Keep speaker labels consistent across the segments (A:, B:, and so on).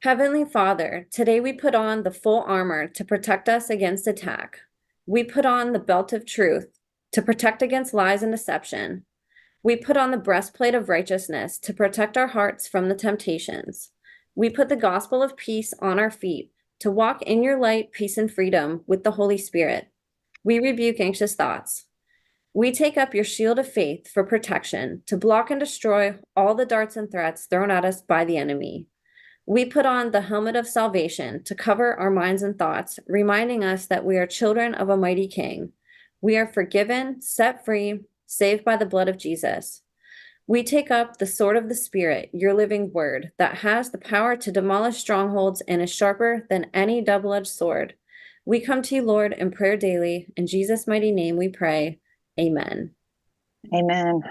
A: Heavenly Father, today we put on the full armor to protect us against attack. We put on the belt of truth to protect against lies and deception. We put on the breastplate of righteousness to protect our hearts from the temptations. We put the gospel of peace on our feet to walk in your light, peace, and freedom with the Holy Spirit. We rebuke anxious thoughts. We take up your shield of faith for protection to block and destroy all the darts and threats thrown at us by the enemy. We put on the helmet of salvation to cover our minds and thoughts, reminding us that we are children of a mighty King. We are forgiven, set free, saved by the blood of Jesus. We take up the sword of the Spirit, your living word, that has the power to demolish strongholds and is sharper than any double-edged sword. We come to you, Lord, in prayer daily. In Jesus' mighty name we pray. Amen.
B: Amen.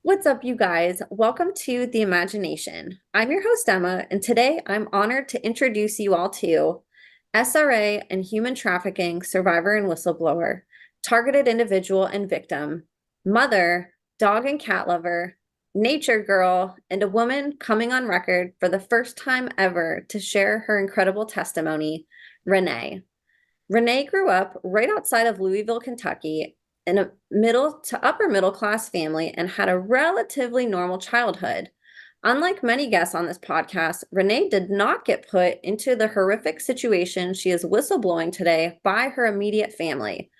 A: What's up, you guys? Welcome to The Imagination. I'm your host, Emma, and today I'm honored to introduce you all to SRA and human trafficking survivor and whistleblower, targeted individual and victim, mother, dog and cat lover, nature girl, and a woman coming on record for the first time ever to share her incredible testimony, Renee. Renee grew up right outside of Louisville, Kentucky, in a middle to upper middle class family and had a relatively normal childhood. Unlike many guests on this podcast, Renee did not get put into the horrific situation she is whistleblowing today by her immediate family.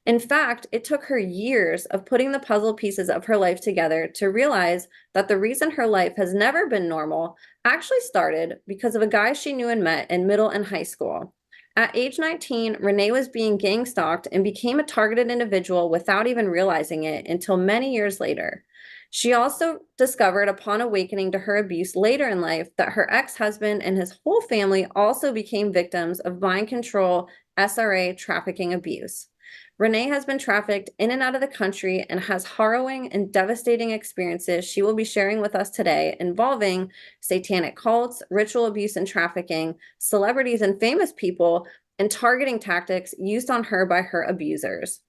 A: In fact, it took her years of putting the puzzle pieces of her life together to realize that the reason her life has never been normal actually started because of a guy she knew and met in middle and high school. At age 19, Renee was being gang-stalked and became a targeted individual without even realizing it until many years later. She also discovered upon awakening to her abuse later in life that her ex-husband and his whole family also became victims of mind control, SRA trafficking abuse. Renee has been trafficked in and out of the country and has harrowing and devastating experiences she will be sharing with us today involving satanic cults, ritual abuse and trafficking, celebrities and famous people, and targeting tactics used on her by her abusers.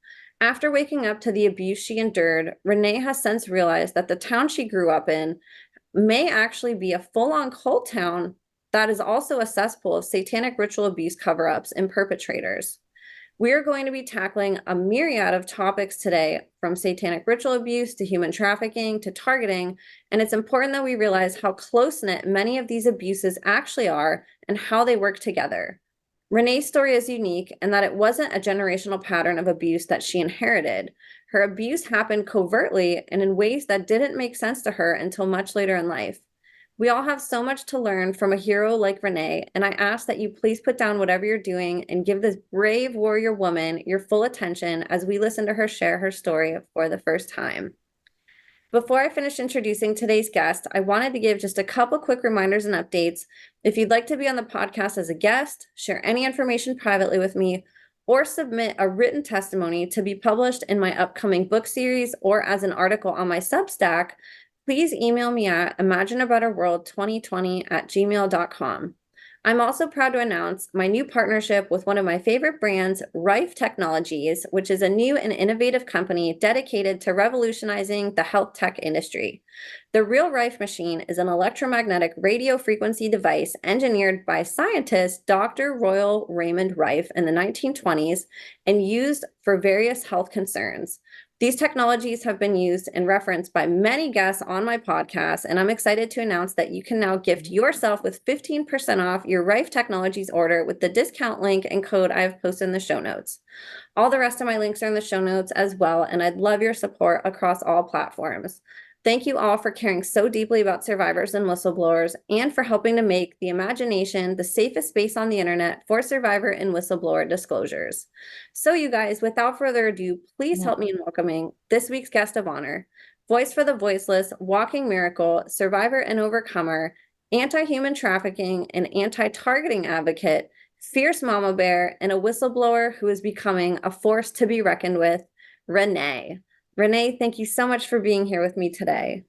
A: After waking up to the abuse she endured, Renee has since realized that the town she grew up in may actually be a full-on cult town that is also a cesspool of satanic ritual abuse cover-ups and perpetrators. We are going to be tackling a myriad of topics today, from satanic ritual abuse to human trafficking to targeting, and it's important that we realize how close-knit many of these abuses actually are and how they work together. Renee's story is unique in that it wasn't a generational pattern of abuse that she inherited. Her abuse happened covertly and in ways that didn't make sense to her until much later in life. We all have so much to learn from a hero like Renee, and I ask that you please put down whatever you're doing and give this brave warrior woman your full attention as we listen to her share her story for the first time. Before I finish introducing today's guest, I wanted to give just a couple quick reminders and updates. If you'd like to be on the podcast as a guest, share any information privately with me, or submit a written testimony to be published in my upcoming book series or as an article on my Substack, please email me at imagineabetterworld2020@gmail.com. I'm also proud to announce my new partnership with one of my favorite brands, Rife Technologies, which is a new and innovative company dedicated to revolutionizing the health tech industry. The Real Rife machine is an electromagnetic radio frequency device engineered by scientist Dr. Royal Raymond Rife in the 1920s and used for various health concerns. These technologies have been used and referenced by many guests on my podcast, and I'm excited to announce that you can now gift yourself with 15% off your Rife Technologies order with the discount link and code I have posted in the show notes. All the rest of my links are in the show notes as well, and I'd love your support across all platforms. Thank you all for caring so deeply about survivors and whistleblowers and for helping to make the imagination the safest space on the internet for survivor and whistleblower disclosures. So you guys, without further ado, please help me in welcoming this week's guest of honor, voice for the voiceless, walking miracle, survivor and overcomer, anti-human trafficking and anti-targeting advocate, fierce mama bear, and a whistleblower who is becoming a force to be reckoned with, Renee. Renee, thank you so much for being here with me today.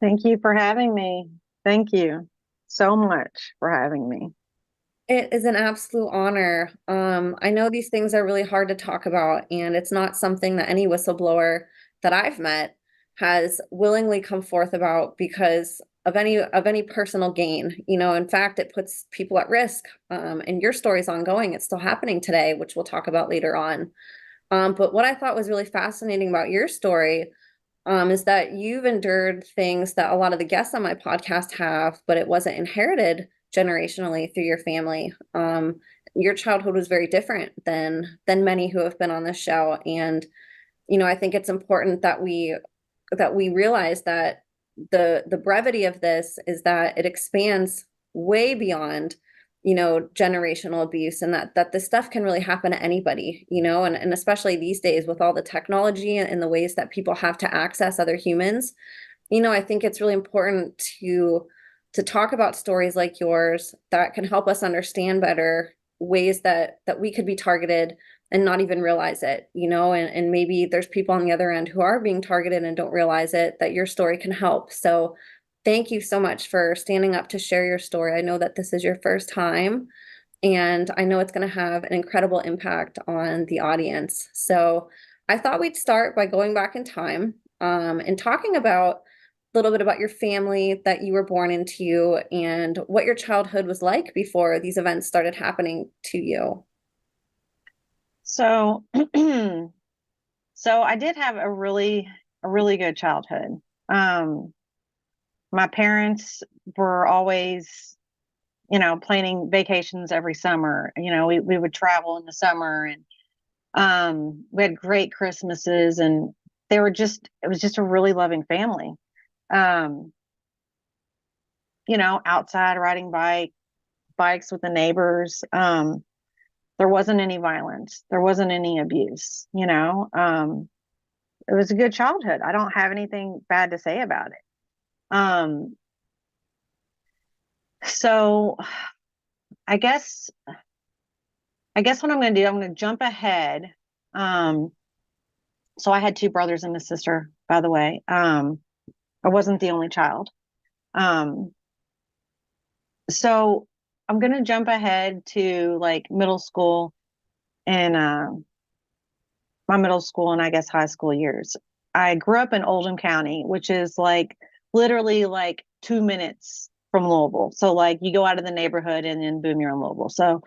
B: Thank you for having me. Thank you so much for having me.
A: It is an absolute honor. I know these things are really hard to talk about, and it's not something that any whistleblower that I've met has willingly come forth about because of any personal gain. In fact, it puts people at risk. And your story is ongoing. It's still happening today, which we'll talk about later on. But what I thought was really fascinating about your story is that you've endured things that a lot of the guests on my podcast have, but it wasn't inherited generationally through your family. Your childhood was very different than many who have been on this show, and I think it's important that we realize that the brevity of this is that it expands way beyond generational abuse, and that this stuff can really happen to anybody, and especially these days with all the technology and the ways that people have to access other humans. I think it's really important to talk about stories like yours that can help us understand better ways that we could be targeted and not even realize it, and maybe there's people on the other end who are being targeted and don't realize it, that your story can help. So thank you so much for standing up to share your story. I know that this is your first time, and I know it's going to have an incredible impact on the audience. So I thought we'd start by going back in time, and talking about a little bit about your family that you were born into and what your childhood was like before these events started happening to you.
B: So, so I did have a really good childhood. My parents were always, planning vacations every summer. We would travel in the summer, and we had great Christmases, and it was just a really loving family. Um, outside riding bikes with the neighbors. There wasn't any violence. There wasn't any abuse. It was a good childhood. I don't have anything bad to say about it. Um, so I guess what I'm going to do, I'm going to jump ahead. Um, so I had two brothers and a sister, by the way. I wasn't the only child. Um, so I'm going to jump ahead to like middle school and my middle school and I guess high school years. I grew up in Oldham County, which is like literally like 2 minutes from Louisville. So like you go out of the neighborhood and then boom, you're in Louisville. So,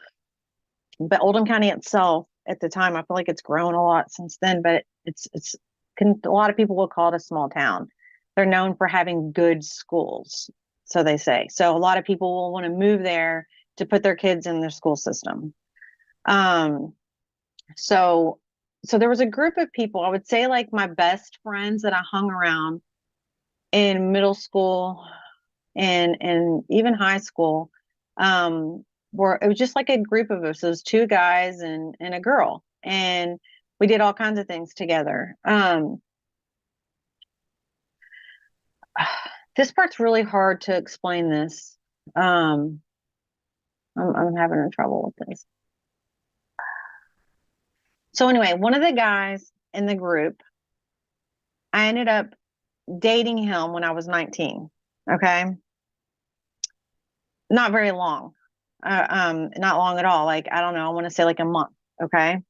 B: but Oldham County itself at the time, I feel like it's grown a lot since then, but a lot of people will call it a small town. They're known for having good schools, so they say. So a lot of people will want to move there to put their kids in their school system. Um, so there was a group of people, I would say like my best friends that I hung around in middle school and even high school, it was just like a group of us. It was two guys and a girl, and we did all kinds of things together. This part's really hard to explain this. I'm having trouble with this. So anyway, one of the guys in the group, I ended up dating him when I was 19. Okay. Not very long. Not long at all. Like, I don't know, I want to say like a month. Okay.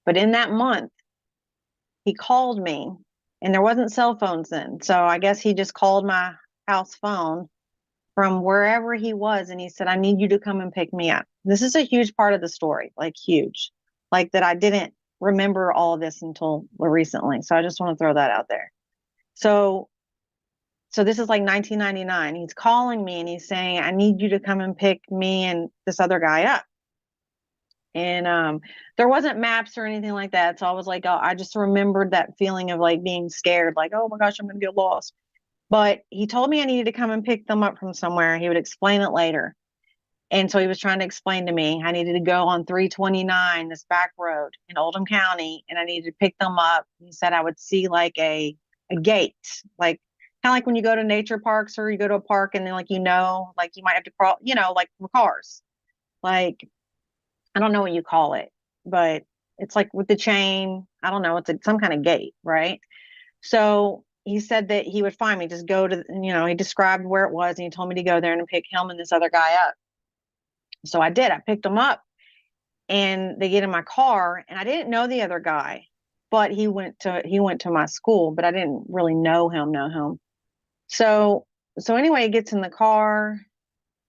B: But in that month, he called me, and there wasn't cell phones then. So I guess he just called my house phone from wherever he was. And he said, I need you to come and pick me up. This is a huge part of the story, like huge, like that I didn't remember all of this until recently. So I just want to throw that out there. So this is like 1999. He's calling me and he's saying, I need you to come and pick me and this other guy up. And there wasn't maps or anything like that. So I was like, oh, I just remembered that feeling of like being scared, like, oh my gosh, I'm going to get lost. But he told me I needed to come and pick them up from somewhere. He would explain it later. And so he was trying to explain to me I needed to go on 329, this back road in Oldham County, and I needed to pick them up. He said I would see like a gate, like kind of like when you go to nature parks or you go to a park and then like, like you might have to crawl, like for cars. Like, I don't know what you call it, but it's like with the chain. I don't know. It's some kind of gate, right? So he said that he would find me, just go to, he described where it was and he told me to go there and pick him and this other guy up. So I did. I picked them up and they get in my car, and I didn't know the other guy, but he went to my school, but I didn't really know him. So so anyway, he gets in the car.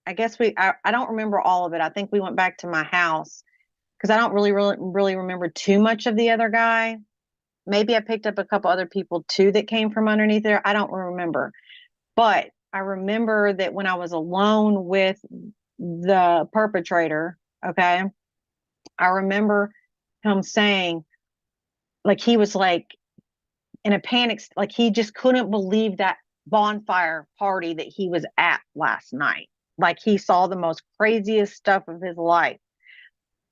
B: I guess I don't remember all of it. I think we went back to my house because I don't really remember too much of the other guy. Maybe I picked up a couple other people too that came from underneath there. I don't remember. But I remember that when I was alone with the perpetrator, okay, I remember him saying, like, he was like in a panic, like he just couldn't believe that bonfire party that he was at last night. Like he saw the most craziest stuff of his life.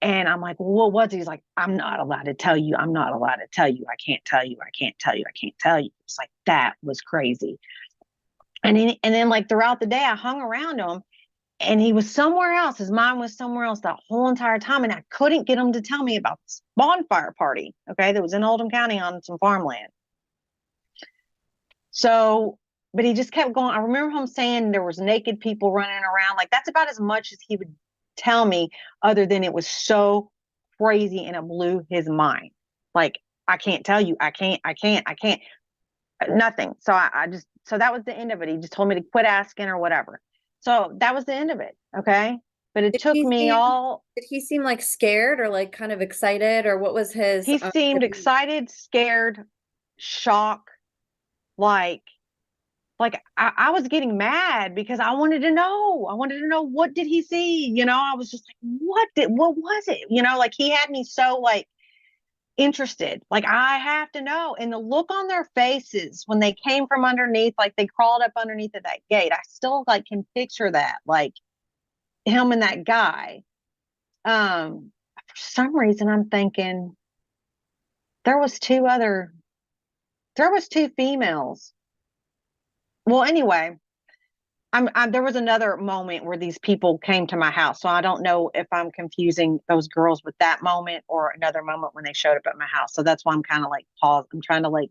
B: And I'm like, well, what was he? He's like, I'm not allowed to tell you. I'm not allowed to tell you. I can't tell you. I can't tell you. I can't tell you. It's like, that was crazy. And then like throughout the day, I hung around him and he was somewhere else. His mind was somewhere else that whole entire time. And I couldn't get him to tell me about this bonfire party. Okay. That was in Oldham County on some farmland. So, but he just kept going. I remember him saying there was naked people running around. Like that's about as much as he would tell me, other than it was so crazy and it blew his mind. Like, I can't tell you. I can't. Nothing. So I just, so that was the end of it. He just told me to quit asking or whatever. So that was the end of it. Okay. But it
A: Did
B: took
A: he
B: me
A: seem
B: all,
A: did he seem like scared or like kind of excited or what was his
B: he seemed excited, scared, shocked, like, I was getting mad because I wanted to know. I wanted to know, what did he see? I was just like, what was it? Like he had me so like interested. Like I have to know. And the look on their faces when they came from underneath, like they crawled up underneath of that gate. I still like can picture that, like him and that guy. For some reason I'm thinking there was two other, there was two females. Well, anyway, there was another moment where these people came to my house. So I don't know if I'm confusing those girls with that moment or another moment when they showed up at my house. So that's why I'm kind of like paused. I'm trying to like,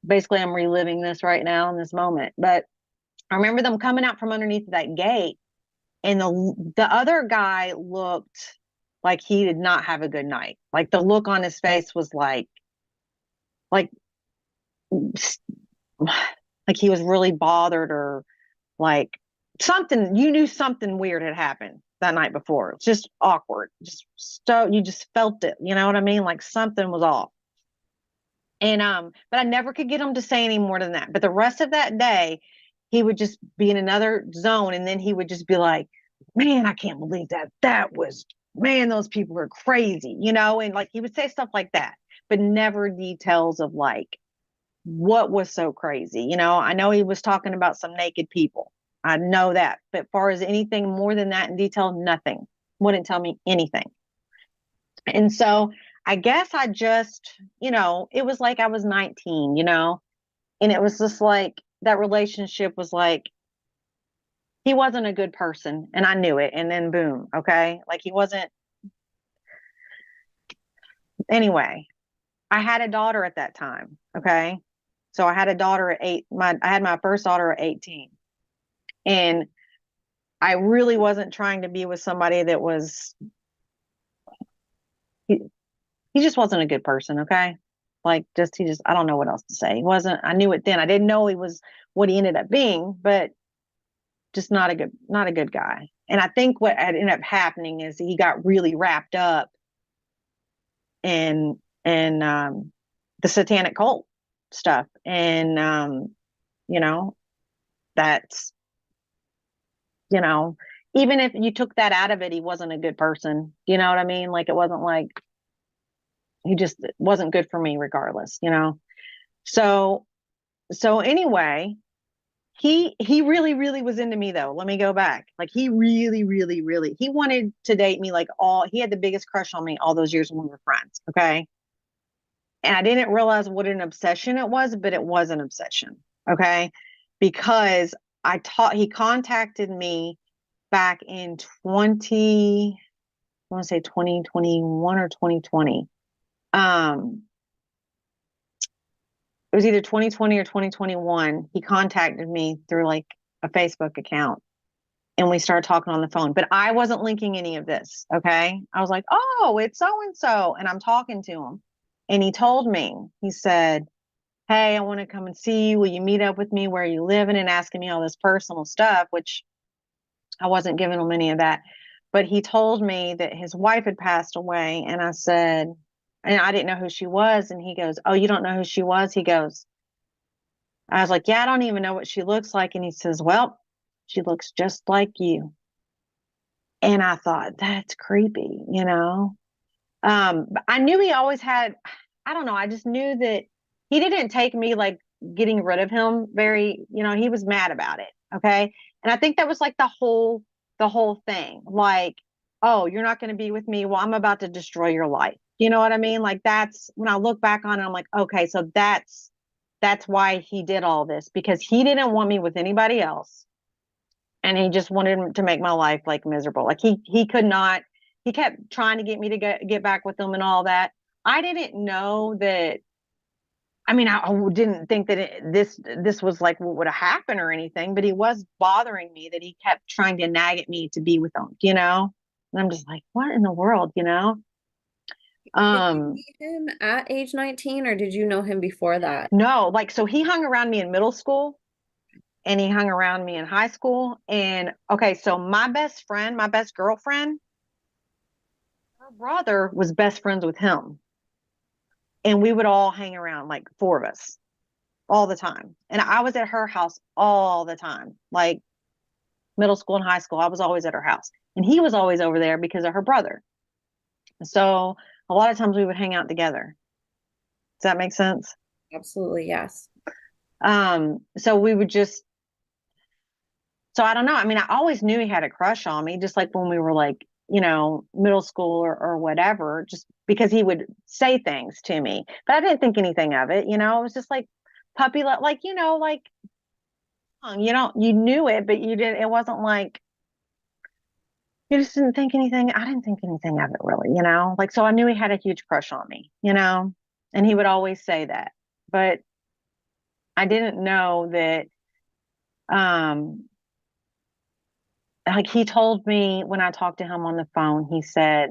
B: basically I'm reliving this right now in this moment. But I remember them coming out from underneath that gate, and the other guy looked like he did not have a good night. Like the look on his face was like like he was really bothered, or like something, you knew something weird had happened that night before. It's just awkward. Just so you just felt it. You know what I mean? Like something was off. And but I never could get him to say any more than that. But the rest of that day, he would just be in another zone, and then he would just be like, "Man, I can't believe that. That was, man, those people are crazy," and like he would say stuff like that, but never details of like what was so crazy. I know he was talking about some naked people. I know that. But far as anything more than that in detail, nothing. Wouldn't tell me anything. And so I guess I just, it was like I was 19, and it was just like that relationship was like, he wasn't a good person and I knew it. And then boom. Okay. Like he wasn't. Anyway, I had a daughter at that time. Okay. So I had a daughter at I had my first daughter at 18. And I really wasn't trying to be with somebody that was, he, he just wasn't a good person. Okay. Like I don't know what else to say. He wasn't, I knew it then. I didn't know he was what he ended up being, but just not a good guy. And I think what had ended up happening is he got really wrapped up in the satanic cult stuff. And, you know, that's, you know, even if you took that out of it, he wasn't a good person. You know what I mean? Like it wasn't like, he just wasn't good for me regardless. So, so anyway, he really, really was into me though. Let me go back. Like he really, really, really, he wanted to date me he had the biggest crush on me all those years when we were friends. Okay. And I didn't realize what an obsession it was, but it was an obsession. Okay. Because he contacted me back in I want to say 2021 or 2020. It was either 2020 or 2021. He contacted me through like a Facebook account, and we started talking on the phone, but I wasn't linking any of this. Okay. I was like, oh, it's so and so. And I'm talking to him. And he told me, he said, hey, I want to come and see you. Will you meet up with me? Where are you living? And asking me all this personal stuff, which I wasn't giving him any of that. But he told me that his wife had passed away. And I said, and I didn't know who she was. And he goes, oh, you don't know who she was? He goes, I was like, yeah, I don't even know what she looks like. And he says, well, she looks just like you. And I thought, that's creepy, you know? But I knew he always had, I don't know, I just knew that he didn't take me like getting rid of him very, you know, he was mad about it. Okay. And I think that was like the whole thing. Like, oh, you're not going to be with me. Well, I'm about to destroy your life. You know what I mean? Like that's when I look back on it, I'm like, okay, so that's why he did all this, because he didn't want me with anybody else. And he just wanted to make my life like miserable. Like he could not, he kept trying to get me to get back with him and all that. I didn't know that. I mean, I didn't think that this was like what would have happened or anything, but he was bothering me that he kept trying to nag at me to be with him, you know? And I'm just like, what in the world, you know?
A: Did you
B: Um,
A: meet him at age 19 or did you know him before that?
B: no, like so he hung around me in middle school and he hung around me in high school. And okay, so my best friend, my best girlfriend, her brother was best friends with him. And we would all hang around, like four of us, all the time. And I was at her house all the time, like middle school and high school. I was always at her house. And he was always over there because of her brother. So a lot of times we would hang out together. Does that make sense?
A: Absolutely, yes.
B: So we would just, so I don't know. I mean, I always knew he had a crush on me, just like when we were like, you know, middle school or whatever, just because he would say things to me. But I didn't think anything of it, you know, it was just like puppy love, like, you know, like, you know, you knew it, but you didn't, it wasn't like, you just didn't think anything. I didn't think anything of it really, you know, like, so I knew he had a huge crush on me, you know, and he would always say that. But I didn't know that, um, like he told me when I talked to him on the phone, he said,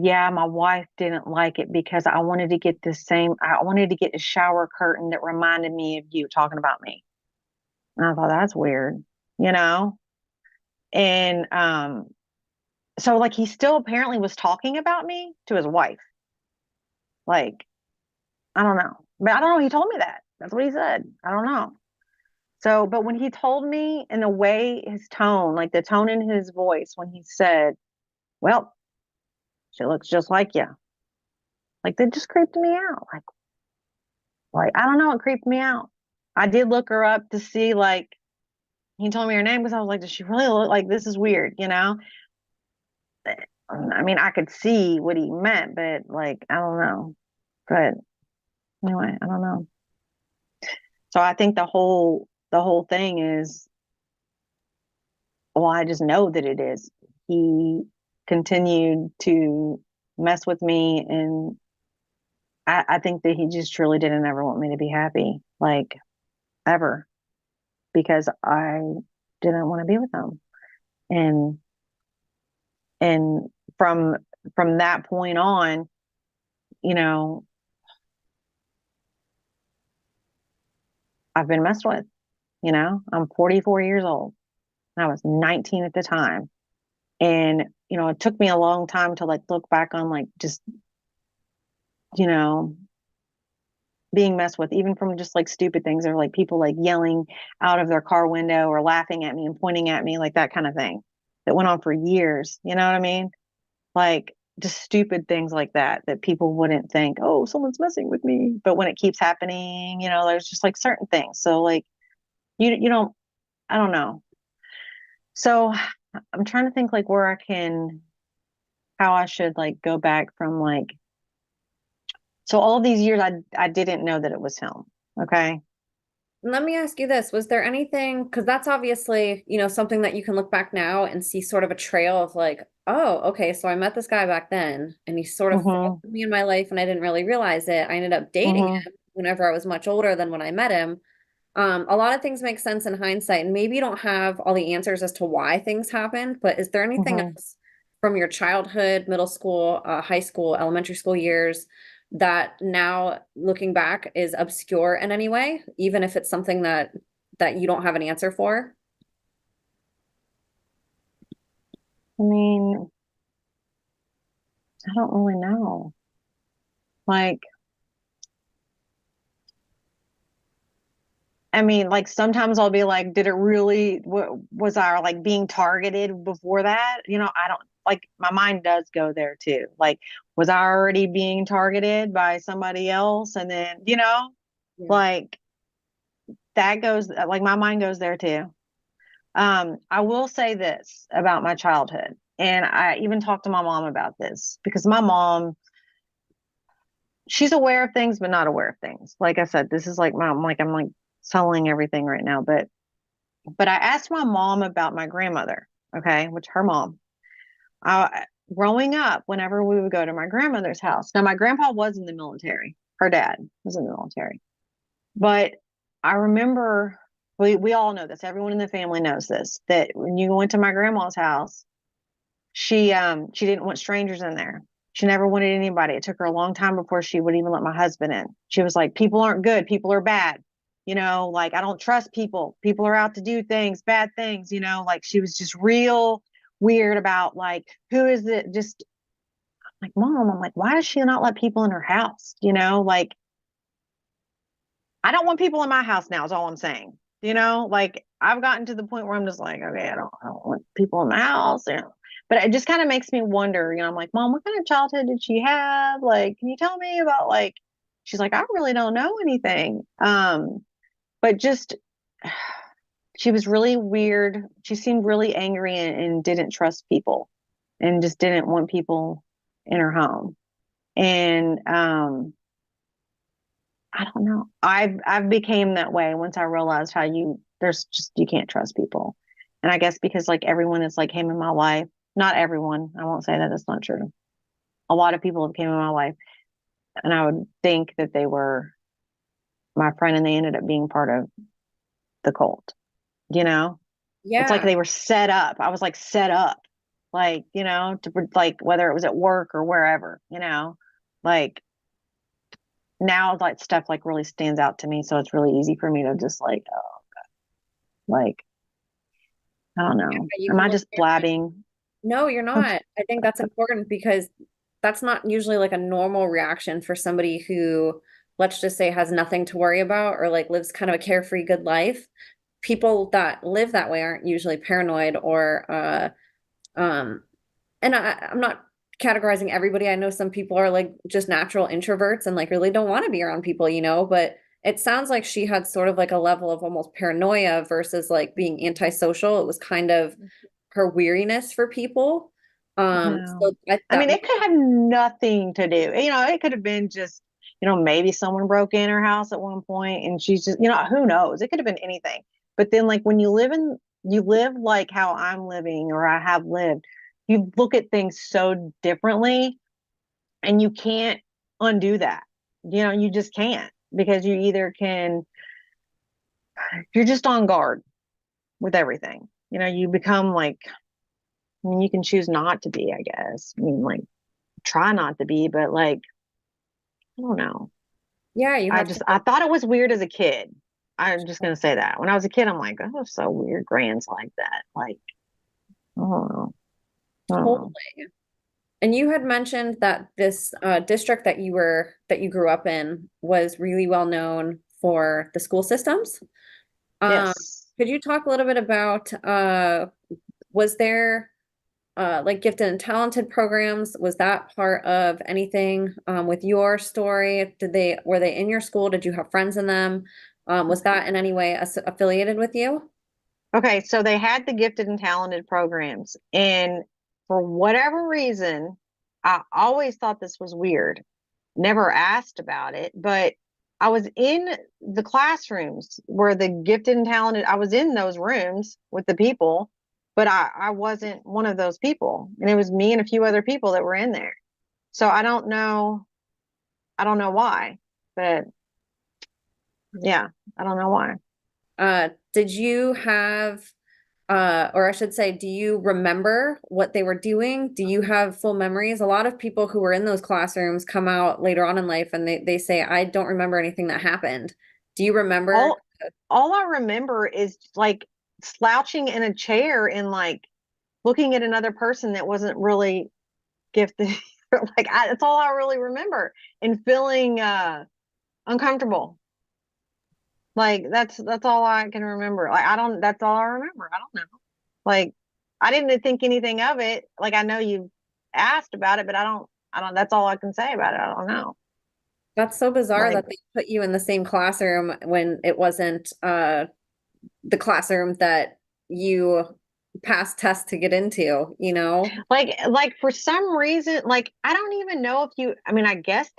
B: yeah, my wife didn't like it because I wanted to get I wanted to get a shower curtain that reminded me of you talking about me. And I thought that's weird, you know? And so like he still apparently was talking about me to his wife. Like, I don't know. But I don't know. He told me that. That's what he said. I don't know. So, but when he told me in the way his tone, like the tone in his voice when he said, well, she looks just like you. Like that just creeped me out. Like I don't know, it creeped me out. I did look her up to see like he told me her name because I was like, does she really look like this is weird, you know? I mean, I could see what he meant, but like I don't know. But anyway, I don't know. So I think the whole thing is, well, I just know that it is. He continued to mess with me, and I think that he just truly didn't ever want me to be happy, like ever, because I didn't want to be with him. And and from that point on, you know, I've been messed with. You know, I'm 44 years old. I was 19 at the time. And, you know, it took me a long time to like look back on like just, you know, being messed with, even from just like stupid things or like people like yelling out of their car window or laughing at me and pointing at me, like that kind of thing that went on for years. You know what I mean? Like just stupid things like that that people wouldn't think, oh, someone's messing with me. But when it keeps happening, you know, there's just like certain things. So like you don't, I don't know. So I'm trying to think like where I can, how I should like go back from like, so all of these years I didn't know that it was him. Okay.
A: Let me ask you this. Was there anything, because that's obviously, something that you can look back now and see sort of a trail of like, oh, okay, so I met this guy back then and he sort of followed
B: Mm-hmm.
A: me in my life and I didn't really realize it. I ended up dating
B: Mm-hmm.
A: him whenever I was much older than when I met him. A lot of things make sense in hindsight, and maybe you don't have all the answers as to why things happened, but is there anything
B: Mm-hmm.
A: else from your childhood, middle school, high school, elementary school years that now looking back is obscure in any way, even if it's something that you don't have an answer for?
B: I mean, I don't really know. Like, I mean, like sometimes I'll be like, did it really, was I like being targeted before that? I don't like my mind does go there too. Like, was I already being targeted by somebody else? And then,
A: Yeah.
B: like that goes, like my mind goes there too. I will say this about my childhood, and I even talked to my mom about this because my mom, she's aware of things, but not aware of things. Like I said, this is like I'm like selling everything right now, but I asked my mom about my grandmother, okay, which her mom. Growing up, whenever we would go to my grandmother's house, now my grandpa was in the military. Her dad was in the military, but I remember we all know this. Everyone in the family knows this. That when you went to my grandma's house, she didn't want strangers in there. She never wanted anybody. It took her a long time before she would even let my husband in. She was like, people aren't good, people are bad. Like I don't trust people. People are out to do things, bad things, like she was just real weird about like who is it just like mom, I'm like, why does she not let people in her house? Like I don't want people in my house now, is all I'm saying. Like I've gotten to the point where I'm just like, okay, I don't want people in my house. But it just kind of makes me wonder, I'm like, mom, what kind of childhood did she have? Like, can you tell me about like, she's like, I really don't know anything. But just, she was really weird. She seemed really angry and didn't trust people and just didn't want people in her home. And, I don't know. I've became that way once I realized how you can't trust people. And I guess because like everyone that's like came in my life, not everyone, I won't say that that's not true. A lot of people have came in my life and I would think that they were my friend and they ended up being part of the cult, you know? It's like
A: Yeah.
B: they were set up. I was like set up, like, to like whether it was at work or wherever, like now like stuff like really stands out to me. So it's really easy for me to just like, like, I don't know.
A: You
B: Am
A: can
B: I
A: look.
B: just blabbing?
A: No, you're not. I think that's important because that's not usually like a normal reaction for somebody who, let's just say, has nothing to worry about or like lives kind of a carefree, good life. People that live that way aren't usually paranoid or um and I'm not categorizing everybody. I know some people are like just natural introverts and like really don't want to be around people, but it sounds like she had sort of like a level of almost paranoia versus like being antisocial. It was kind of her weariness for people. So
B: No. I
A: that
B: mean, it could have nothing to do. It could have been just, maybe someone broke in her house at one point and she's just, who knows? It could have been anything. But then like when you live like how I'm living or I have lived, you look at things so differently and you can't undo that. You just can't because you either you're just on guard with everything. You become like, I mean, you can choose not to be, I guess. I mean, like, try not to be, but like, I don't know.
A: yeah, you have to
B: I thought it was weird as a kid. I'm just gonna say that. When I was a kid, I'm like, oh, so weird. Grand's like that. Like, I don't know. I don't know.
A: totally. And you had mentioned that this district that you grew up in was really well known for the school systems. Um,
B: Yes.
A: could you talk a little bit about was there like gifted and talented programs? Was that part of anything with your story? Were they in your school? Did you have friends in them? Was that in any way affiliated with you?
B: Okay, so they had the gifted and talented programs, and for whatever reason, I always thought this was weird. Never asked about it, but I was in the classrooms where the gifted and talented, I was in those rooms with the people, but I wasn't one of those people. And it was me and a few other people that were in there. So I don't know why, but yeah, I don't know why.
A: Did you have or I should say, do you remember what they were doing? Do you have full memories? A lot of people who were in those classrooms come out later on in life and they say, I don't remember anything that happened. Do you remember?
B: All all I remember is like slouching in a chair and like looking at another person that wasn't really gifted. Like that's all I really remember, and feeling uncomfortable. Like that's all I can remember. Like I don't that's all I remember. I don't know. Like I didn't think anything of it. Like I know you asked about it, but I don't that's all I can say about it. I don't know.
A: That's so bizarre
B: Like
A: that they put you in the same classroom when it wasn't the classroom that you passed tests to get into, you know?
B: like for some reason, like I don't even know if you I mean I guess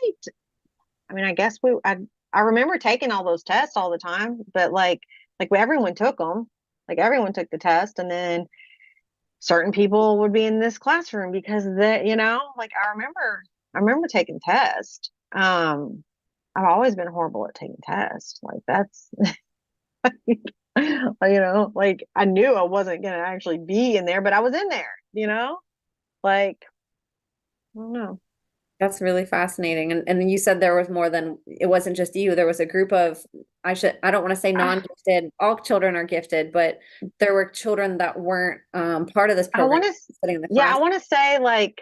B: I mean I guess I remember taking all those tests all the time, but like everyone took them. Like everyone took the test, and then certain people would be in this classroom because that, like I remember taking tests. I've always been horrible at taking tests. Like that's, like I knew I wasn't going to actually be in there, but I was in there, like, I don't know.
A: That's really fascinating. And you said there was more than it wasn't just you. There was a group of I don't want to say
B: I,
A: non-gifted. All children are gifted, but there were children that weren't part of this
B: I
A: program
B: want to,
A: sitting in the
B: yeah, I
A: class.
B: want to say like,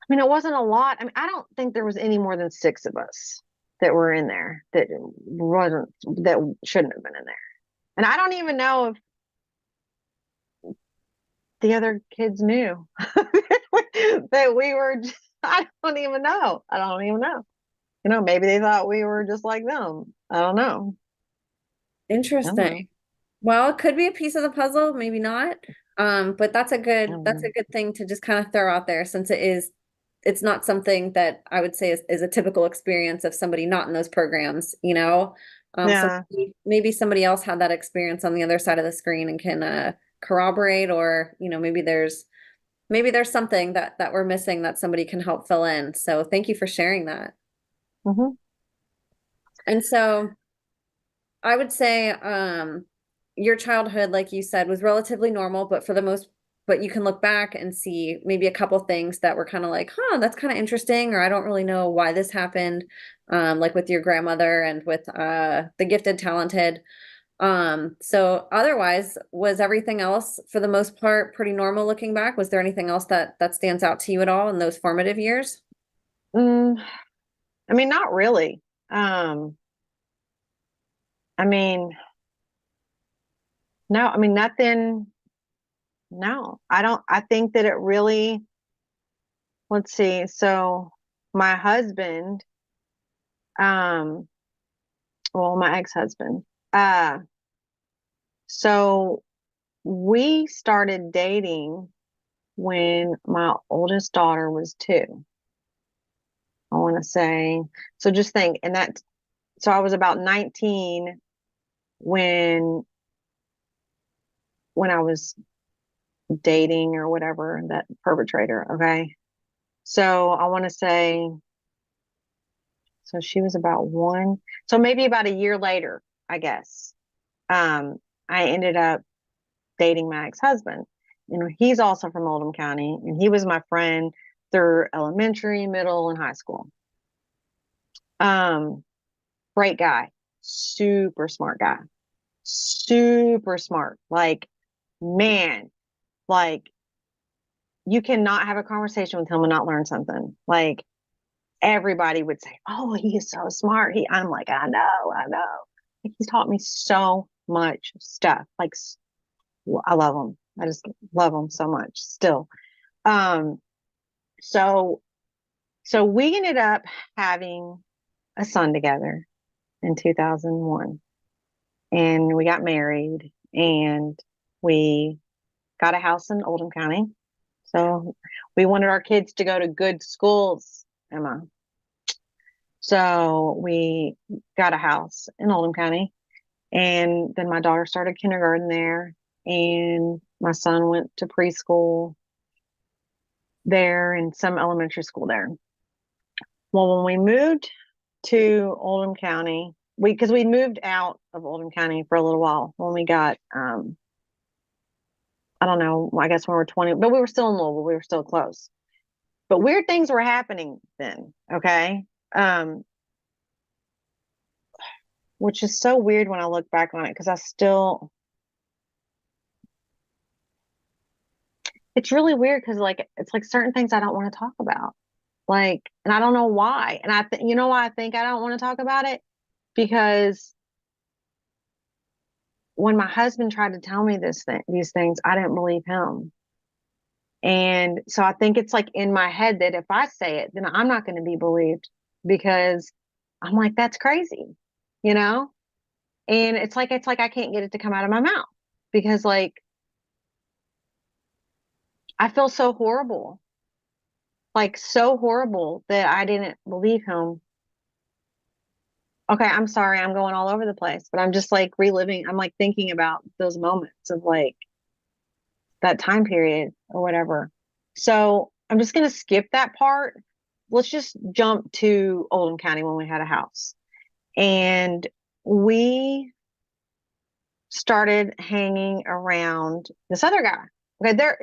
B: I mean, it wasn't a lot. I mean, I don't think there was any more than six of us that were in there that shouldn't have been in there. And I don't even know if the other kids knew that we were. I don't even know. I don't even know. Maybe they thought we were just like them. I don't know. I don't know.
A: Interesting. Well, it could be a piece of the puzzle, maybe not. But
B: I don't
A: that's a
B: know.
A: good thing to just kind of throw out there since it's not something that I would say is a typical experience of somebody not in those programs, you know? So
B: Yeah.
A: maybe somebody else had that experience on the other side of the screen and can corroborate, or, maybe there's something that we're missing that somebody can help fill in. So thank you for sharing that.
B: Hmm.
A: And so I would say your childhood, like you said, was relatively normal, but you can look back and see maybe a couple things that were kind of like, huh, that's kind of interesting, or I don't really know why this happened. Like with your grandmother and with the gifted, talented. So otherwise, was everything else for the most part pretty normal looking back? Was there anything else that stands out to you at all in those formative years?
B: Mm, I mean, not really. Um, I mean, no, I mean, nothing. No, I don't. I think that it really, let's see. So my husband, um, well, my ex-husband, uh, so we started dating when my oldest daughter was 2. I want to say, so just think, so I was about 19 when I was dating or whatever, that perpetrator. Okay. So I want to say, so she was about 1. So maybe about a year later, I guess. Um, I ended up dating my ex-husband. He's also from Oldham County, and he was my friend through elementary, middle, and high school. Um, Great guy, super smart guy, super smart. Like, man, like you cannot have a conversation with him and not learn something. Like everybody would say, "Oh, he is so smart." I'm like, I know, I know. He's taught me so much stuff. Like, I love him. I just love him so much still. Um, so we ended up having a son together in 2001, and we got married, and we got a house in Oldham County. So we wanted our kids to go to good schools, Emma. So we got a house in Oldham County, and then my daughter started kindergarten there, and my son went to preschool there and some elementary school there. Well, when we moved to Oldham County, because we moved out of Oldham County for a little while when we got I don't know, I guess when we were 20, but we were still in Louisville. We were still close. But weird things were happening then. Okay. Um, which is so weird when I look back on it because it's really weird because like it's like certain things I don't want to talk about. Like, and I don't know why. And you know why I think I don't want to talk about it? Because when my husband tried to tell me these things, I didn't believe him. And so I think it's like in my head that if I say it, then I'm not going to be believed because I'm like, that's crazy, you know? And it's like I can't get it to come out of my mouth because like I feel so horrible, like so horrible that I didn't believe him. Okay, I'm sorry, I'm going all over the place, but I'm just like reliving, I'm like thinking about those moments of like that time period or whatever. So I'm just going to skip that part. Let's just jump to Oldham County when we had a house. And we started hanging around this other guy. Okay,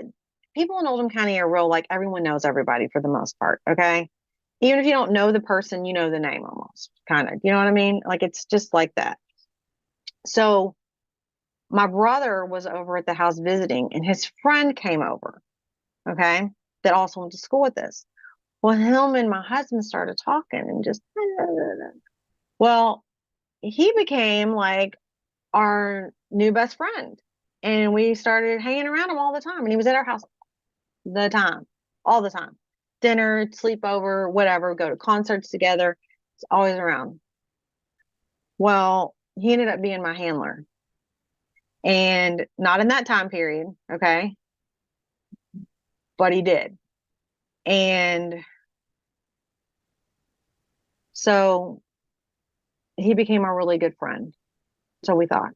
B: people in Oldham County are real, like everyone knows everybody for the most part. Okay. Even if you don't know the person, you know the name almost, kind of. You know what I mean? Like it's just like that. So my brother was over at the house visiting, and his friend came over, okay, that also went to school with us. Well, him and my husband started talking and just, well, he became like our new best friend. And we started hanging around him all the time. And he was at our house the time, all the time. Dinner, sleepover, whatever, go to concerts together. It's always around. Well, he ended up being my handler. And not in that time period, okay? But he did. And so he became a really good friend. So we thought,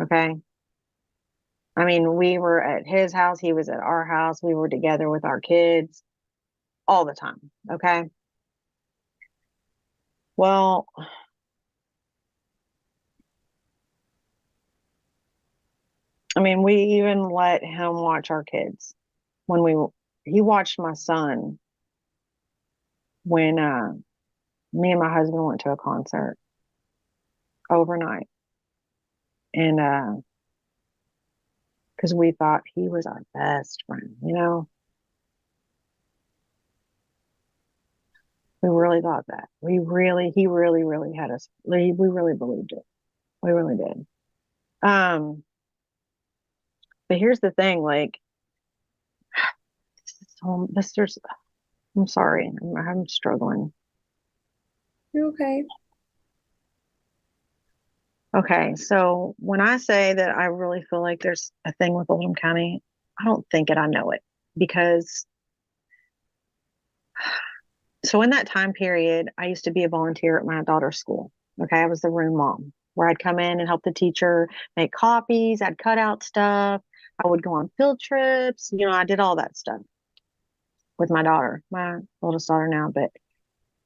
B: okay. I mean, we were at his house, he was at our house, we were together with our kids all the time, okay? Well, I mean, we even let him watch our kids when he watched my son when me and my husband went to a concert overnight. And because we thought he was our best friend, you know? We really thought that. He really, really had us. We really believed it. We really did. Um, but here's the thing, like, there's, I'm sorry, I'm struggling.
A: You okay?
B: Okay, so when I say that I really feel like there's a thing with Oldham County, I don't think it, I know it. Because, so in that time period, I used to be a volunteer at my daughter's school. Okay, I was the room mom, where I'd come in and help the teacher make copies, I'd cut out stuff, I would go on field trips, I did all that stuff with my daughter, my oldest daughter now. But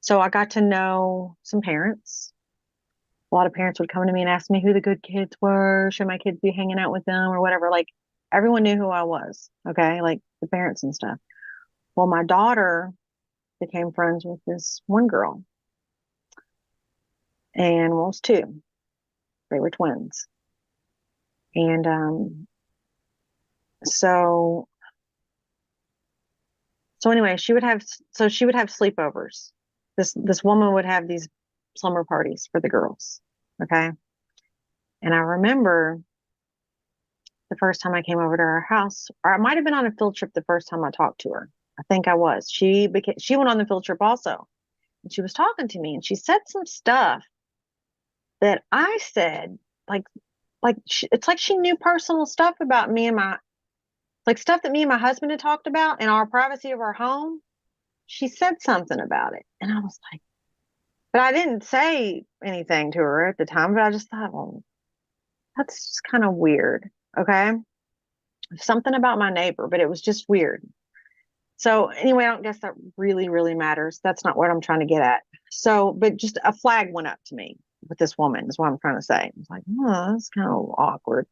B: so I got to know some parents. A lot of parents would come to me and ask me who the good kids were. Should my kids be hanging out with them or whatever? Like everyone knew who I was. Okay. Like the parents and stuff. Well, my daughter became friends with this one girl, and well, it was two. They were twins. And so anyway, she would have sleepovers. This woman would have these slumber parties for the girls. Okay. And I remember the first time I came over to her house, or I might have been on a field trip the first time I talked to her. I think I was. She went on the field trip also. And she was talking to me and she said some stuff that I said, it's like she knew personal stuff about me and like stuff that me and my husband had talked about in our privacy of our home. She said something about it. And I was like, but I didn't say anything to her at the time, but I just thought, well, that's just kind of weird. Okay. Something about my neighbor, but it was just weird. So anyway, I don't guess that really, really matters. That's not what I'm trying to get at. So, but just a flag went up to me with this woman is what I'm trying to say. I was like, oh, that's kind of awkward.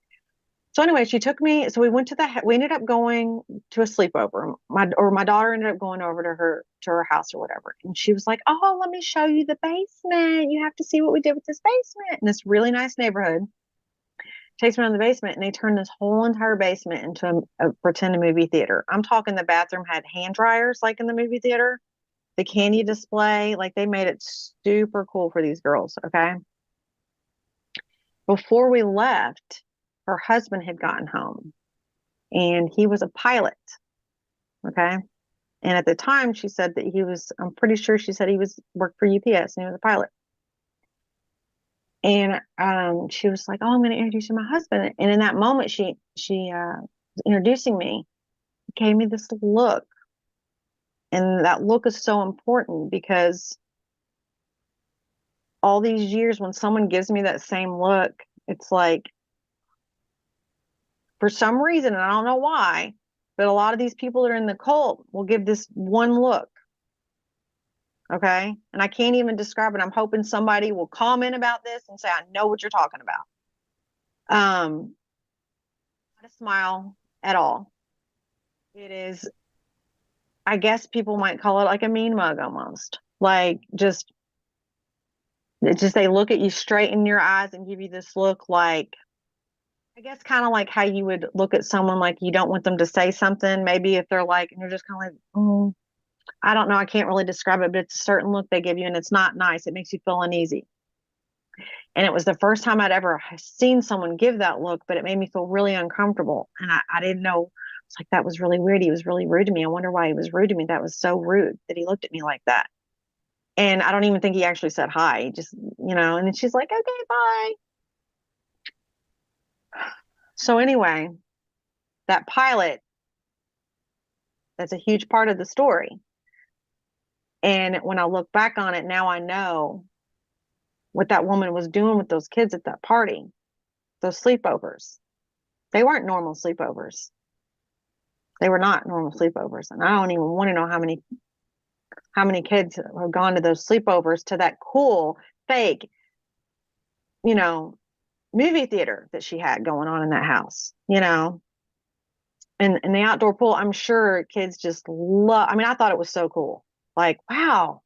B: So anyway, she took me. So we ended up going to a sleepover. My daughter ended up going over to her house or whatever. And she was like, "Oh, let me show you the basement. You have to see what we did with this basement in this really nice neighborhood." Takes me around the basement, and they turned this whole entire basement into a pretend movie theater. I'm talking the bathroom had hand dryers like in the movie theater, the candy display, like they made it super cool for these girls. Okay. Before we left, her husband had gotten home and he was a pilot. Okay. And at the time, she said that I'm pretty sure she said he was worked for UPS and he was a pilot. And she was like, "Oh, I'm going to introduce you to my husband." And in that moment, she was introducing me, gave me this look. And that look is so important because all these years, when someone gives me that same look, it's like, for some reason, and I don't know why, but a lot of these people that are in the cult will give this one look. Okay. And I can't even describe it. I'm hoping somebody will comment about this and say, "I know what you're talking about." Not a smile at all. It is, I guess people might call it like a mean mug almost. Like just they look at you straight in your eyes and give you this look like, I guess kind of like how you would look at someone like you don't want them to say something. Maybe if they're like, and you're just kind of like, I don't know, I can't really describe it, but it's a certain look they give you and it's not nice. It makes you feel uneasy. And it was the first time I'd ever seen someone give that look, but it made me feel really uncomfortable. And I didn't know. It's like, that was really weird. He was really rude to me. I wonder why he was rude to me. That was so rude that he looked at me like that. And I don't even think he actually said hi. He just, and then she's like, "Okay, bye." So anyway, that pilot, that's a huge part of the story. And when I look back on it, now I know what that woman was doing with those kids at that party, those sleepovers. They weren't normal sleepovers. They were not normal sleepovers. And I don't even want to know how many kids have gone to those sleepovers to that cool, fake, you know, movie theater that she had going on in that house. And the outdoor pool, I'm sure kids just love. I mean, I thought it was so cool. Like, wow,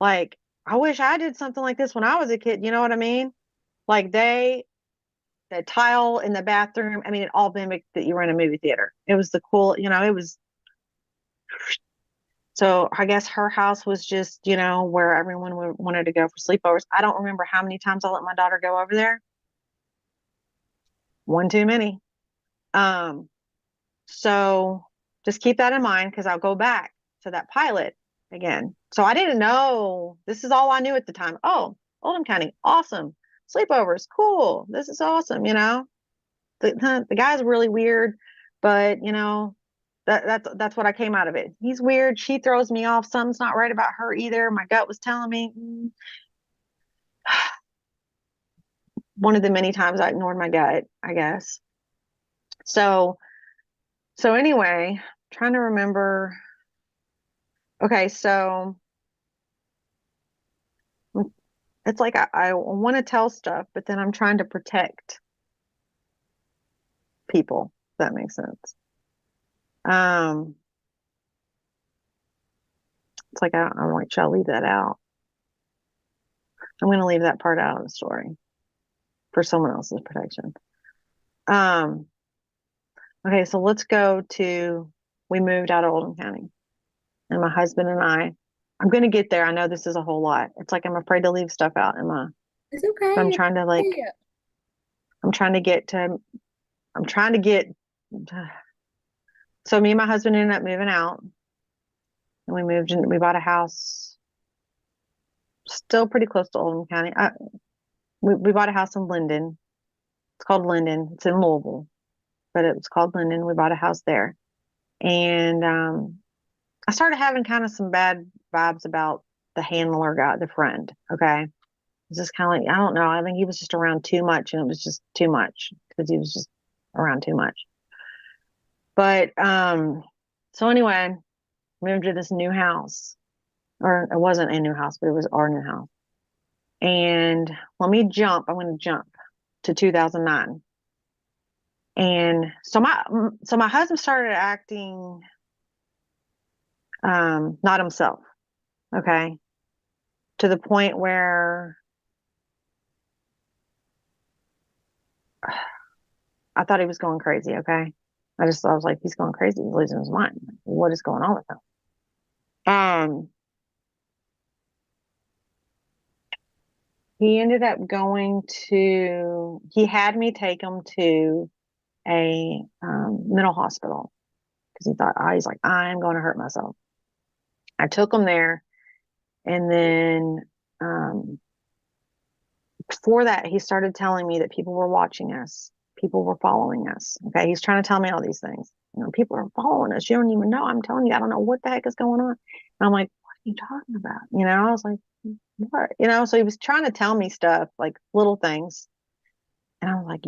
B: like I wish I did something like this when I was a kid. You know what I mean? Like the tile in the bathroom. I mean, it all mimicked that you were in a movie theater. It was the cool, it was. So I guess her house was just, where everyone wanted to go for sleepovers. I don't remember how many times I let my daughter go over there. One too many. Um, So just keep that in mind because I'll go back to that pilot again. So I didn't know. This is all I knew at the time. Oh, Oldham County, awesome. Sleepovers, cool. This is awesome. The guy's really weird, but that's what I came out of it. He's weird. She throws me off. Something's not right about her either. My gut was telling me. One of the many times I ignored my gut, I guess. So anyway, trying to remember. Okay, so it's like I want to tell stuff, but then I'm trying to protect people. If that makes sense. Um, it's like I'm like, shall I leave that out? I'm going to leave that part out of the story for someone else's protection. Um, okay, so let's go to we moved out of Oldham County, and my husband and I. I'm going to get there. I know this is a whole lot. It's like I'm afraid to leave stuff out.
A: It's
B: I'm
A: okay.
B: trying to like.
A: Yeah.
B: I'm trying to get to. I'm trying to get. So me and my husband ended up moving out, and we moved in. We bought a house still pretty close to Oldham County. We bought a house in Linden. It's called Linden. It's in Louisville, but it was called Linden. We bought a house there. And I started having kind of some bad vibes about the handler guy, the friend. Okay. It's just kind of like, I don't know. I think he was just around too much and it was just too much because he was just around too much. But so anyway, moved to this new house. Or it wasn't a new house, but it was our new house. And let me jump. I'm going to jump to 2009. And so my husband started acting not himself, okay, to the point where I thought he was going crazy, okay. I was like, he's going crazy, he's losing his mind. What is going on with him? He ended up he had me take him to a mental hospital because he's like, I'm going to hurt myself. I took him there, and then before that, he started telling me that people were watching us, people were following us. Okay, he's trying to tell me all these things. People are following us. You don't even know. I'm telling you, I don't know what the heck is going on. And I'm like, what are you talking about? I was like, what? So he was trying to tell me stuff, like little things. And I'm like,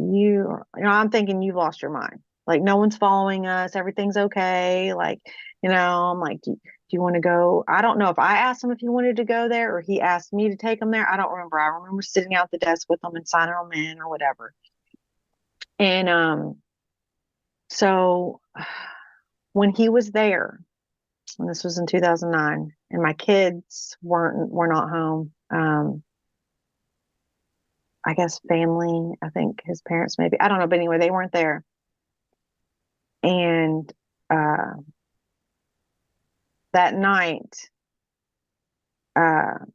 B: I'm thinking you've lost your mind. Like, no one's following us. Everything's okay. Like, I'm like, do you want to go? I don't know if I asked him if he wanted to go there or he asked me to take him there. I don't remember. I remember sitting out the desk with him and signing him in or whatever. And so when he was there, and this was in 2009, and my kids were not home. I guess family, I think his parents maybe, I don't know, but anyway, they weren't there. And that night, I'm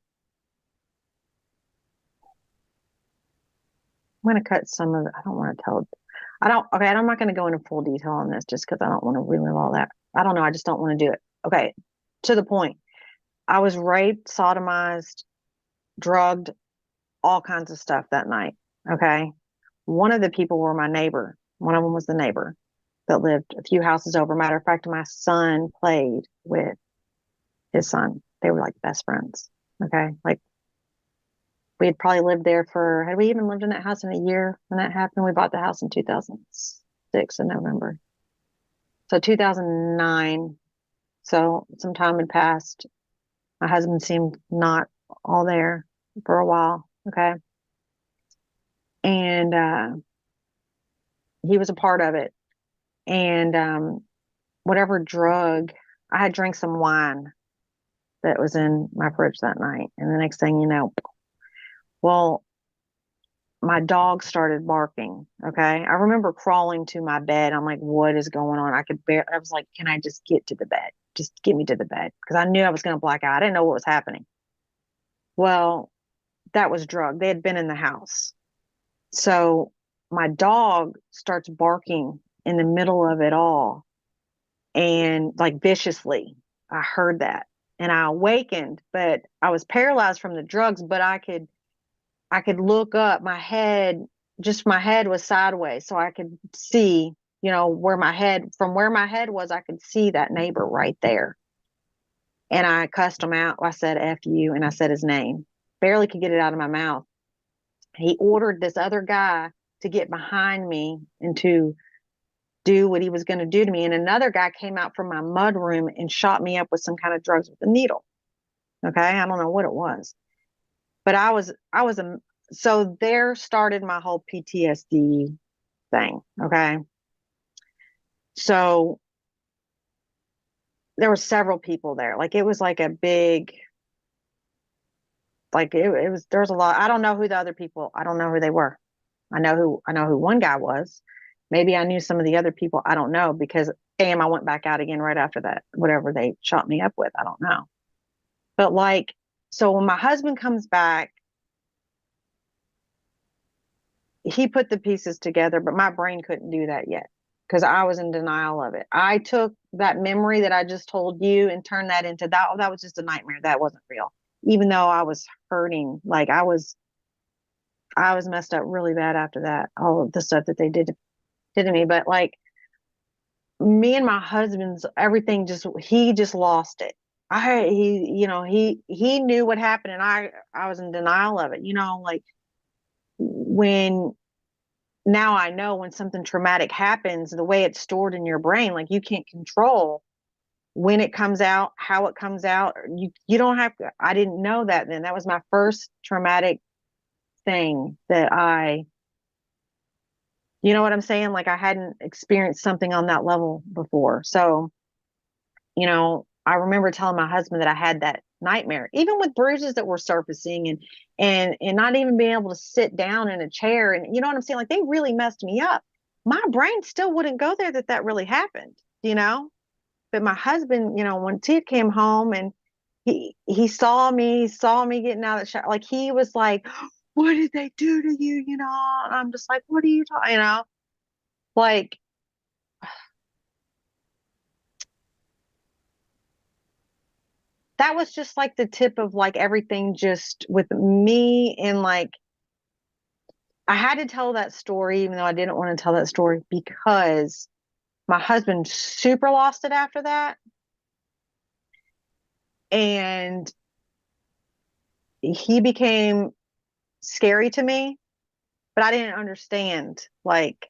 B: going to cut some of it. I don't want to tell. Okay, I'm not going to go into full detail on this just because I don't want to relive all that. I don't know. I just don't want to do it. Okay, to the point. I was raped, sodomized, drugged, all kinds of stuff that night. Okay. One of the people were my neighbor. One of them was the neighbor that lived a few houses over. Matter of fact, my son played with his son. They were like best friends. Okay. Like we had probably lived there had we even lived in that house in a year when that happened? We bought the house in 2006 in November. So 2009. So some time had passed. My husband seemed not all there for a while. Okay. And he was a part of it. And whatever drug, I had drank some wine that was in my fridge that night. And the next thing you know, well, my dog started barking. Okay. I remember crawling to my bed. I'm like, what is going on? I was like, can I just get to the bed? Just get me to the bed. Because I knew I was going to black out. I didn't know what was happening. Well, that was drug. They had been in the house. So my dog starts barking in the middle of it all and like viciously. I heard that and I awakened, but I was paralyzed from the drugs, but I could look up. My head was sideways, so I could see, from where my head was, I could see that neighbor right there. And I cussed him out. I said, F you. And I said his name. Barely could get it out of my mouth. He ordered this other guy to get behind me and to do what he was going to do to me. And another guy came out from my mud room and shot me up with some kind of drugs with a needle. Okay. I don't know what it was, but so there started my whole PTSD thing. Okay. So there were several people there. Like it was like a big, like it was, there was a lot. I don't know who the other people, I don't know who they were. I know who one guy was. Maybe I knew some of the other people. I don't know because I went back out again right after that, whatever they shot me up with. I don't know. But like, so when my husband comes back, he put the pieces together, but my brain couldn't do that yet because I was in denial of it. I took that memory that I just told you and turned that into that was just a nightmare. That wasn't real. Even though I was hurting, like I was messed up really bad after that, all of the stuff that they did to me. But like me and my husband's everything he just lost it. He knew what happened and I was in denial of it. Like when now I know when something traumatic happens, the way it's stored in your brain, like you can't control when it comes out, how it comes out. You don't have to. I didn't know that then. That was my first traumatic thing that I You know what I'm saying? Like I hadn't experienced something on that level before. So, I remember telling my husband that I had that nightmare, even with bruises that were surfacing and not even being able to sit down in a chair. And you know what I'm saying? Like they really messed me up. My brain still wouldn't go there that really happened, you know? But my husband, when Ted came home and he saw me getting out of the shower, like he was like, "What did they do to you?" And I'm just like, "What are you talking?" Like that was just like the tip of like everything just with me and like I had to tell that story even though I didn't want to tell that story because my husband super lost it after that. And he became scary to me, but I didn't understand. Like,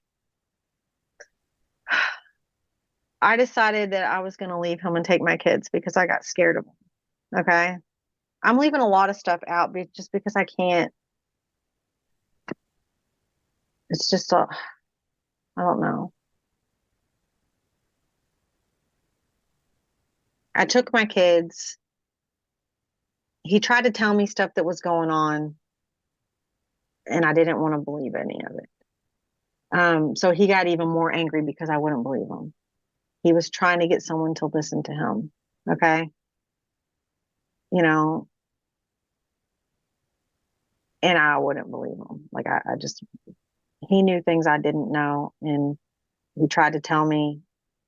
B: I decided that I was going to leave him and take my kids because I got scared of him. Okay. I'm leaving a lot of stuff out just because I can't. It's just, I don't know. I took my kids. He tried to tell me stuff that was going on, and I didn't want to believe any of it. So he got even more angry because I wouldn't believe him. He was trying to get someone to listen to him. Okay. You know, and I wouldn't believe him. Like I just, he knew things I didn't know. And he tried to tell me,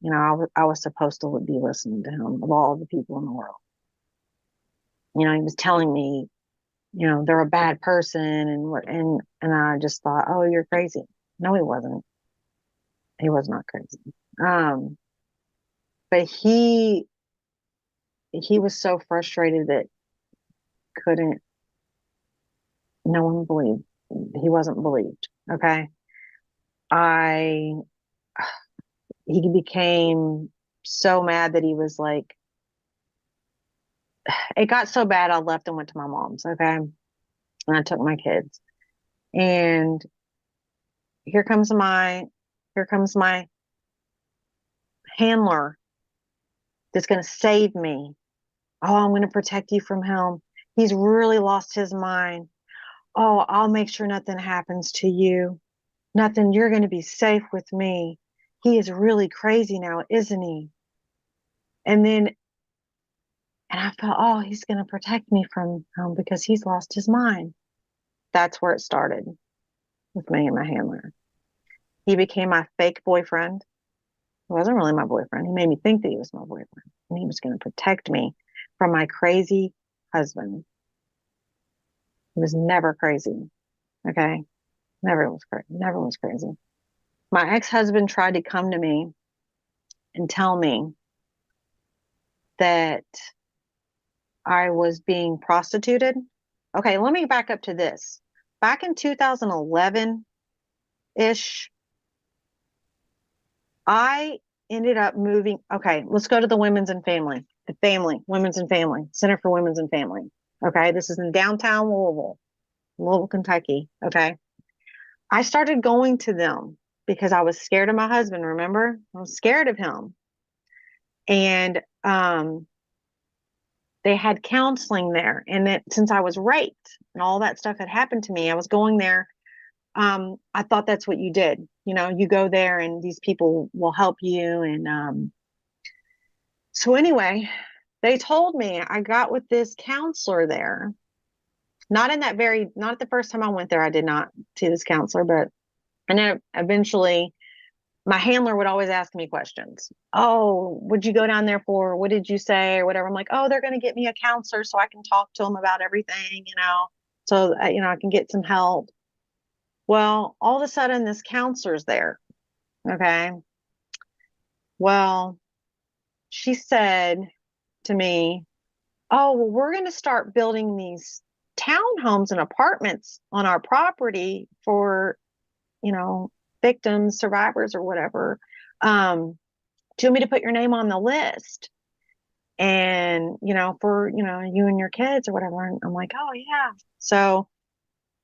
B: I was supposed to be listening to him of all the people in the world. He was telling me, they're a bad person and I just thought, oh, you're crazy. No, he wasn't. He was not crazy. But he was so frustrated that couldn't no one believed he wasn't believed. Okay. I he became so mad that he was like it got so bad I left and went to my mom's, okay? And I took my kids. And here comes my here comes my handler that's gonna save me. Oh, I'm gonna protect you from him. He's really lost his mind. Oh, I'll make sure nothing happens to you. Nothing, you're gonna be safe with me. He is really crazy now, isn't he? And then and I felt, oh, he's gonna protect me from him because he's lost his mind. That's where it started with me and my handler. He became my fake boyfriend. He wasn't really my boyfriend. He made me think that he was my boyfriend. And he was going to protect me from my crazy husband. He was never crazy. Okay. Never was crazy. Never was crazy. My ex-husband tried to come to me and tell me that I was being prostituted. Okay, let me back up to this. Back in 2011-ish, I ended up moving. Okay, let's go to the Women's and Family, Women's and Family, Center for Women's and Family. Okay, this is in downtown Louisville, Kentucky. Okay, I started going to them because I was scared of my husband. Remember, I was scared of him, and they had counseling there. And that since I was raped and all that stuff had happened to me, I was going there. I thought that's what you did. You go there and these people will help you. And so anyway, they told me I got with this counselor there. Not at the first time I went there, I did not see this counselor, but and then eventually my handler would always ask me questions. Oh, would you go down there for? What did you say or whatever? I'm like, oh, they're going to get me a counselor so I can talk to them about everything, so I can get some help. Well, all of a sudden this counselor's there. Okay. Well, she said to me, oh, well, we're going to start building these townhomes and apartments on our property for, you know, victims, survivors, or whatever. Do you want me to put your name on the list? And, for, you and your kids or whatever. And I'm like, oh, yeah. So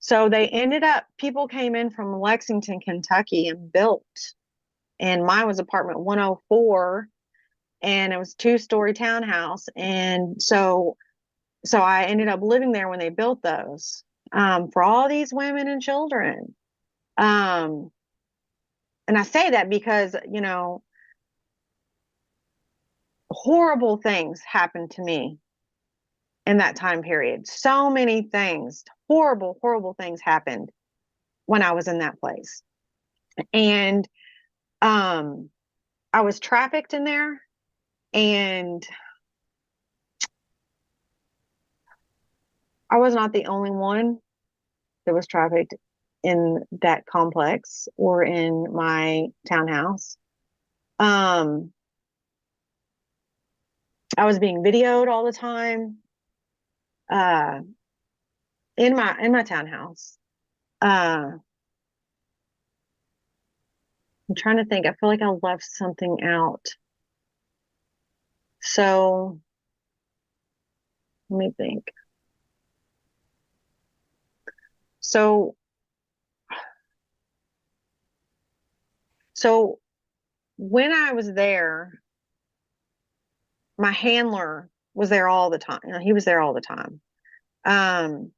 B: So they ended up, people came in from Lexington, Kentucky and built, and mine was apartment 104, and it was 2-story townhouse. And so I ended up living there when they built those, for all these women and children. Um, and I say that because, horrible things happened to me in that time period. So many things, horrible, horrible things happened when I was in that place. And um, I was trafficked in there, and I was not the only one that was trafficked in that complex or in my townhouse. Um, I was being videoed all the time, uh, in my townhouse. Uh, I'm trying to think. I feel like I left something out. So let me think. So so when I was there, my handler was there all the time. He was there all the time. Um,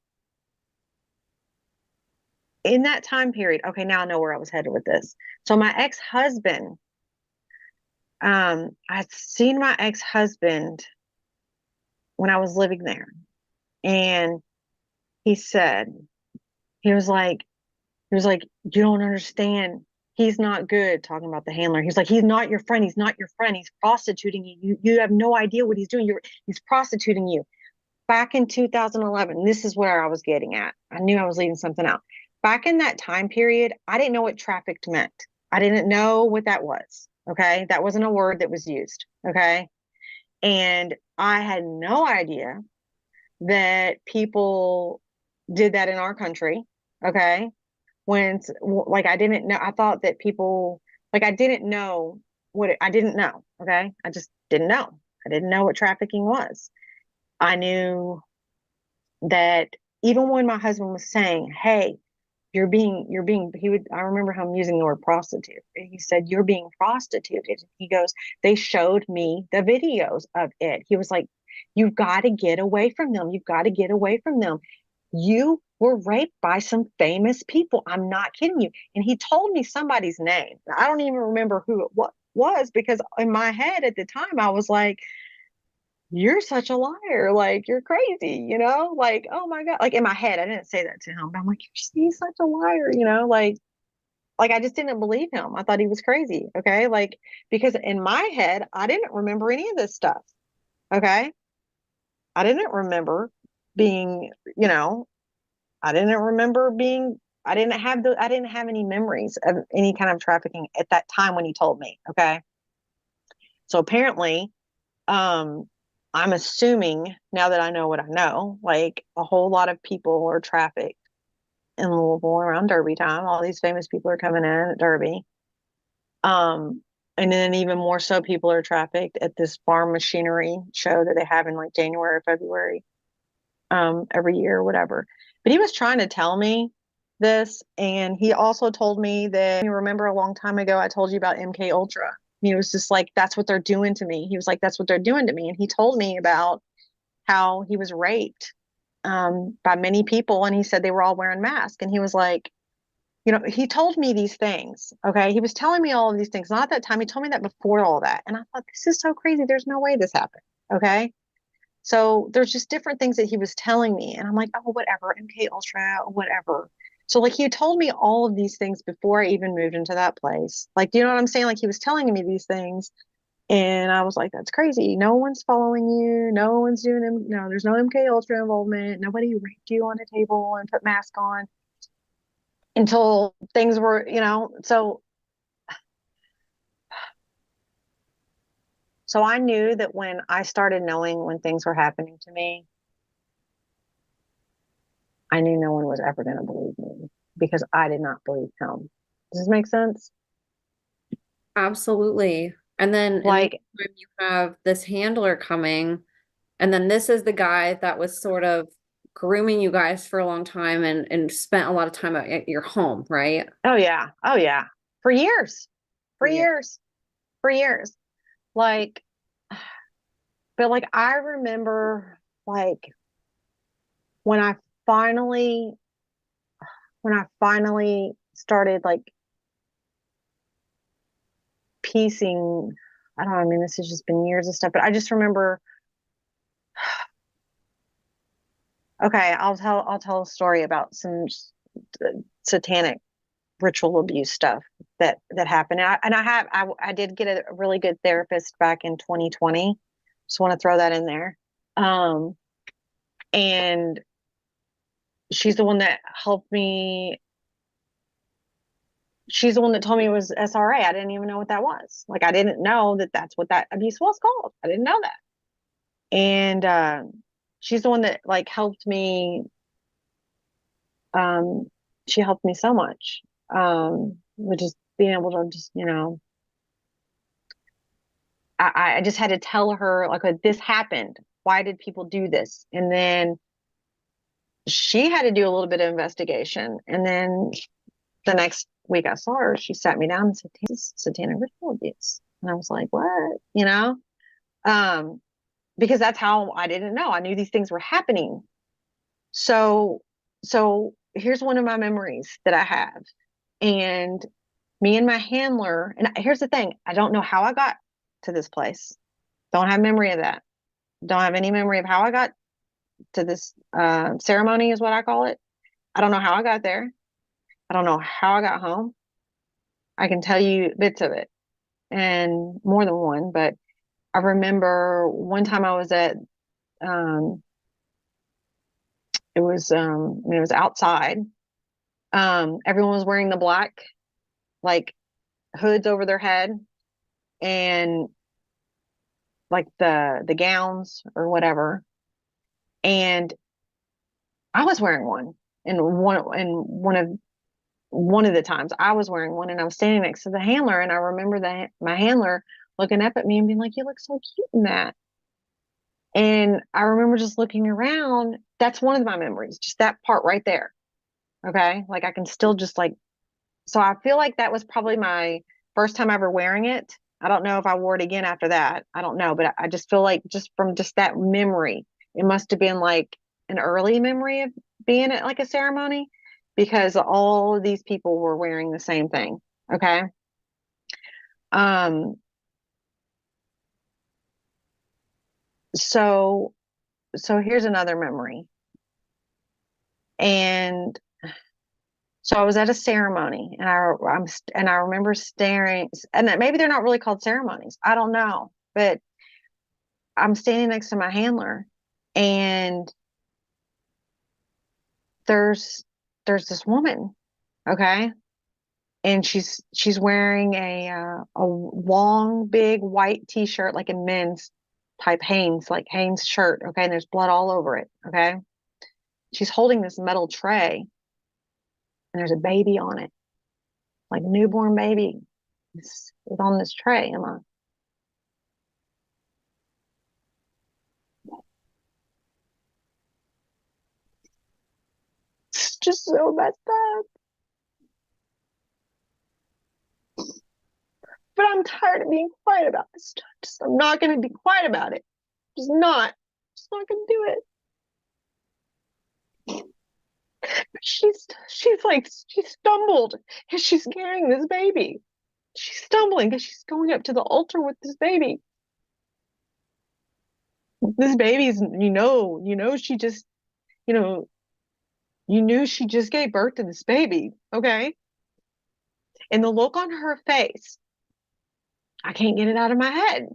B: in that time period, okay, now I know where I was headed with this. So my ex-husband, I'd seen my ex-husband when I was living there, and he said, he was like, you don't understand. He's not good, talking about the handler. He's like, he's not your friend. He's not your friend. He's prostituting you. You have no idea what he's doing. He's prostituting you. Back in 2011, this is where I was getting at. I knew I was leaving something out. Back in that time period, I didn't know what trafficked meant. I didn't know what that was. Okay. That wasn't a word that was used. Okay. And I had no idea that people did that in our country. Okay. When, like, I didn't know, I thought that people, like, I didn't know I didn't know. Okay. I just didn't know. I didn't know what trafficking was. I knew that even when my husband was saying, hey, I remember him using the word prostitute. He said, you're being prostituted. He goes, they showed me the videos of it. He was like, you've got to get away from them. You've got to get away from them. You were raped by some famous people. I'm not kidding you. And he told me somebody's name. I don't even remember who it was, because in my head at the time, I was like, you're such a liar. Like, you're crazy, like, oh my God. Like, in my head, I didn't say that to him, but I'm like, he's such a liar, like I just didn't believe him. I thought he was crazy. Okay. Like, because in my head, I didn't remember any of this stuff. Okay. I didn't remember being, I didn't remember being, I didn't have any memories of any kind of trafficking at that time when he told me. Okay. So apparently, um, I'm assuming, now that I know what I know, like, a whole lot of people are trafficked in Louisville around Derby time. All these famous people are coming in at Derby. Um, and then even more so, people are trafficked at this farm machinery show that they have in like January or February, every year or whatever. But he was trying to tell me this, and he also told me that, you remember a long time ago I told you about MK Ultra. He was just like, that's what they're doing to me. He was like, that's what they're doing to me. And he told me about how he was raped, by many people, and he said they were all wearing masks. And he was like, he told me these things. Okay. He was telling me all of these things. Not at that time. He told me that before all that. And I thought, this is so crazy. There's no way this happened. Okay. So there's just different things that he was telling me. And I'm like, oh, whatever, MK Ultra, whatever. So, like, he told me all of these things before I even moved into that place. Like, do you know what I'm saying? Like, he was telling me these things. And I was like, that's crazy. No one's following you. No one's doing them. No, there's no MK Ultra involvement. Nobody raped you on a table and put mask on until things were, so I knew that when I started knowing when things were happening to me, I knew no one was ever going to believe me, because I did not believe him. Does this make sense?
A: Absolutely. And then in the
B: Like,
A: meantime, you have this handler coming, and then this is the guy that was sort of grooming you guys for a long time and spent a lot of time at your home, right?
B: Oh yeah. Oh yeah. For years. For
A: Yeah.
B: years. For years. Like, but like I remember like when I finally started like piecing, I don't know, I mean, this has just been years of stuff, but I just remember, okay, I'll tell a story about some satanic ritual abuse stuff that happened. I did get a really good therapist back in 2020. Just want to throw that in there. Um, and she's the one that helped me. She's the one that told me it was SRA. I didn't even know what that was. Like I didn't know that that's what that abuse was called. I didn't know that. And she's the one that like helped me. Um, she helped me so much. With just being able to just, I just had to tell her like this happened. Why did people do this? And then she had to do a little bit of investigation. And then the next week I saw her, she sat me down and said, "This is satanic ritual abuse." And I was like, "What?" Um, because that's how I didn't know. I knew these things were happening. So, so here's one of my memories that I have. And me and my handler, and here's the thing, I don't know how I got to this place. Don't have memory of that. Don't have any memory of how I got to this ceremony is what I call it. I don't know how I got there. I don't know how I got home. I can tell you bits of it and more than one, but I remember one time I was at um it was outside. Everyone was wearing the black like hoods over their head and like the gowns or whatever. And I was wearing one. And one of the times I was wearing one and I was standing next to the handler and I remember that my handler looking up at me and being like, "You look so cute in that." And I remember just looking around. That's one of my memories, just that part right there. Okay. Like I can still just like, so I feel like that was probably my first time ever wearing it. I don't know if I wore it again after that. I don't know, but I just feel like just from just that memory, it must have been like an early memory of being at like a ceremony because all of these people were wearing the same thing. Okay. Um, so so here's another memory. And so I was at a ceremony and I remember staring and that maybe they're not really called ceremonies. I don't know, but I'm standing next to my handler and there's this woman, okay? And she's wearing a long big white t-shirt like a men's type Hanes, like Hanes shirt, okay? And there's blood all over it, okay? She's holding this metal tray and there's a baby on it, like a newborn baby is on this tray. It's just so messed up. But I'm tired of being quiet about this stuff. I'm not going to be quiet about it. Just not. Just not going to do it. She's like she stumbled as she's carrying this baby. She's stumbling because she's going up to the altar with this baby. This baby's she just you know you knew she just gave birth to this baby, okay? And the look on her face, I can't get it out of my head.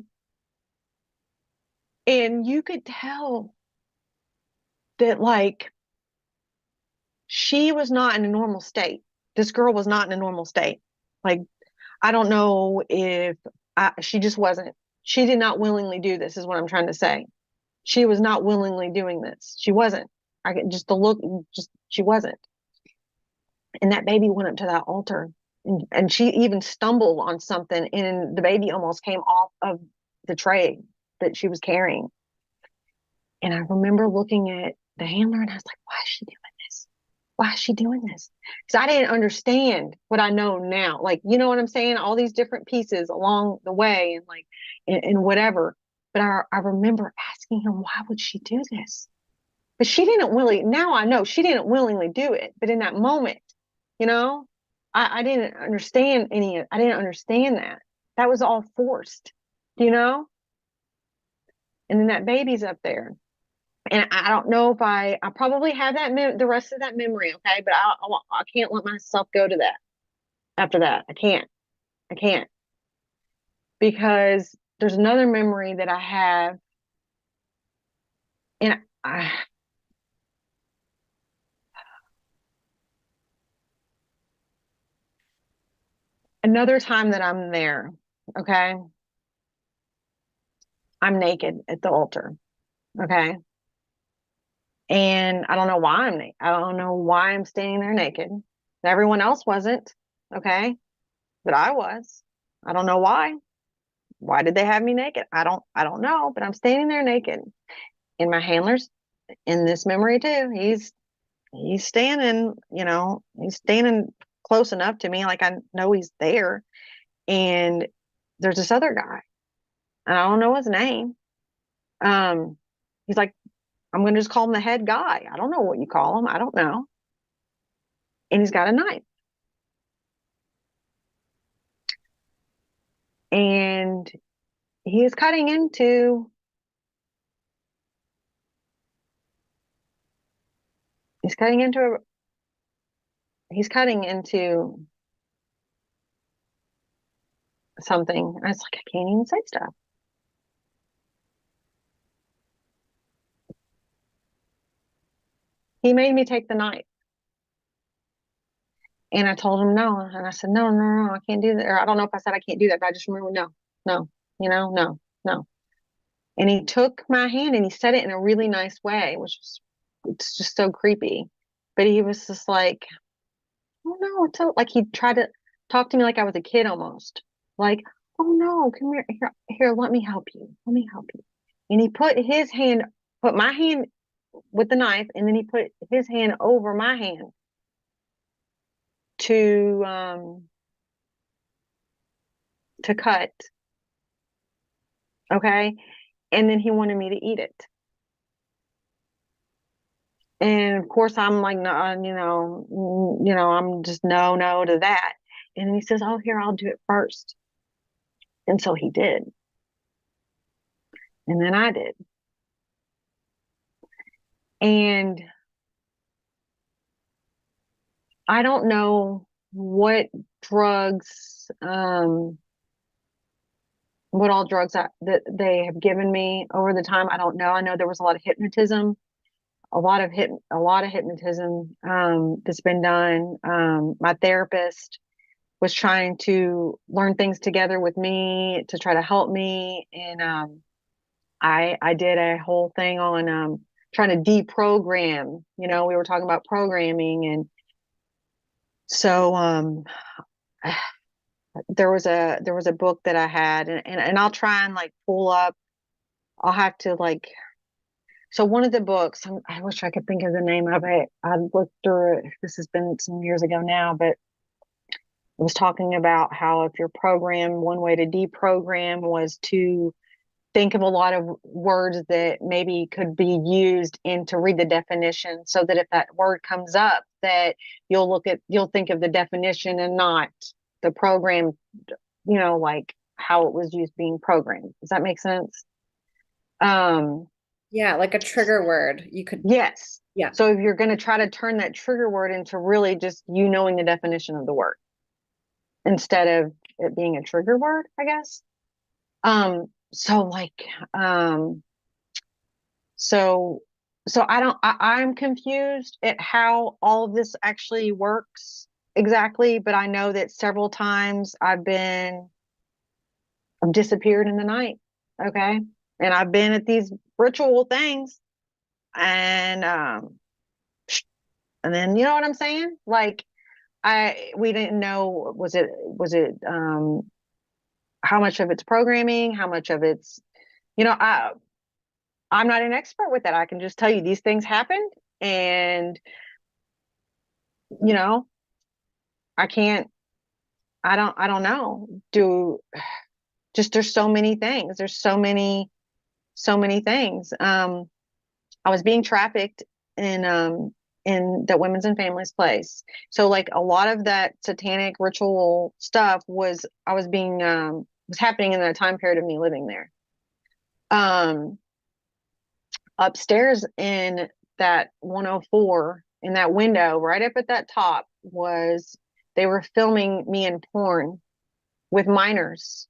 B: And you could tell that like she was not in a normal state. This girl was not in a normal state. Like I don't know if she just wasn't. She did not willingly do this, is what I'm trying to say. She was not willingly doing this. She wasn't. I could just the look, just she wasn't. And that baby went up to that altar, and she even stumbled on something, and the baby almost came off of the tray that she was carrying. And I remember looking at the handler, and I was like, why is she doing this? Why is she doing this? Because I didn't understand what I know now. Like, you know what I'm saying? All these different pieces along the way and like, and whatever. But I remember asking him, why would she do this? But she didn't really, now I know she didn't willingly do it. But in that moment, you know, I didn't understand I didn't understand that. That was all forced, you know? And then that baby's up there. And I don't know if I probably have the rest of that memory, okay? But I can't let myself go to that after that. I can't because there's another memory that I have, and another time that I'm there, okay? I'm naked at the altar, okay? And I don't know why I'm naked. I don't know why I'm standing there naked. Everyone else wasn't, okay? But I was. I don't know why. Why did they have me naked? I don't know, but I'm standing there naked. And my handler's in this memory too. He's standing, he's standing close enough to me, like I know he's there. And there's this other guy, and I don't know his name. He's like, I'm gonna just call him the head guy. I don't know what you call him. I don't know. And he's got a knife. And he is cutting into he's cutting into he's cutting into something. I was like, I can't even say stuff. He made me take the knife. And I told him no. And I said, no, no, no, I can't do that. Or I don't know if I said I can't do that, but I just remember no, no, no, no. And he took my hand and he said it in a really nice way, which was it's just so creepy. But he was just like, oh no, it's so like he tried to talk to me like I was a kid almost. Like, oh no, come here, let me help you. Let me help you. And he put my hand with the knife, and then he put his hand over my hand to cut. Okay. And then he wanted me to eat it. And of course I'm like, no, I'm just no to that. And he says, oh, here, I'll do it first. And so he did. And then I did. And I don't know what drugs, what all drugs that they have given me over the time. I don't know. I know there was a lot of hypnotism, a lot of hypnotism that's been done. My therapist was trying to learn things together with me to try to help me, and I did a whole thing on trying to deprogram. We were talking about programming, and so there was a book that I had, and I'll try and like pull up. I'll have to like. So one of the books, I wish I could think of the name of it. I looked through it. This has been some years ago now, but it was talking about how if you're programmed, one way to deprogram was to think of a lot of words that maybe could be used and to read the definition, so that if that word comes up, that you'll think of the definition and not the program, like how it was used being programmed. Does that make sense? Um,
A: Yeah, like a trigger word. You could,
B: yes.
A: yeah.
B: So if you're going to try to turn that trigger word into really just you knowing the definition of the word instead of it being a trigger word, I guess. So like, so, so I'm confused at how all of this actually works exactly, but I know that several times I've disappeared in the night. Okay. And I've been at these ritual things, and, and then, you know what I'm saying? Like, we didn't know, how much of it's programming, how much of it's, you know, I, I'm not an expert with that. I can just tell you these things happened, and you know, I can't. I don't know. Do just there's so many things. There's so many things. I was being trafficked in the women's and families place. So like a lot of that satanic ritual stuff was I was being was happening in the time period of me living there. Um, Upstairs in that 104 in that window right up at that top was they were filming me in porn with minors.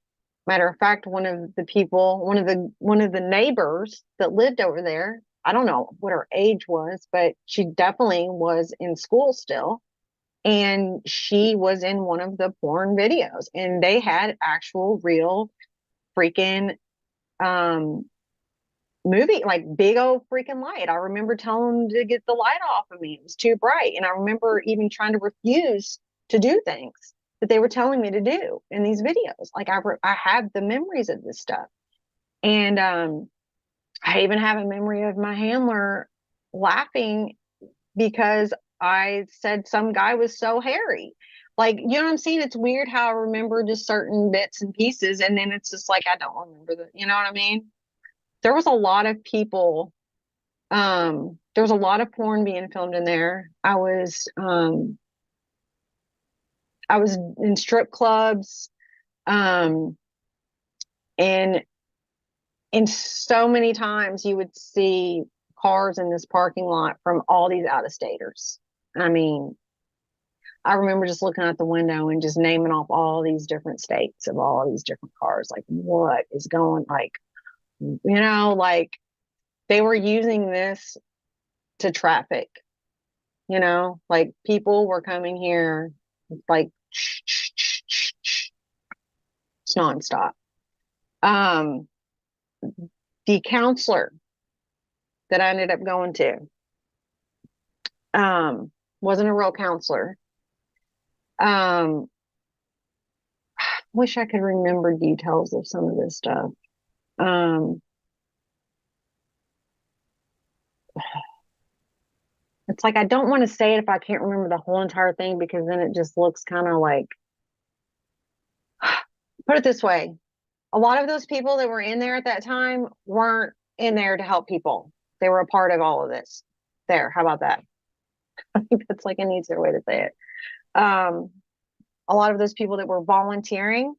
B: Matter of fact, one of the neighbors that lived over there, I don't know what her age was, but she definitely was in school still. And she was in one of the porn videos, and they had actual real freaking um movie, like big old freaking light. I remember telling them to get the light off of me. It was too bright. And I remember even trying to refuse to do things that they were telling me to do in these videos. Like I have the memories of this stuff. And I even have a memory of my handler laughing because I said some guy was so hairy. Like, you know what I'm saying? It's weird how I remember just certain bits and pieces. And then it's just like, I don't remember you know what I mean? There was a lot of people. There was a lot of porn being filmed in there. I was in strip clubs, um, and so many times you would see cars in this parking lot from all these out-of-staters. I mean, I remember just looking out the window and just naming off all these different states of all these different cars. Like, what is going, like, like they were using this to traffic, like people were coming here like it's nonstop. Um, the counselor that I ended up going to wasn't a real counselor. Um, Wish I could remember details of some of this stuff. Um, it's like I don't want to say it if I can't remember the whole entire thing because then it just looks kind of like, put it this way, a lot of those people that were in there at that time weren't in there to help people. They were a part of all of this. There, how about that? I think that's like an easier way to say it. Um, a lot of those people that were volunteering,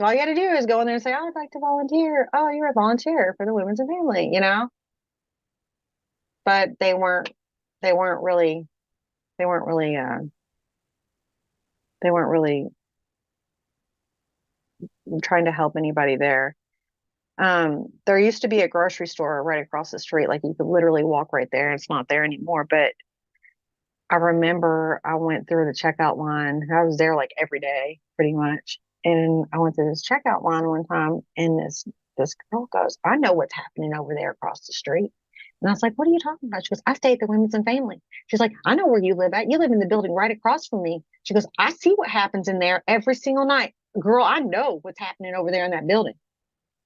B: all you got to do is go in there and say, oh, I'd like to volunteer. Oh, you're a volunteer for the women's and family. But they weren't really, they weren't really, they weren't really trying to help anybody there. There used to be a grocery store right across the street. Like you could literally walk right there. It's not there anymore. But I remember I went through the checkout line. I was there like every day, pretty much. And I went through this checkout line one time, and this girl goes, "I know what's happening over there across the street." And I was like, "What are you talking about?" She goes, "I stay at the Women's and Family." She's like, "I know where you live at. You live in the building right across from me." She goes, "I see what happens in there every single night. Girl, I know what's happening over there in that building."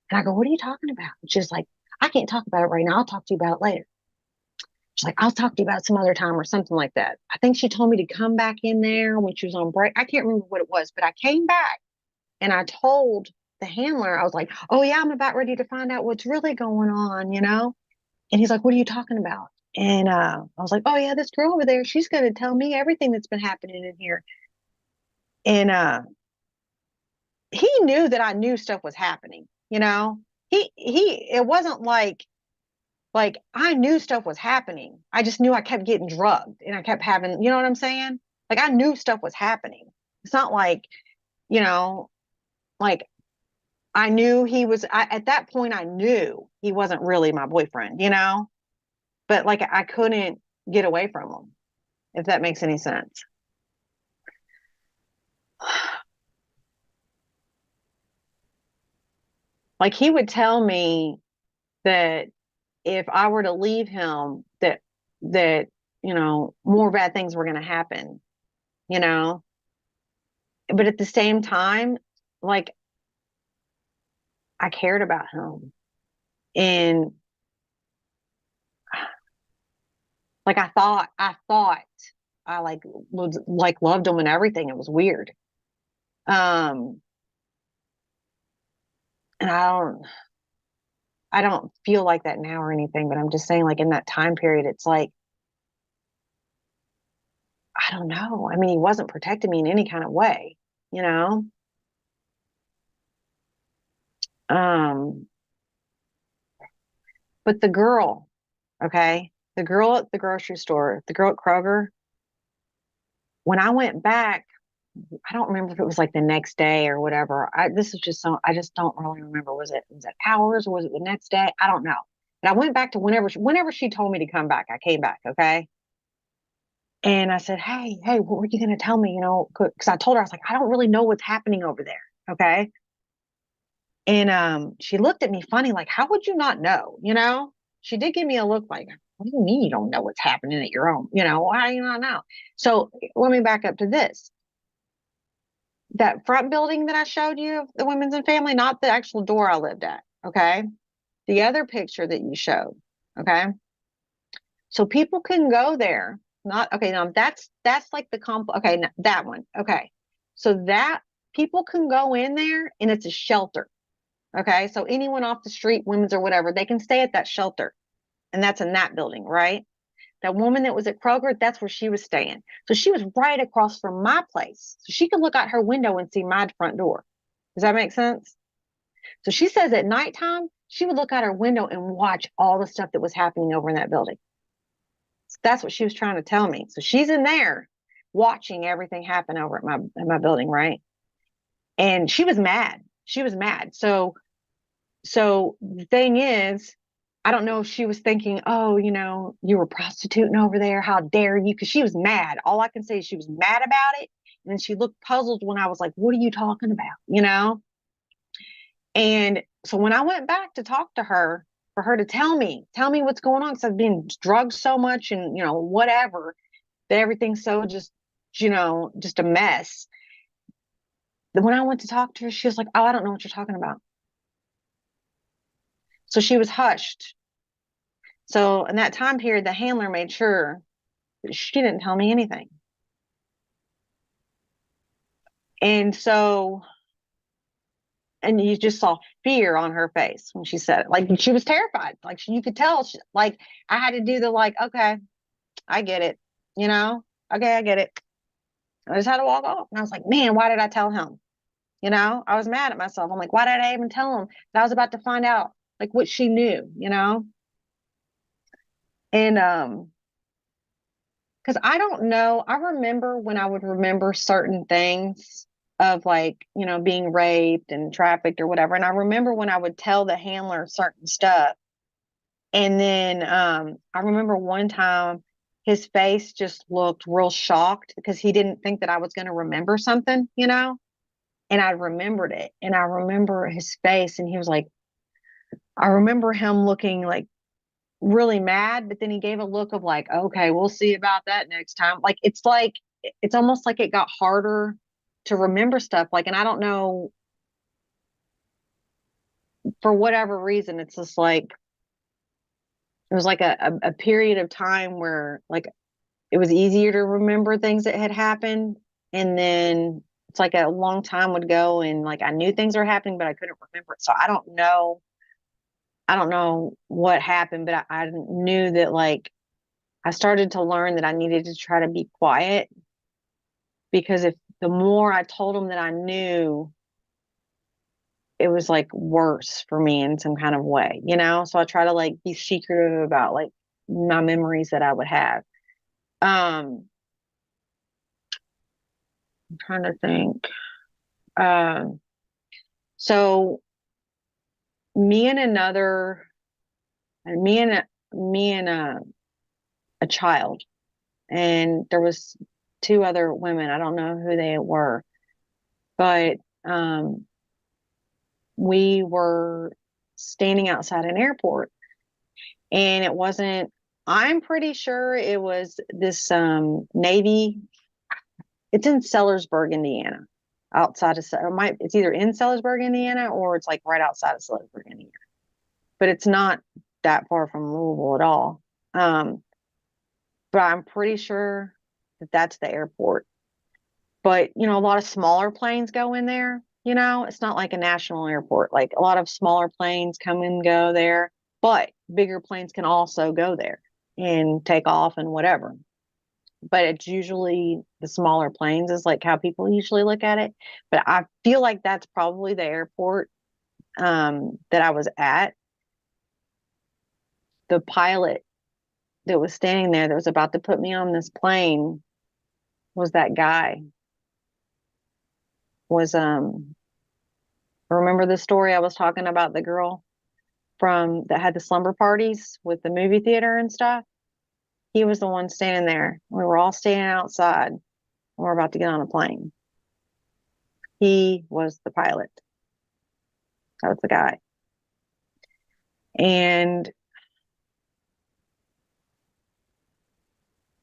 B: And I go, "What are you talking about?" And she's like, "I can't talk about it right now. I'll talk to you about it later." She's like, "I'll talk to you about it some other time," or something like that. I think she told me to come back in there when she was on break. I can't remember what it was, but I came back and I told the handler, I was like, "Oh, yeah, I'm about ready to find out what's really going on. And he's like, "What are you talking about?" And I was like, "Oh, yeah, this girl over there, she's going to tell me everything that's been happening in here." And he knew that I knew stuff was happening. It wasn't like I knew stuff was happening. I just knew I kept getting drugged and I kept having, you know what I'm saying? Like I knew stuff was happening. It's not like, you know, like I knew at that point, I knew he wasn't really my boyfriend, but like I couldn't get away from him, if that makes any sense. Like he would tell me that if I were to leave him, that more bad things were going to happen, you know? But at the same time, like I cared about him. And Like I thought I like was like loved him and everything. It was weird. Um, and I don't feel like that now or anything, but I'm just saying like in that time period, it's like, I don't know. I mean, he wasn't protecting me in any kind of way, you know? Um, but the girl, okay, the girl at the grocery store, the girl at Kroger, when I went back, I don't remember if it was like the next day or whatever. This is just so I just don't really remember. Was it hours or was it the next day? I don't know. And I went back to whenever she told me to come back, I came back, okay? And I said, hey, what were you going to tell me? You know, because I told her, I was like, I don't really know what's happening over there. Okay. And she looked at me funny, like, how would you not know? You know, she did give me a look like, what do you mean you don't know what's happening at your own? You know, how do you not know? So let me back up to this. That front building that I showed you of the women's and family, not the actual door I lived at. Okay. The other picture that you showed. Okay. So people can go there. Not okay. Now that's like the okay, that one. Okay. So that people can go in there and it's a shelter. Okay. So anyone off the street, women's or whatever, they can stay at that shelter. And that's in that building, right? That woman that was at Kroger, that's where she was staying. So she was right across from my place. So she could look out her window and see my front door. Does that make sense? So she says at nighttime, she would look out her window and watch all the stuff that was happening over in that building. That's what she was trying to tell me. So she's in there watching everything happen over at my building, right? And she was mad. She was mad. So the thing is, I don't know if she was thinking, oh, you know, you were prostituting over there. How dare you? Because she was mad. All I can say is she was mad about it. And then she looked puzzled when I was like, what are you talking about? You know? And so when I went back to talk to her, for her to tell me what's going on, because I've been drugged so much and, you know, whatever, that everything's so just, you know, just a mess. Then when I went to talk to her, she was like, oh, I don't know what you're talking about. So she was hushed. So in that time period, the handler made sure that she didn't tell me anything. And so, and you just saw fear on her face when she said it. Like she was terrified. Like you could tell, like I had to do the like, okay, I get it. You know, okay, I get it. I just had to walk off. And I was like, man, why did I tell him? You know, I was mad at myself. I'm like, why did I even tell him that I was about to find out like what she knew, you know? And because I don't know, I remember when I would remember certain things of like, you know, being raped and trafficked or whatever. And I remember when I would tell the handler certain stuff. And then I remember one time his face just looked real shocked because he didn't think that I was going to remember something, you know? And I remembered it. And I remember his face and he was like, I remember him looking really mad, but then he gave a look of like, okay, we'll see about that next time. Like it's almost like it got harder to remember stuff. Like, and I don't know for whatever reason, it's just like it was like a period of time where like it was easier to remember things that had happened. And then it's like a long time would go and like I knew things were happening, but I couldn't remember it. So I don't know what happened, but I knew that like I started to learn that I needed to try to be quiet because if the more I told him that I knew, it was like worse for me in some kind of way, you know? So I try to like be secretive about like my memories that I would have. I'm trying to think. Um, so me and another, me and me and a child, and there was two other women. I don't know who they were, but we were standing outside an airport and it wasn't, I'm pretty sure it was this Navy, it's in Sellersburg, Indiana, outside of, it's either in Sellersburg, Indiana, or it's like right outside of Sellersburg, Indiana, but it's not that far from Louisville at all. Um, but I'm pretty sure that that's the airport. But, you know, a lot of smaller planes go in there. You know, it's not like a national airport. Like a lot of smaller planes come and go there, but bigger planes can also go there and take off and whatever. But it's usually the smaller planes is like how people usually look at it. But I feel like that's probably the airport that I was at. The pilot that was standing there that was about to put me on this plane was that guy. Was remember the story I was talking about, the girl from that had the slumber parties with the movie theater and stuff? He was the one standing there. We were all standing outside and we're about to get on a plane. He was the pilot. That was the guy. And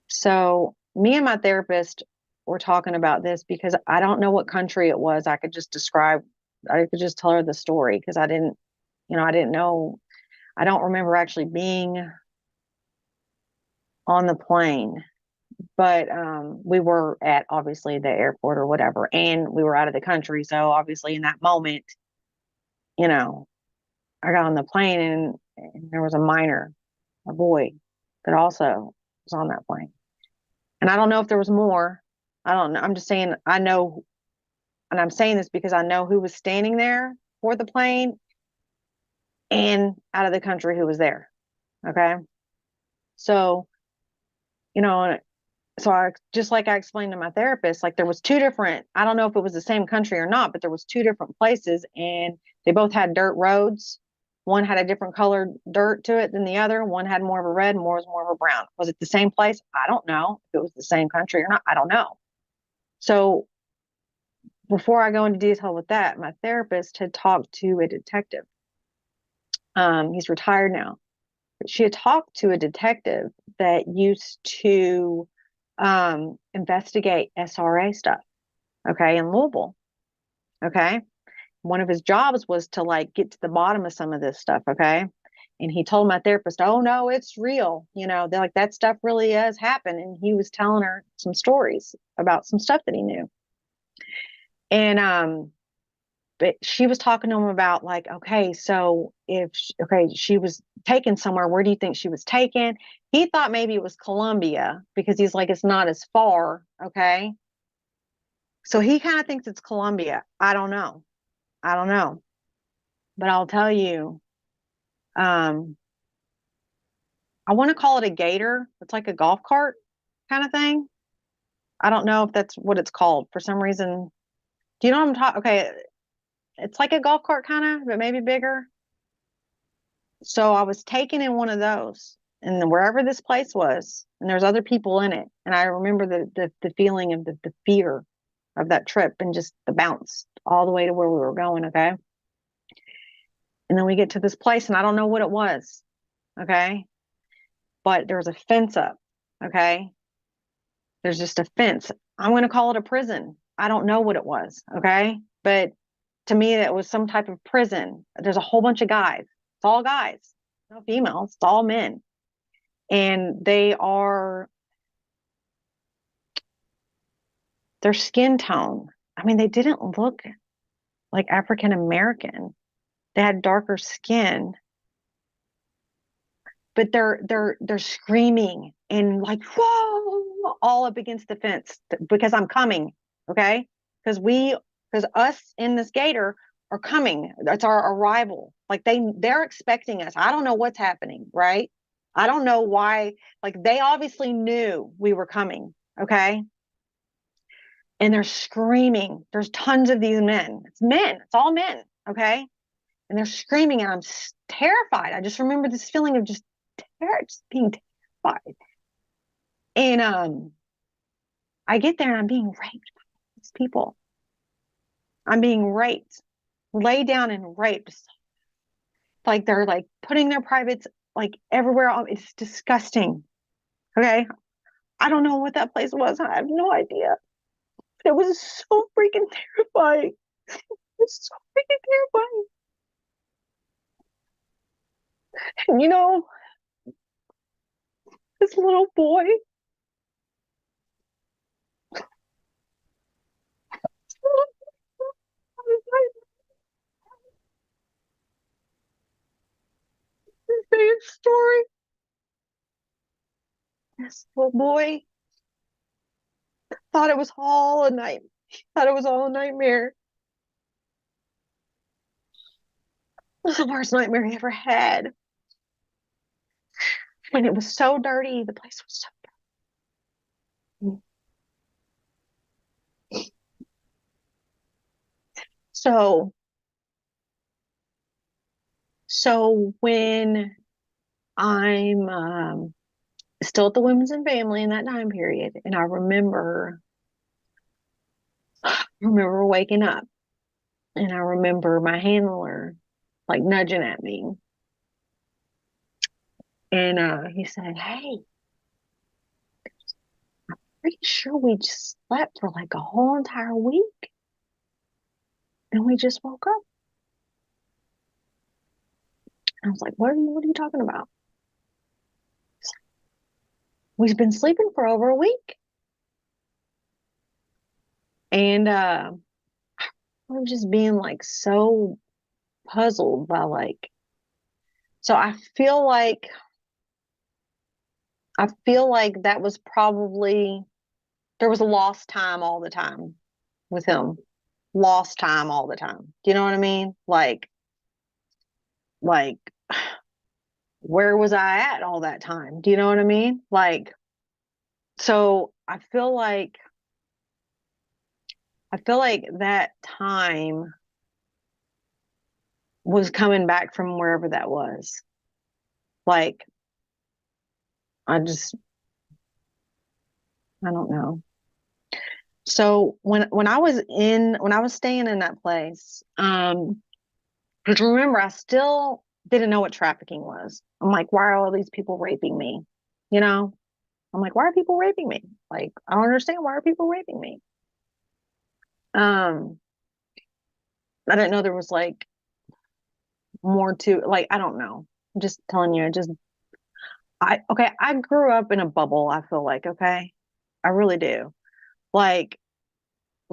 B: so me and my therapist were talking about this because I don't know what country it was. I could just tell her the story because I didn't know. I don't remember actually being on the plane, but we were at obviously the airport or whatever, and we were out of the country. So obviously in that moment, you know, I got on the plane and there was a boy that also was on that plane. And I don't know if there was more. I don't know. I'm just saying I know, and I'm saying this because I know who was standing there for the plane and out of the country who was there. Okay. So, you know, so I just like I explained to my therapist, like there was two different, I don't know if it was the same country or not, but there was two different places and they both had dirt roads. One had a different colored dirt to it than the other. One had more of a red, more was more of a brown. Was it the same place? I don't know if it was the same country or not. I don't know. So before I go into detail with that, my therapist had talked to a detective. He's retired now. But she had talked to a detective that used to investigate SRA stuff, okay, in Louisville. Okay. One of his jobs was to like get to the bottom of some of this stuff, okay? And he told my therapist, "Oh no, it's real." You know, they're like that stuff really has happened. And he was telling her some stories about some stuff that he knew. And but she was talking to him about like, okay, so she was taken somewhere, where do you think she was taken? He thought maybe it was Colombia because he's like, it's not as far, okay? So he kind of thinks it's Colombia. I don't know. I don't know. But I'll tell you, um, I want to call it a gator. It's like a golf cart kind of thing. I don't know if that's what it's called for some reason. Do you know what I'm talking? Okay, it's like a golf cart kind of, but maybe bigger. So I was taken in one of those, and wherever this place was, and there's other people in it, and I remember the feeling of the fear of that trip and just the bounce all the way to where we were going. Okay, and then we get to this place, and I don't know what it was. Okay, but there was a fence up. Okay, there's just a fence. I'm going to call it a prison. I don't know what it was. Okay, but to me, it was some type of prison. There's a whole bunch of guys. It's all guys, no females. It's all men. And their skin tone. I mean, they didn't look like African American. They had darker skin, but they're screaming and like, whoa, all up against the fence because I'm coming. Okay. Because us in this gator are coming. That's our arrival. Like they're expecting us. I don't know what's happening, right? I don't know why. Like they obviously knew we were coming. Okay. And they're screaming. There's tons of these men. It's men. It's all men. Okay. And they're screaming, and I'm terrified. I just remember this feeling of just being terrified. And I get there and I'm being raped by these people. I'm being raped, laid down and raped. Like they're like putting their privates like everywhere. It's disgusting. Okay. I don't know what that place was. I have no idea. It was so freaking terrifying. It was so freaking terrifying. And you know, this little boy, Same story. This little boy thought it was all a night. Thought it was all a nightmare. It was the worst nightmare he ever had. When it was so dirty, the place was so dirty. So, so when I'm still at the Women's and Family in that time period, and I remember waking up, and I remember my handler like nudging at me, and he said, "Hey, pretty sure we just slept for like a whole entire week, and we just woke up." I was like, what are you talking about?" "We've been sleeping for over a week." And I'm just being like so puzzled by like, so I feel like that was probably, there was a lost time all the time with him. Lost time all the time. Do you know what I mean? Like where was I at all that time? Do you know what I mean? So I feel like that time was coming back from wherever that was. Like, I just, I don't know. So when I was staying in that place, because remember, I still didn't know what trafficking was. I'm like, why are all these people raping me? You know, I'm like, why are people raping me? Like, I don't understand, why are people raping me? Um, I didn't know there was like more to, like, I don't know. I'm just telling you, I grew up in a bubble, I feel like, okay. I really do. Like,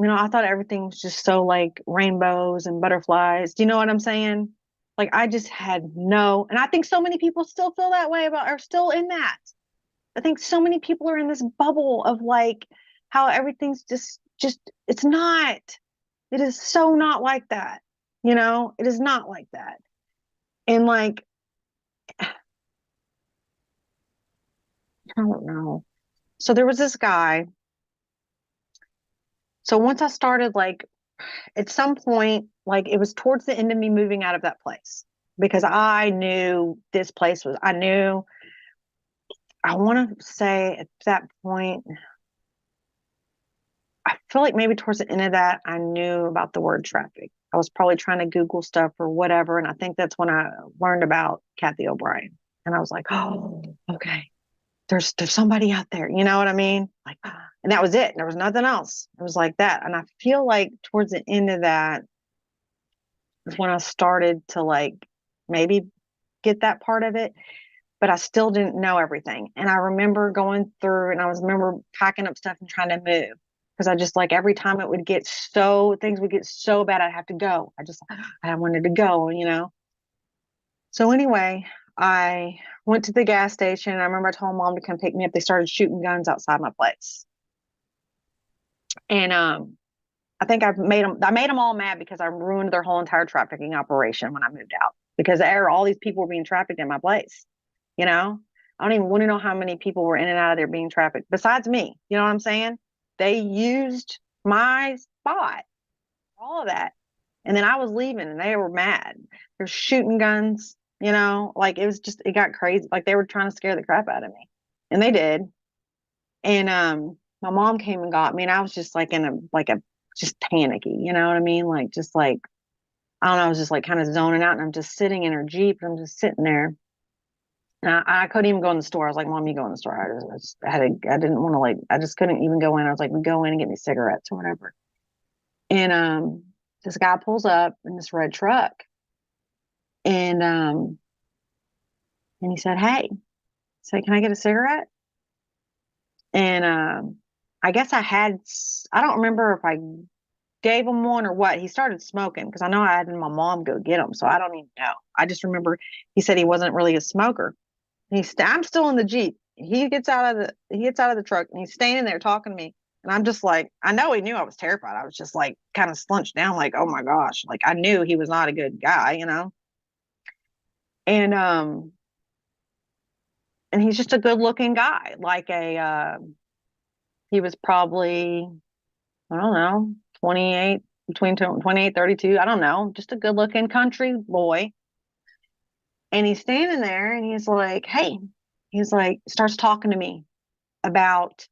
B: I thought everything was just so like rainbows and butterflies. Do you know what I'm saying? Like, I just had no, and I think so many people still feel that way about, are still in that. I think so many people are in this bubble of like how everything's just, it's not, it is so not like that. It is not like that. And like, I don't know. So there was this guy. So once I started like, at some point, like it was towards the end of me moving out of that place, because I knew this place was, I want to say at that point, I feel like maybe towards the end of that, I knew about the word traffic. I was probably trying to Google stuff or whatever. And I think that's when I learned about Kathy O'Brien. And I was like, oh, okay. There's somebody out there. You know what I mean? Like, and that was it. There was nothing else. It was like that. And I feel like towards the end of that is when I started to like maybe get that part of it, but I still didn't know everything. And I remember going through, and remember packing up stuff and trying to move, because I just like every time things would get so bad, I'd have to go. I wanted to go. So anyway, I went to the gas station. I remember I told mom to come pick me up. They started shooting guns outside my place. And I think I made them all mad because I ruined their whole entire trafficking operation when I moved out, because all these people were being trafficked in my place. You know, I don't even want to know how many people were in and out of there being trafficked besides me. You know what I'm saying? They used my spot, all of that. And then I was leaving and they were mad. They're shooting guns, like it got crazy. Like they were trying to scare the crap out of me. And they did. And my mom came and got me, and I was just like just panicky, you know what I mean? Like just like, I don't know, I was just like kind of zoning out, and I'm just sitting in her Jeep, and I'm just sitting there. And I couldn't even go in the store. I was like, Mom, you go in the store. I didn't want to, like, I just couldn't even go in. I was like, we go in and get me cigarettes or whatever. And this guy pulls up in this red truck, and he said, "Hey," he said, "Can I get a cigarette?" And I guess I don't remember if I gave him one or what. He started smoking because I know I had my mom go get him. So I don't even know. I just remember he said he wasn't really a smoker. I'm still in the Jeep. He gets out of the truck and he's standing there talking to me. And I'm just like, I know he knew I was terrified. I was just like kind of slunched down, like, oh my gosh. Like I knew he was not a good guy, you know? And and he's just a good looking guy. He was probably, I don't know, 28, between 28, 32. I don't know, just a good looking country boy. And he's standing there and he's like, hey, he's like, starts talking to me about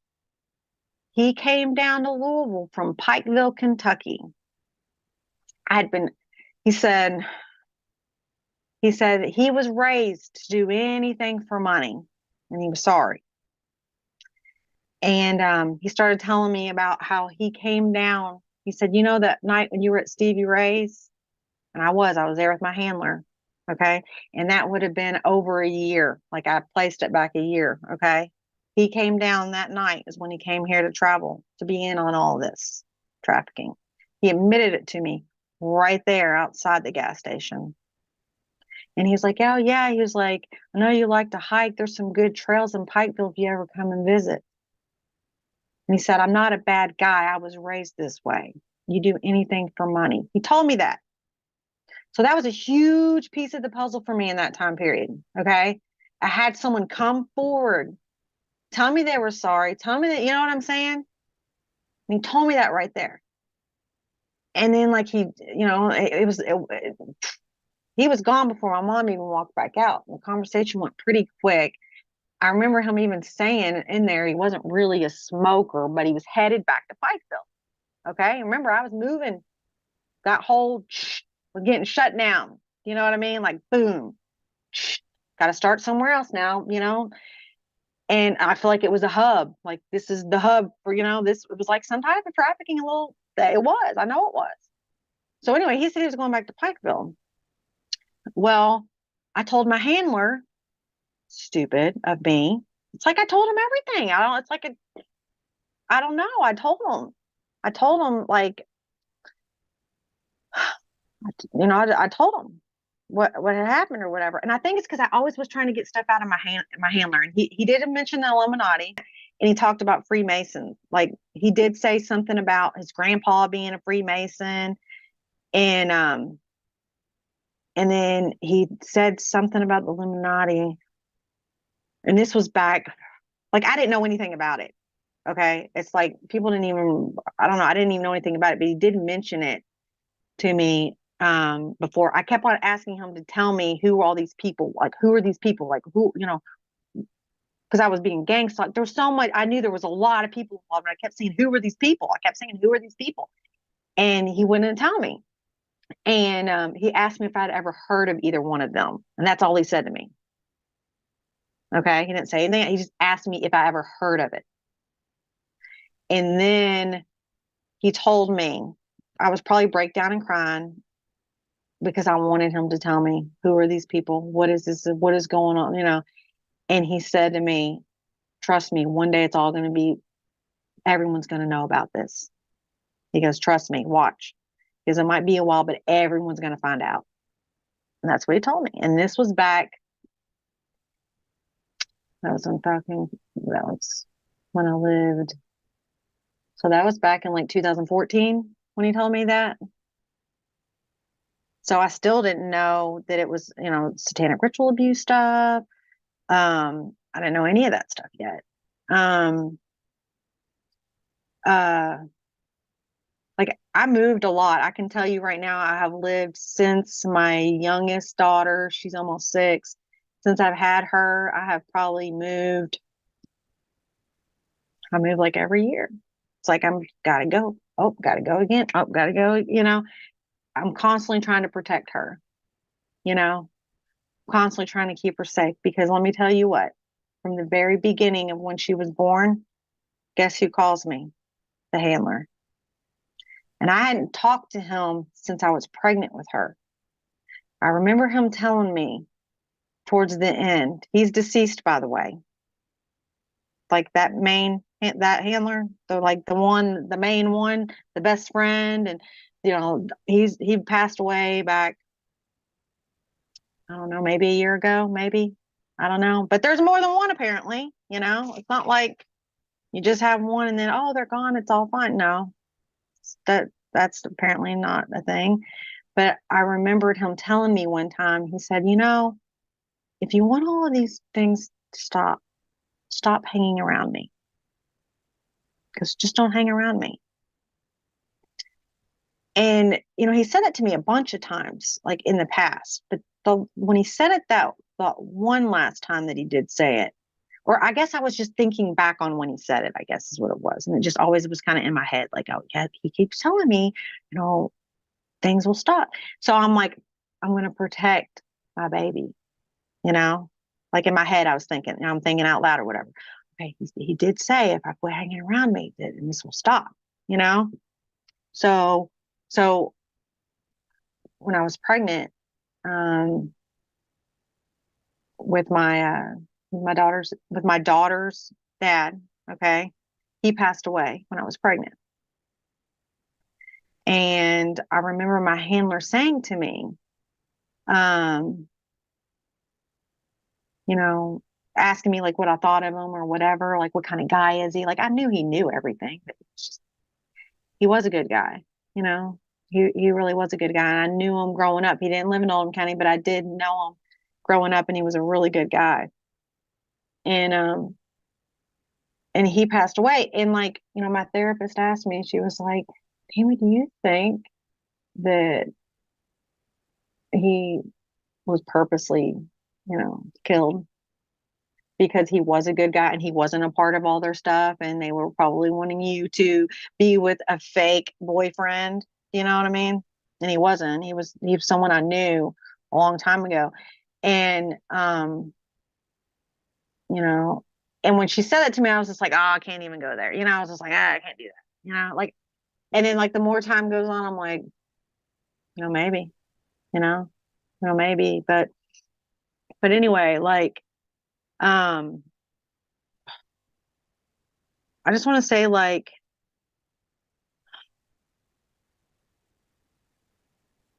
B: he came down to Louisville from Pikeville, Kentucky. I had been, he said, he said he was raised to do anything for money and he was sorry. And he started telling me about how he came down. He said, you know, that night when you were at Stevie Ray's? And I was there with my handler. Okay. And that would have been over a year. Like I placed it back a year. Okay. He came down that night is when he came here to travel, to be in on all this trafficking. He admitted it to me right there outside the gas station. And he's like, oh, yeah. He was like, I know you like to hike. There's some good trails in Pikeville if you ever come and visit. And he said, I'm not a bad guy. I was raised this way. You do anything for money. He told me that. So that was a huge piece of the puzzle for me in that time period. Okay. I had someone come forward, tell me they were sorry, tell me that, you know what I'm saying? And he told me that right there. And then, like, he was gone before my mom even walked back out. The conversation went pretty quick. I remember him even saying in there he wasn't really a smoker, but he was headed back to Pikeville. Okay. Remember, I was moving. That whole was getting shut down. You know what I mean? Like, boom, got to start somewhere else now, you know? And I feel like it was a hub. Like, this is the hub for, you know, this, it was like some type of trafficking, a little, it was, I know it was. So anyway, he said he was going back to Pikeville. Well, I told my handler, stupid of me. It's like I told him everything. I don't know. I told him like, I told him what had happened or whatever. And I think it's because I always was trying to get stuff out of my handler. And he did mention the Illuminati, and he talked about Freemasons. Like he did say something about his grandpa being a Freemason, and then he said something about the Illuminati. And this was back, like I didn't know anything about it. Okay, it's like people didn't even, I don't know, I didn't even know anything about it, but he did mention it to me before. I kept on asking him to tell me who are all these people, like who are these people, like who, you know, because I was being gang-stalked. There was so much, I knew there was a lot of people involved, and I kept saying, who are these people? I kept saying, who are these people? And he wouldn't tell me. And he asked me if I'd ever heard of either one of them, and that's all he said to me. Okay, he didn't say anything. He just asked me if I ever heard of it. And then he told me, I was probably breakdown and crying because I wanted him to tell me, who are these people? What is this? What is going on? You know? And he said to me, trust me, one day it's all going to be, everyone's going to know about this. He goes, trust me, watch. Because it might be a while, but everyone's going to find out. And that's what he told me. And this was back, that was when I lived. So that was back in like 2014 when he told me that. So I still didn't know that it was, you know, satanic ritual abuse stuff. I didn't know any of that stuff yet. Uh, like I moved a lot. I can tell you right now, I have lived since my youngest daughter, she's almost 6. Since I've had her, I have probably moved. I move like every year. It's like I'm gotta go. Oh, gotta go again. Oh, gotta go. You know, I'm constantly trying to protect her, you know, constantly trying to keep her safe because let me tell you what, from the very beginning of when she was born, guess who calls me? The handler. And I hadn't talked to him since I was pregnant with her. I remember him telling me towards the end, he's deceased, by the way. Like that main that handler, the main one, the best friend, and he passed away back, I don't know, maybe a year ago, maybe. I don't know. But there's more than one apparently, It's not like you just have one and then they're gone, it's all fine. No. That's apparently not a thing. But I remembered him telling me one time, he said, if you want all of these things to stop hanging around me. Because just don't hang around me. And he said it to me a bunch of times, like in the past. But when he said it that one last time that he did say it, or I guess I was just thinking back on when he said it, I guess is what it was. And it just always was kind of in my head, like, oh yeah, he keeps telling me, things will stop. So I'm like, I'm going to protect my baby, like in my head, I was thinking, I'm thinking out loud or whatever. Okay, he did say if I quit hanging around me, that this will stop, you know? So when I was pregnant, um, with my daughter's dad, okay, he passed away when I was pregnant. And I remember my handler saying to me, um, asking me like what I thought of him or whatever, like what kind of guy is he? Like I knew he knew everything, but he was a good guy, you know. He really was a good guy. And I knew him growing up. He didn't live in Oldham County, but I did know him growing up and he was a really good guy. And he passed away. And like, my therapist asked me, she was like, Tammy, do you think that he was purposely, killed because he was a good guy and he wasn't a part of all their stuff and they were probably wanting you to be with a fake boyfriend, you know what I mean? And he wasn't. He was someone I knew a long time ago. And you know, and when she said that to me, I was just like, oh, I can't even go there. I was just like, I can't do that. Like, and then like the more time goes on, I'm like, maybe, you know, maybe, but anyway, like, um, I just want to say like,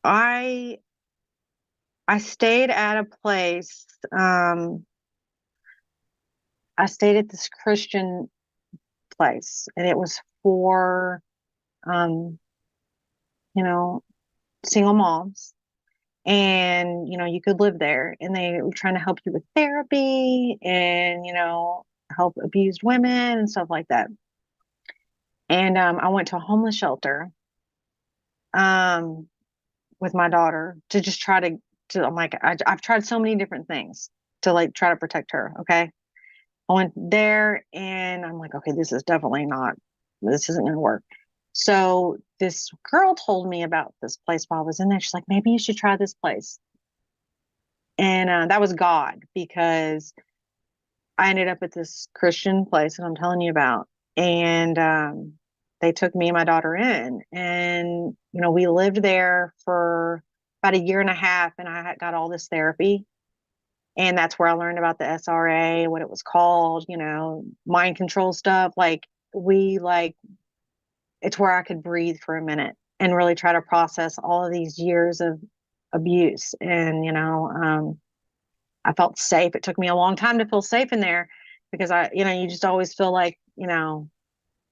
B: I I stayed at a place, I stayed at this Christian place and it was for, um, you know, single moms. And, you could live there and they were trying to help you with therapy and, help abused women and stuff like that. And I went to a homeless shelter um, with my daughter to just try I'm like, I've tried so many different things to like try to protect her. Okay. I went there and I'm like, okay, this isn't going to work. So this girl told me about this place while I was in there. She's like, maybe you should try this place. And that was God because I ended up at this Christian place that I'm telling you about. And they took me and my daughter in. And, we lived there for about a year and a half and I got all this therapy. And that's where I learned about the SRA, what it was called, mind control stuff. It's where I could breathe for a minute and really try to process all of these years of abuse. And, I felt safe. It took me a long time to feel safe in there because you just always feel like,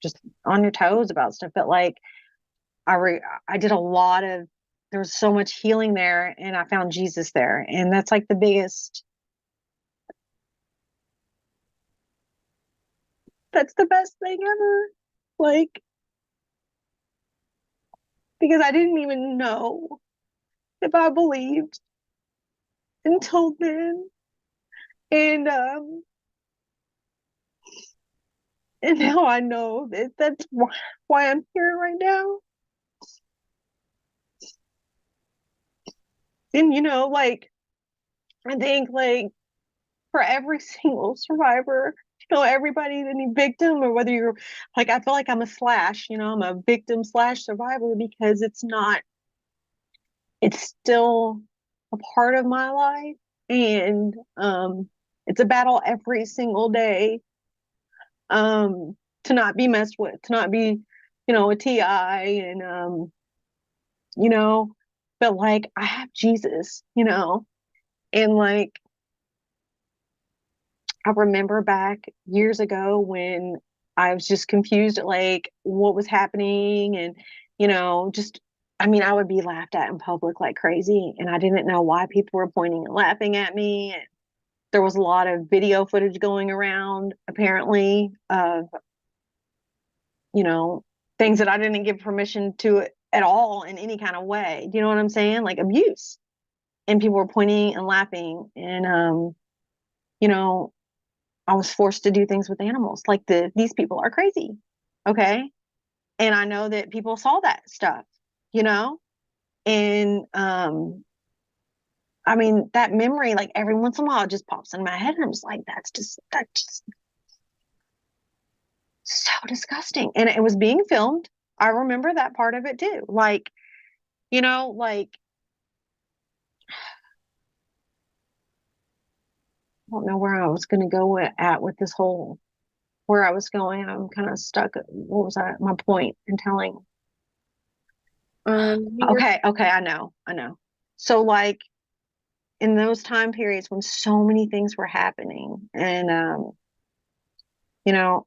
B: just on your toes about stuff. But like, I did there was so much healing there and I found Jesus there. And that's like that's the best thing ever. Like, because I didn't even know if I believed until then. And, and now I know that that's why I'm here right now. And, like, I think, like, for every single survivor, everybody, any victim, or whether you're like, I feel like I'm a slash, I'm a victim slash survivor because it's still a part of my life. And it's a battle every single day. to not be messed with, to not be, a TI and, you know, but like I have Jesus, and like I remember back years ago when I was just confused at like what was happening and, just, I mean, I would be laughed at in public like crazy and I didn't know why people were pointing and laughing at me. And there was a lot of video footage going around apparently of, you know, things that I didn't give permission to at all in any kind of way. Do you know what I'm saying? Like abuse. And people were pointing and laughing and you know, I was forced to do things with animals. Like these people are crazy. Okay. And I know that people saw that stuff, you know? And I mean that memory, like every once in a while it just pops in my head and I'm just like, that's just so disgusting. And it was being filmed. I remember that part of it too. Like, like I don't know where I was gonna go at with this whole where I was going. I'm kind of stuck. What was my point in telling?
A: You were
B: Okay, I know. So like in those time periods when so many things were happening and you know,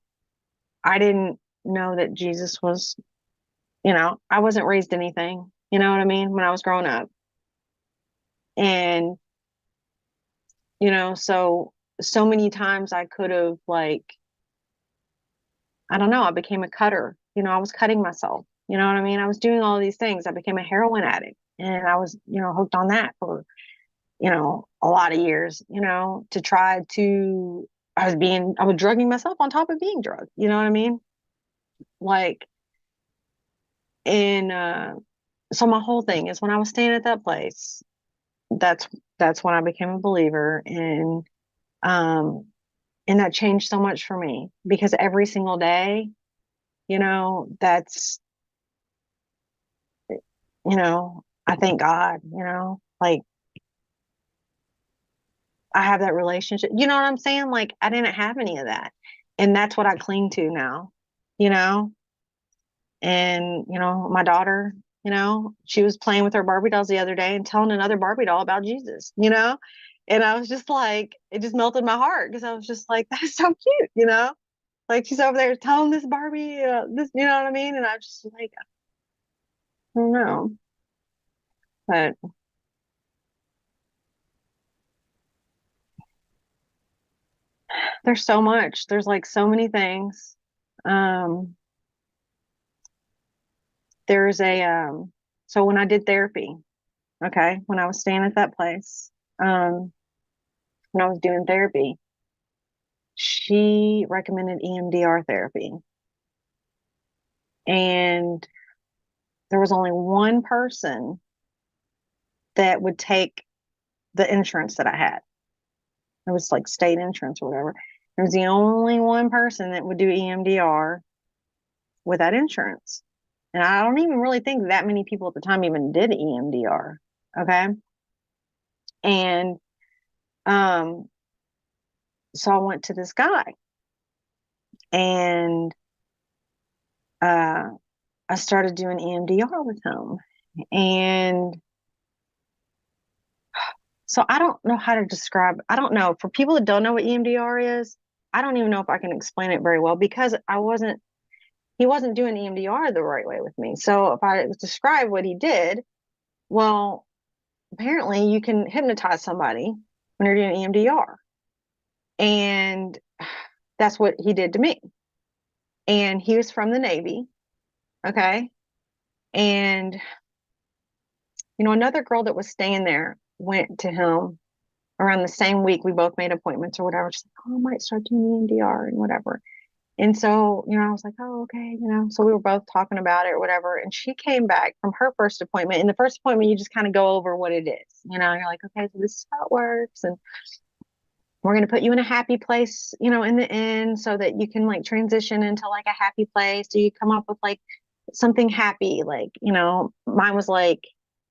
B: I didn't know that Jesus was, I wasn't raised anything, you know what I mean, when I was growing up. And, so many times I could have like, I don't know, I became a cutter. I was cutting myself. You know what I mean? I was doing all these things. I became a heroin addict and I was, hooked on that for a lot of years, to try to, I was drugging myself on top of being drugged. You know what I mean? Like, and so my whole thing is when I was staying at that place, that's, that's when I became a believer. Um, and that changed so much for me because every single day, that's, I thank God, like I have that relationship. You know what I'm saying? Like I didn't have any of that. And that's what I cling to now, you know? And, my daughter, she was playing with her Barbie dolls the other day and telling another Barbie doll about Jesus. And I was just like, it just melted my heart because I was just like, that is so cute. Like she's over there telling this Barbie, this, you know what I mean? And I was just like, I don't know. But there's so much. There's like so many things. Um, there's so when I did therapy, okay, when I was staying at that place, when I was doing therapy, she recommended EMDR therapy. And there was only one person that would take the insurance that I had. It was like state insurance or whatever. It was the only one person that would do EMDR with that insurance. And I don't even really think that many people at the time even did EMDR. Okay. And um, so I went to this guy and uh, I started doing EMDR with him. And so I don't know how to describe, I don't know. For people that don't know what EMDR is, I don't even know if I can explain it very well because he wasn't doing EMDR the right way with me. So if I describe what he did, well, apparently you can hypnotize somebody when you're doing EMDR. And that's what he did to me. And he was from the Navy. Okay. And, another girl that was staying there went to him around the same week. We both made appointments or whatever. She's like, oh, I might start doing EMDR and whatever. And so, I was like, oh, okay, so we were both talking about it or whatever. And she came back from her first appointment. In the first appointment, you just kind of go over what it is. You're like, okay, so this is how it works. And we're going to put you in a happy place, in the end so that you can like transition into like a happy place. So you come up with like something happy, like, mine was like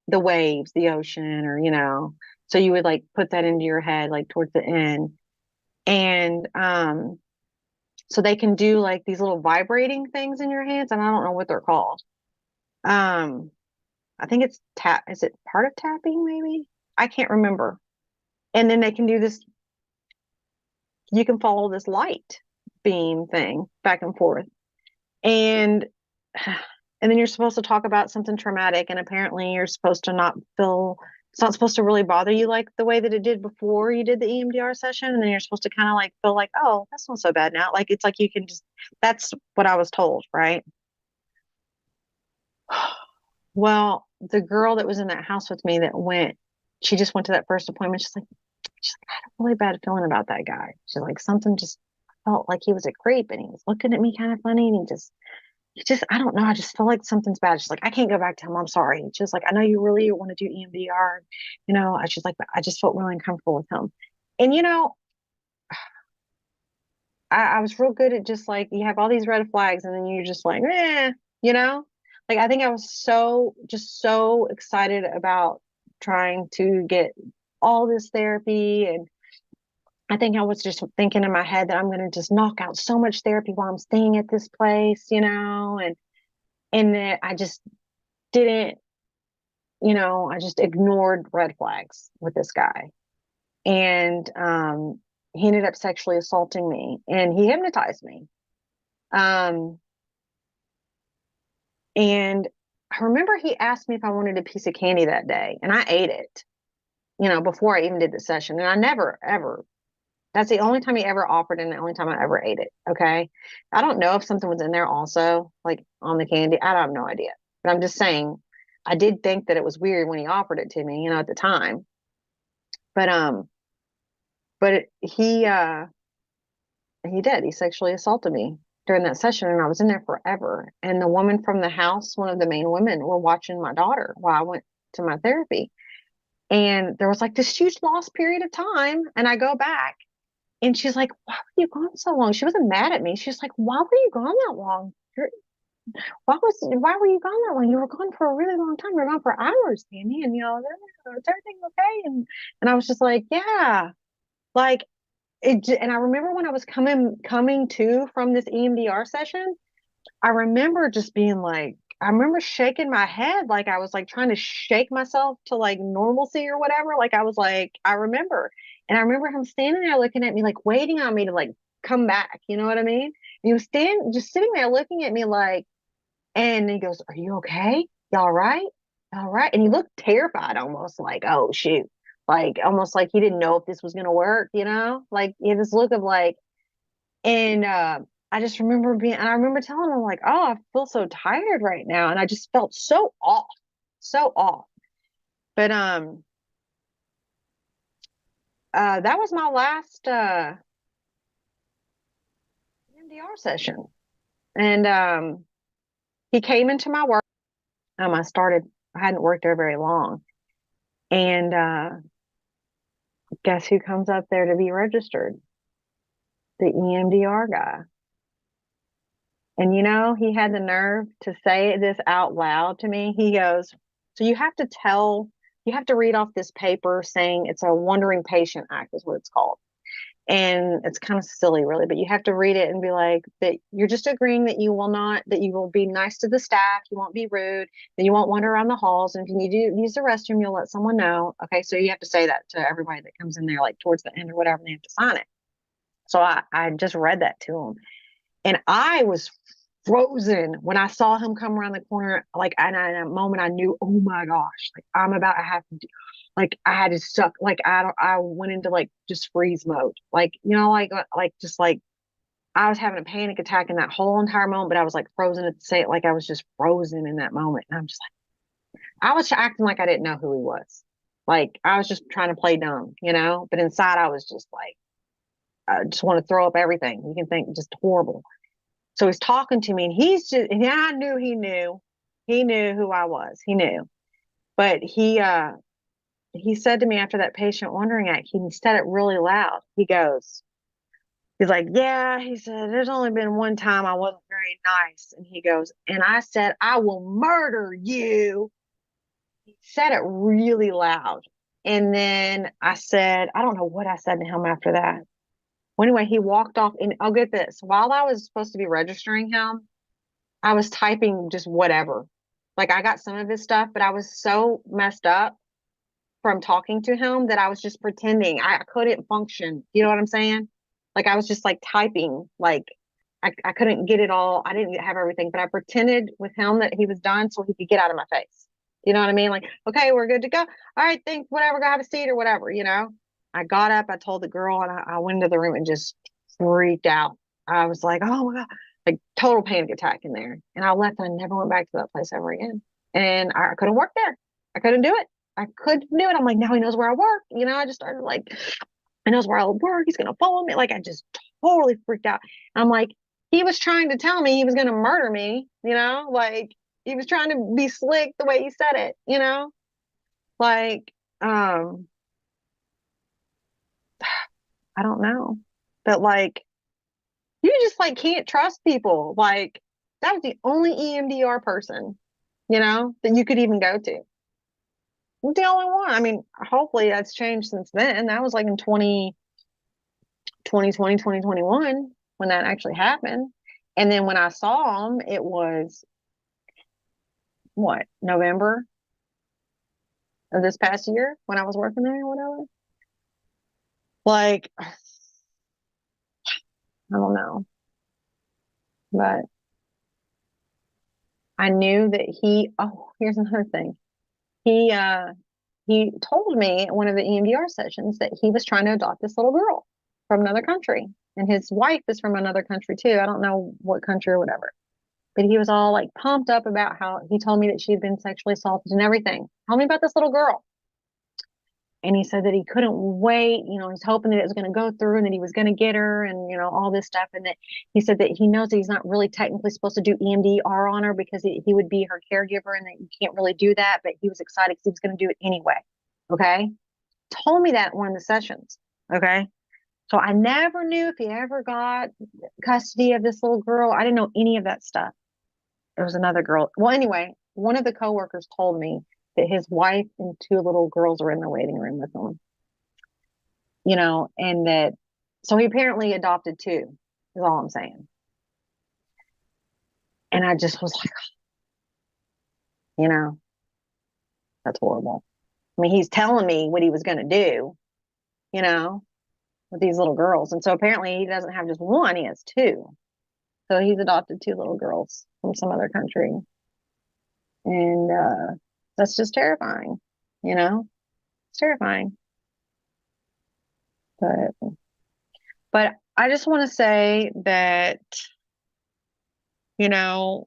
B: the waves, the ocean, or, so you would like put that into your head, like towards the end. And, So they can do like these little vibrating things in your hands, and I don't know what they're called. Um, I think it's tap. Is it part of tapping? Maybe I can't remember. And then they can do this. You can follow this light beam thing back and forth, and and then you're supposed to talk about something traumatic, and apparently you're supposed to not feel. It's not supposed to really bother you like the way that it did before you did the EMDR session, and then you're supposed to kind of like feel like, oh, that's not so bad now. Like it's like you can just. That's what I was told, right? Well, the girl that was in that house with me that went, she just went to that first appointment. She's like, I had a really bad feeling about that guy. She's like, something just felt like he was a creep and he was looking at me kind of funny and I don't know. I just feel like something's bad. She's like, I can't go back to him. I'm sorry. She's like, I know you really want to do EMDR. I just like, I just felt really uncomfortable with him. And, I was real good at just like, you have all these red flags and then you're just like, you know, like, I think I was just so excited about trying to get all this therapy. And I think I was just thinking in my head that I'm going to just knock out so much therapy while I'm staying at this place, and that I just didn't, I just ignored red flags with this guy. And he ended up sexually assaulting me and he hypnotized me. Um, and I remember he asked me if I wanted a piece of candy that day, and I ate it, before I even did the session. And I never, ever, that's the only time he ever offered and the only time I ever ate it. Okay. I don't know if something was in there also, like on the candy. I have no idea. But I'm just saying, I did think that it was weird when he offered it to me, at the time. But he did. He sexually assaulted me during that session, and I was in there forever. And the woman from the house, one of the main women, were watching my daughter while I went to my therapy. And there was like this huge lost period of time. And I go back and she's like, why were you gone so long? She wasn't mad at me. She's like, why were you gone that long? Why were you gone that long? You were gone for a really long time. You were gone for hours, Danny. And is everything okay? And I was just like, yeah, like it. And I remember when I was coming to from this EMDR session, I remember just being like, I remember shaking my head like I was like trying to shake myself to like normalcy or whatever. Like I was like, I remember. And I remember him standing there looking at me, like waiting on me to like come back. You know what I mean? And he was just sitting there looking at me like, and he goes, are you okay? Y'all right? All right. And he looked terrified, almost like, oh shoot. Like almost like he didn't know if this was gonna work, Like he had this look of like, and I just remember and I remember telling him like, oh, I feel so tired right now. And I just felt so off, so off. But that was my last MDR session. And he came into my work. I hadn't worked there very long. And guess who comes up there to be registered? The EMDR guy. And he had the nerve to say this out loud to me. He goes, so you have to read off this paper saying it's a Wandering Patient Act is what it's called. And it's kind of silly, really, but you have to read it and be like that you're just agreeing that that you will be nice to the staff, you won't be rude, that you won't wander around the halls. And if you need to use the restroom, you'll let someone know. Okay, so you have to say that to everybody that comes in there, like towards the end or whatever, and they have to sign it. So I just read that to him. And I was frozen when I saw him come around the corner. Like, and in that moment, I knew, oh my gosh, like I'm about to have to do, like I had to suck. Like I went into like just freeze mode. Like just like I was having a panic attack in that whole entire moment, but I was like frozen at the same. Like I was just frozen in that moment, and I'm just like I was acting like I didn't know who he was. Like I was just trying to play dumb, But inside, I was just like, I just want to throw up everything. You can think just horrible. So he's talking to me, and I knew he knew who I was. He knew, but he said to me after that patient wandering act, he said it really loud. He's like, yeah, he said, there's only been one time I wasn't very nice. And he goes, and I said, I will murder you. He said it really loud. And then I said, I don't know what I said to him after that. Well, anyway, he walked off, and I'll get this. While I was supposed to be registering him, I was typing just whatever. Like I got some of his stuff, but I was so messed up from talking to him that I was just pretending. I couldn't function. You know what I'm saying? Like I was just like typing, like I couldn't get it all. I didn't have everything, but I pretended with him that he was done so he could get out of my face. You know what I mean? Like, okay, we're good to go. All right, thanks, whatever, go have a seat or whatever, you know? I got up, I told the girl, and I went into the room and just freaked out. I was like, oh my God, like total panic attack in there. And I left and I never went back to that place ever again. And I couldn't work there. I couldn't do it. I couldn't do it. I'm like, now he knows where I work. You know, I just started like, he knows where I work. He's gonna follow me. Like I just totally freaked out. I'm like, he was trying to tell me he was gonna murder me, you know, like he was trying to be slick the way he said it, you know? Like, I don't know. But like you just like can't trust people. Like that was the only EMDR person, you know, that you could even go to. The only one. I mean, hopefully that's changed since then. That was like in 2020, 2021 when that actually happened. And then when I saw him, it was what, November of this past year when I was working there or whatever. Like, I don't know. But I knew that here's another thing. He he told me at one of the EMDR sessions that he was trying to adopt this little girl from another country. And his wife is from another country too. I don't know what country or whatever. But he was all like pumped up about how he told me that she had been sexually assaulted and everything. Tell me about this little girl. And he said that he couldn't wait. You know, he's hoping that it was going to go through and that he was going to get her and, you know, all this stuff. And that he said that he knows that he's not really technically supposed to do EMDR on her because he would be her caregiver and that you can't really do that. But he was excited because he was going to do it anyway. Okay. Told me that in one of the sessions. Okay. So I never knew if he ever got custody of this little girl. I didn't know any of that stuff. There was another girl. Well, anyway, one of the coworkers told me that his wife and two little girls were in the waiting room with him, you know, and that so he apparently adopted two, is all I'm saying. And I just was like, you know, that's horrible. I mean, he's telling me what he was going to do, you know, with these little girls. And so apparently he doesn't have just one, he has two. So he's adopted two little girls from some other country. And that's just terrifying, you know, it's terrifying. But I just want to say that, you know,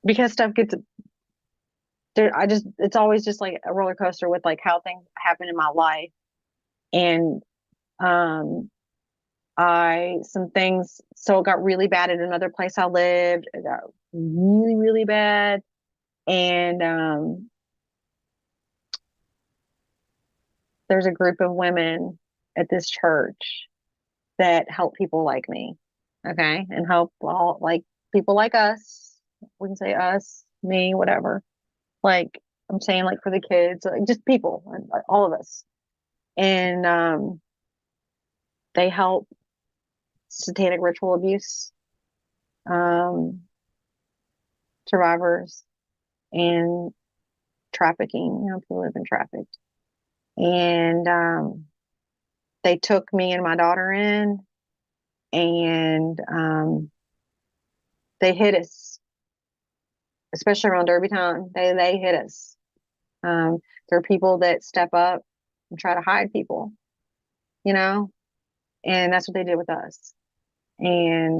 B: because stuff gets there, it's always just like a roller coaster with like how things happen in my life. And um, some things, so it got really bad at another place I lived. It got really, really bad. And there's a group of women at this church that help people like me. Okay. And help all like people like us. We can say us, me, whatever. Like I'm saying, like for the kids, like just people, like, all of us. And they help satanic ritual abuse um, survivors and trafficking, you know, people who have been trafficked. And they took me and my daughter in and they hit us, especially around Derby time. They hit us. There are people that step up and try to hide people, you know, and that's what they did with us. And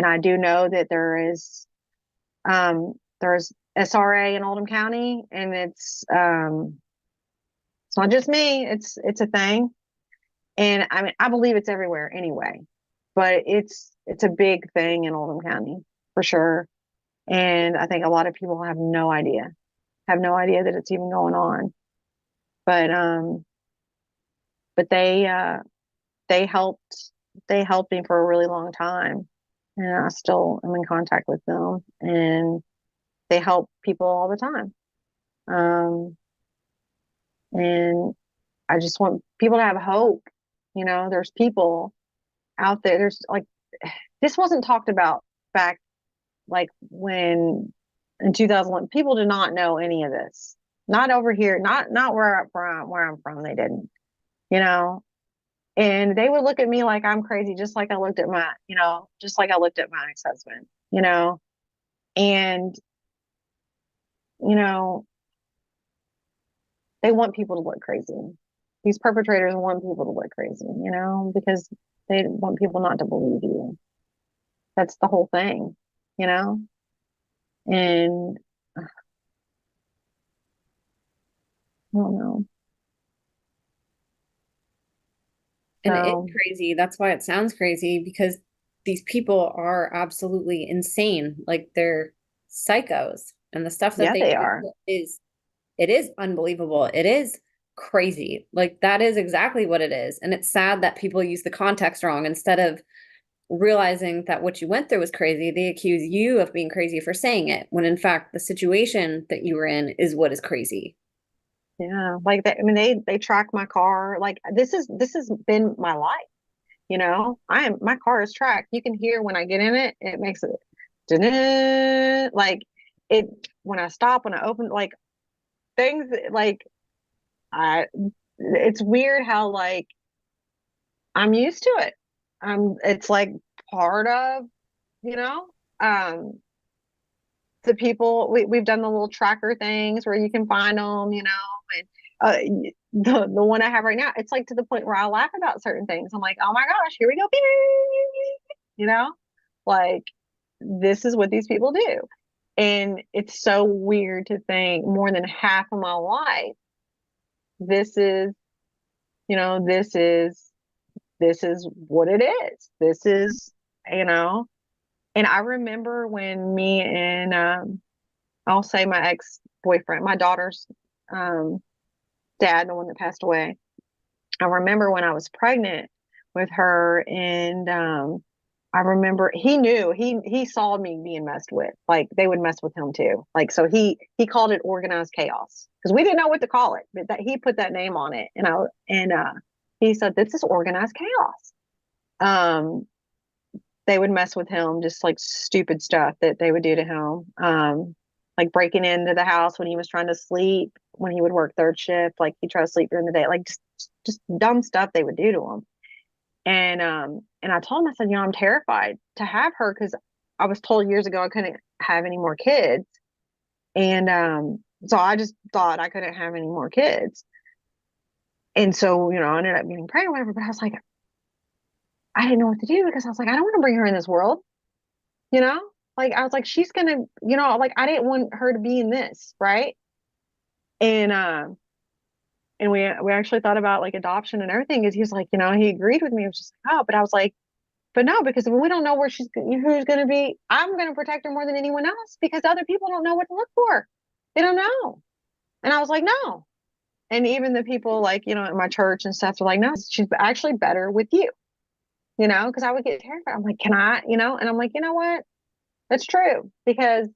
B: I do know that there's SRA in Oldham County, and it's not just me. It's a thing, and I mean I believe it's everywhere anyway, but it's a big thing in Oldham County for sure. And I think a lot of people have no idea that it's even going on. But but they helped they helped me for a really long time, and I still am in contact with them, and they help people all the time. Um, And I just want people to have hope. There's people out there. There's like, this wasn't talked about back like when in 2001. People did not know any of this. Not over here, not where I'm from, they didn't, you know. And they would look at me like I'm crazy, just like I looked at my ex-husband, and you know, they want people to look crazy. These perpetrators want people to look crazy, because they want people not to believe you. That's the whole thing, you know? And I don't know.
A: And it's
B: So,
A: crazy. That's why it sounds crazy because these people are absolutely insane. Like they're psychos. And the stuff that
B: yeah,
A: they
B: they
A: do
B: are.
A: it is unbelievable. It is crazy. Like that is exactly what it is. And it's sad that people use the context wrong instead of realizing that what you went through was crazy. They accuse you of being crazy for saying it, when in fact the situation that you were in is what is crazy.
B: Yeah. Like I mean, they track my car. Like this has been my life, my car is tracked. You can hear when I get in it, it makes it like it when I stop, when I open, like things like I it's weird how like I'm used to it. It's like part of, you know, um the people we've done the little tracker things where you can find them, and the one I have right now, it's like to the point where I laugh about certain things. I'm like, oh my gosh, here we go. You know, like this is what these people do. And it's so weird to think more than half of my life, this is, this is what it is. This is, you know, and I remember when me and I'll say my ex-boyfriend, my daughter's um, dad, the one that passed away. I remember when I was pregnant with her, and I remember he knew he saw me being messed with. Like they would mess with him too. Like so he called it organized chaos because we didn't know what to call it, but that he put that name on it, and he said this is organized chaos. Um, they would mess with him, just like stupid stuff that they would do to him. Like breaking into the house when he was trying to sleep, when he would work third shift, like he tried to sleep during the day, like just dumb stuff they would do to him. And I told him, I said, I'm terrified to have her because I was told years ago I couldn't have any more kids. And so I just thought I couldn't have any more kids. And so, I ended up getting pregnant, or whatever, but I was like, I didn't know what to do because I was like, I don't want to bring her in this world. you know like I was like, she's gonna, like I didn't want her to be in this, right? And we actually thought about like adoption and everything, is he was like, he agreed with me. It was just like, oh, but I was like, but no, because we don't know who's going to be. I'm going to protect her more than anyone else because other people don't know what to look for. They don't know. And I was like, no. And even the people like, at my church and stuff are like, no, she's actually better with you, because I would get terrified. I'm like, can I, and I'm like, you know what? That's true, because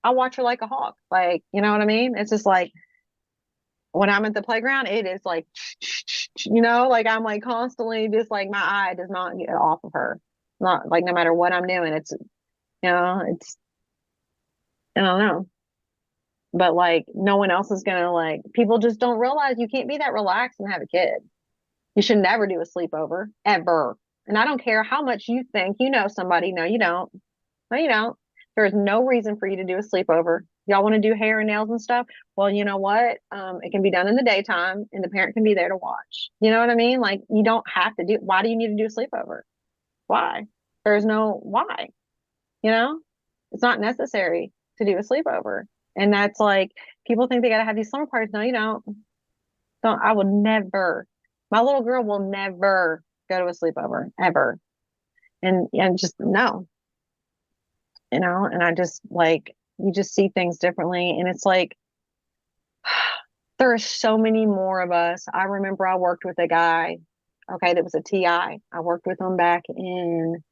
B: I watch her like a hawk. Like, you know what I mean? It's just like when I'm at the playground, it is like, like I'm like constantly just like my eye does not get off of her. Not like no matter what I'm doing, it's, I don't know. But like no one else is gonna, like, people just don't realize you can't be that relaxed and have a kid. You should never do a sleepover ever. And I don't care how much you think you know somebody. No, you don't. No, you don't. There is no reason for you to do a sleepover. Y'all want to do hair and nails and stuff? Well, you know what? It can be done in the daytime and the parent can be there to watch. You know what I mean? Like, you don't have to do, why do you need to do a sleepover? Why? There's no why, you know? It's not necessary to do a sleepover. And that's like, people think they got to have these slumber parties. No, you don't. I would never, my little girl will never go to a sleepover ever. And just no, and I just like, you just see things differently. And it's like, there are so many more of us. I remember I worked with a guy, okay, that was a TI. I worked with him back in,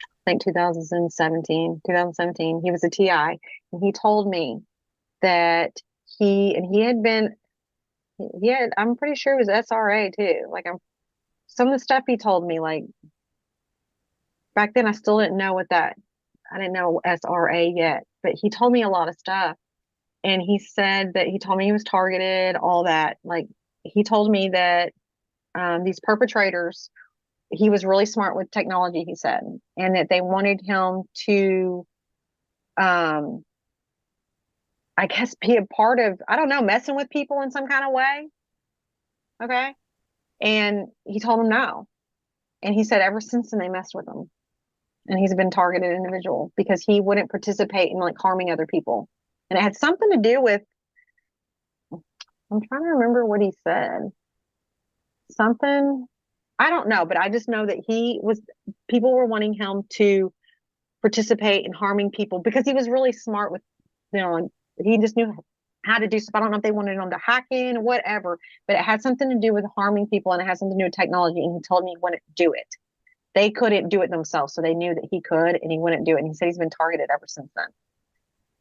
B: I think 2017. He was a TI. And he told me that he had been Yeah, I'm pretty sure it was SRA too. Like I'm some of the stuff he told me, like back then I still didn't know what that I didn't know SRA yet, but he told me a lot of stuff. And he said that he told me he was targeted, all that. Like he told me that these perpetrators, he was really smart with technology, he said, and that they wanted him to um I guess be a part of, I don't know, messing with people in some kind of way. Okay. And he told him no. And he said ever since then they messed with him. And he's been targeted individual because he wouldn't participate in like harming other people. And it had something to do with, I'm trying to remember what he said. Something, I don't know, but I just know that people were wanting him to participate in harming people because he was really smart with, he just knew how to do stuff. I don't know if they wanted him to hack in or whatever, but it had something to do with harming people and it had something to do with technology. And he told me he wouldn't do it. They couldn't do it themselves. So they knew that he could and he wouldn't do it. And he said he's been targeted ever since then.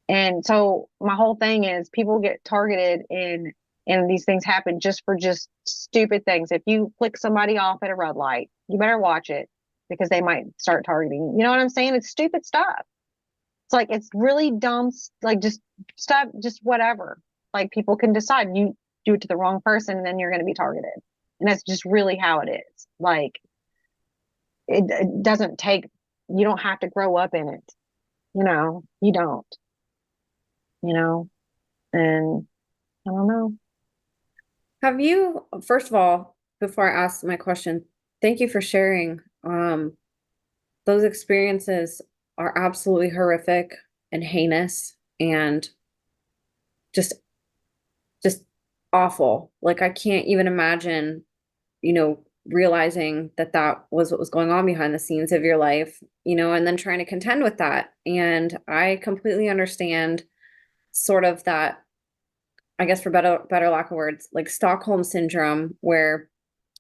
B: And so my whole thing is people get targeted and these things happen just stupid things. If you flick somebody off at a red light, you better watch it because they might start targeting. You know what I'm saying? It's stupid stuff. It's like it's really dumb, like just stuff, just whatever. Like people can decide you do it to the wrong person and then you're going to be targeted. And that's just really how it is. Like it doesn't take, you don't have to grow up in it. You don't, you know, and I don't know.
A: Have you, first of all, before I ask my question, thank you for sharing. Those experiences are absolutely horrific and heinous and just just awful. Like I can't even imagine, realizing that that was what was going on behind the scenes of your life, and then trying to contend with that. And I completely understand sort of that, I guess for better lack of words, like Stockholm syndrome, where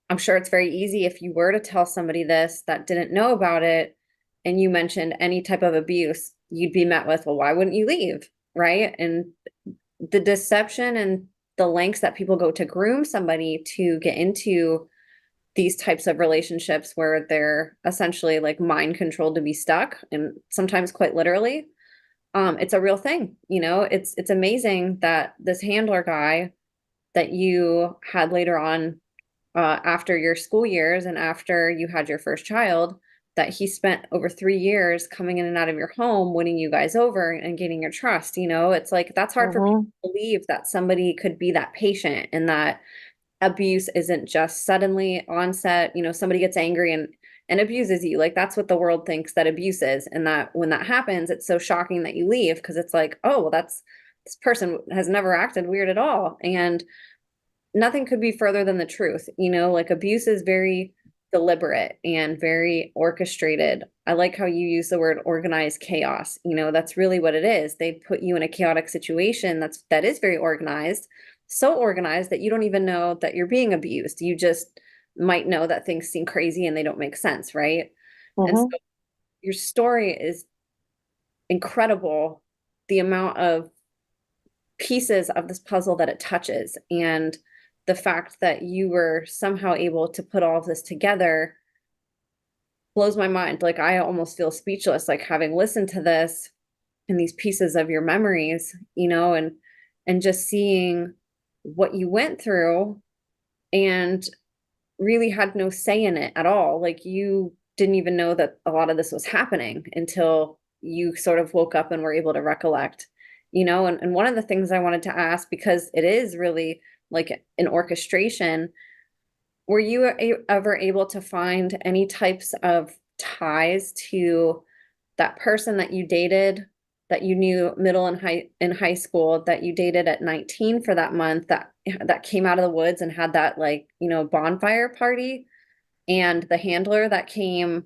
A: I'm sure it's very easy if you were to tell somebody this that didn't know about it, and you mentioned any type of abuse, you'd be met with, well, why wouldn't you leave? Right. And the deception and the lengths that people go to groom somebody to get into these types of relationships where they're essentially like mind controlled to be stuck, and sometimes quite literally. It's a real thing. It's amazing that this handler guy that you had later on, after your school years and after you had your first child, that he spent over 3 years coming in and out of your home, winning you guys over and gaining your trust. It's like that's hard for people
B: Mm-hmm.
A: to believe that somebody could be that patient and that abuse isn't just suddenly onset. Somebody gets angry and abuses you. Like that's what the world thinks that abuse is. And that when that happens, it's so shocking that you leave because it's like, oh, well, this person has never acted weird at all. And nothing could be further than the truth. Like abuse is very deliberate and very orchestrated. I like how you use the word organized chaos. That's really what it is. They put you in a chaotic situation that is very organized, so organized that you don't even know that you're being abused. You just might know that things seem crazy and they don't make sense, right? And so
B: Mm-hmm.
A: your story is incredible, the amount of pieces of this puzzle that it touches, and the fact that you were somehow able to put all of this together blows my mind. Like I almost feel speechless, like having listened to this and these pieces of your memories, and just seeing what you went through and really had no say in it at all. Like you didn't even know that a lot of this was happening until you sort of woke up and were able to recollect, and one of the things I wanted to ask, because it is really like an orchestration, were you ever able to find any types of ties to that person that you dated, that you knew middle and high school, that you dated at 19 for that month, that came out of the woods and had that, like, bonfire party, and the handler that came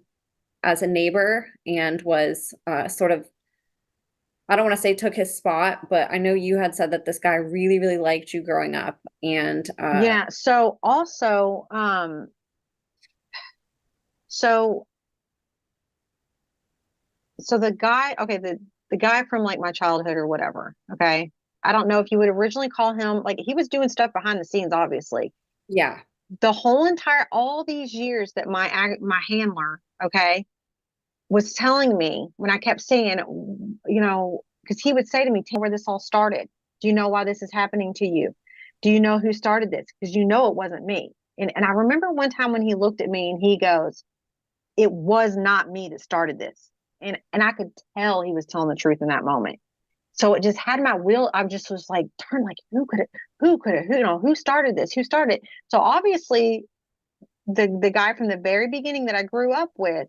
A: as a neighbor and was sort of, I don't want to say took his spot, but I know you had said that this guy really, really liked you growing up. And
B: Yeah. So also, so so the guy, okay, the guy from like my childhood or whatever, okay. I don't know if you would originally call him, like, he was doing stuff behind the scenes, obviously.
A: Yeah.
B: The whole entire, all these years that my handler, okay, was telling me when I kept saying, you know, because he would say to me, tell me where this all started. Do you know why this is happening to you? Do you know who started this? Because you know it wasn't me. And I remember one time when he looked at me and he goes, it was not me that started this. And I could tell he was telling the truth in that moment. So it just had my wheel. I just was like, turn, like, who, you know, who started this? Who started it? So obviously the guy from the very beginning that I grew up with,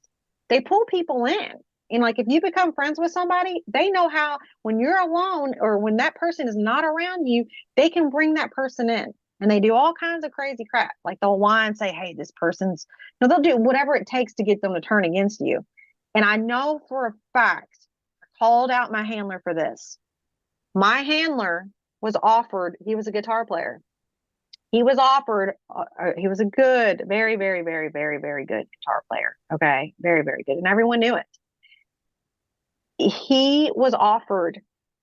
B: they pull people in. And like if you become friends with somebody, they know how when you're alone or when that person is not around you, they can bring that person in. And they do all kinds of crazy crap. Like they'll lie and say, hey, this person's no, they'll do whatever it takes to get them to turn against you. And I know for a fact, I called out my handler for this. My handler was offered, he was a guitar player. He was offered, he was a good, very, very, very, very, very good guitar player. Okay. Very, very good. And everyone knew it. He was offered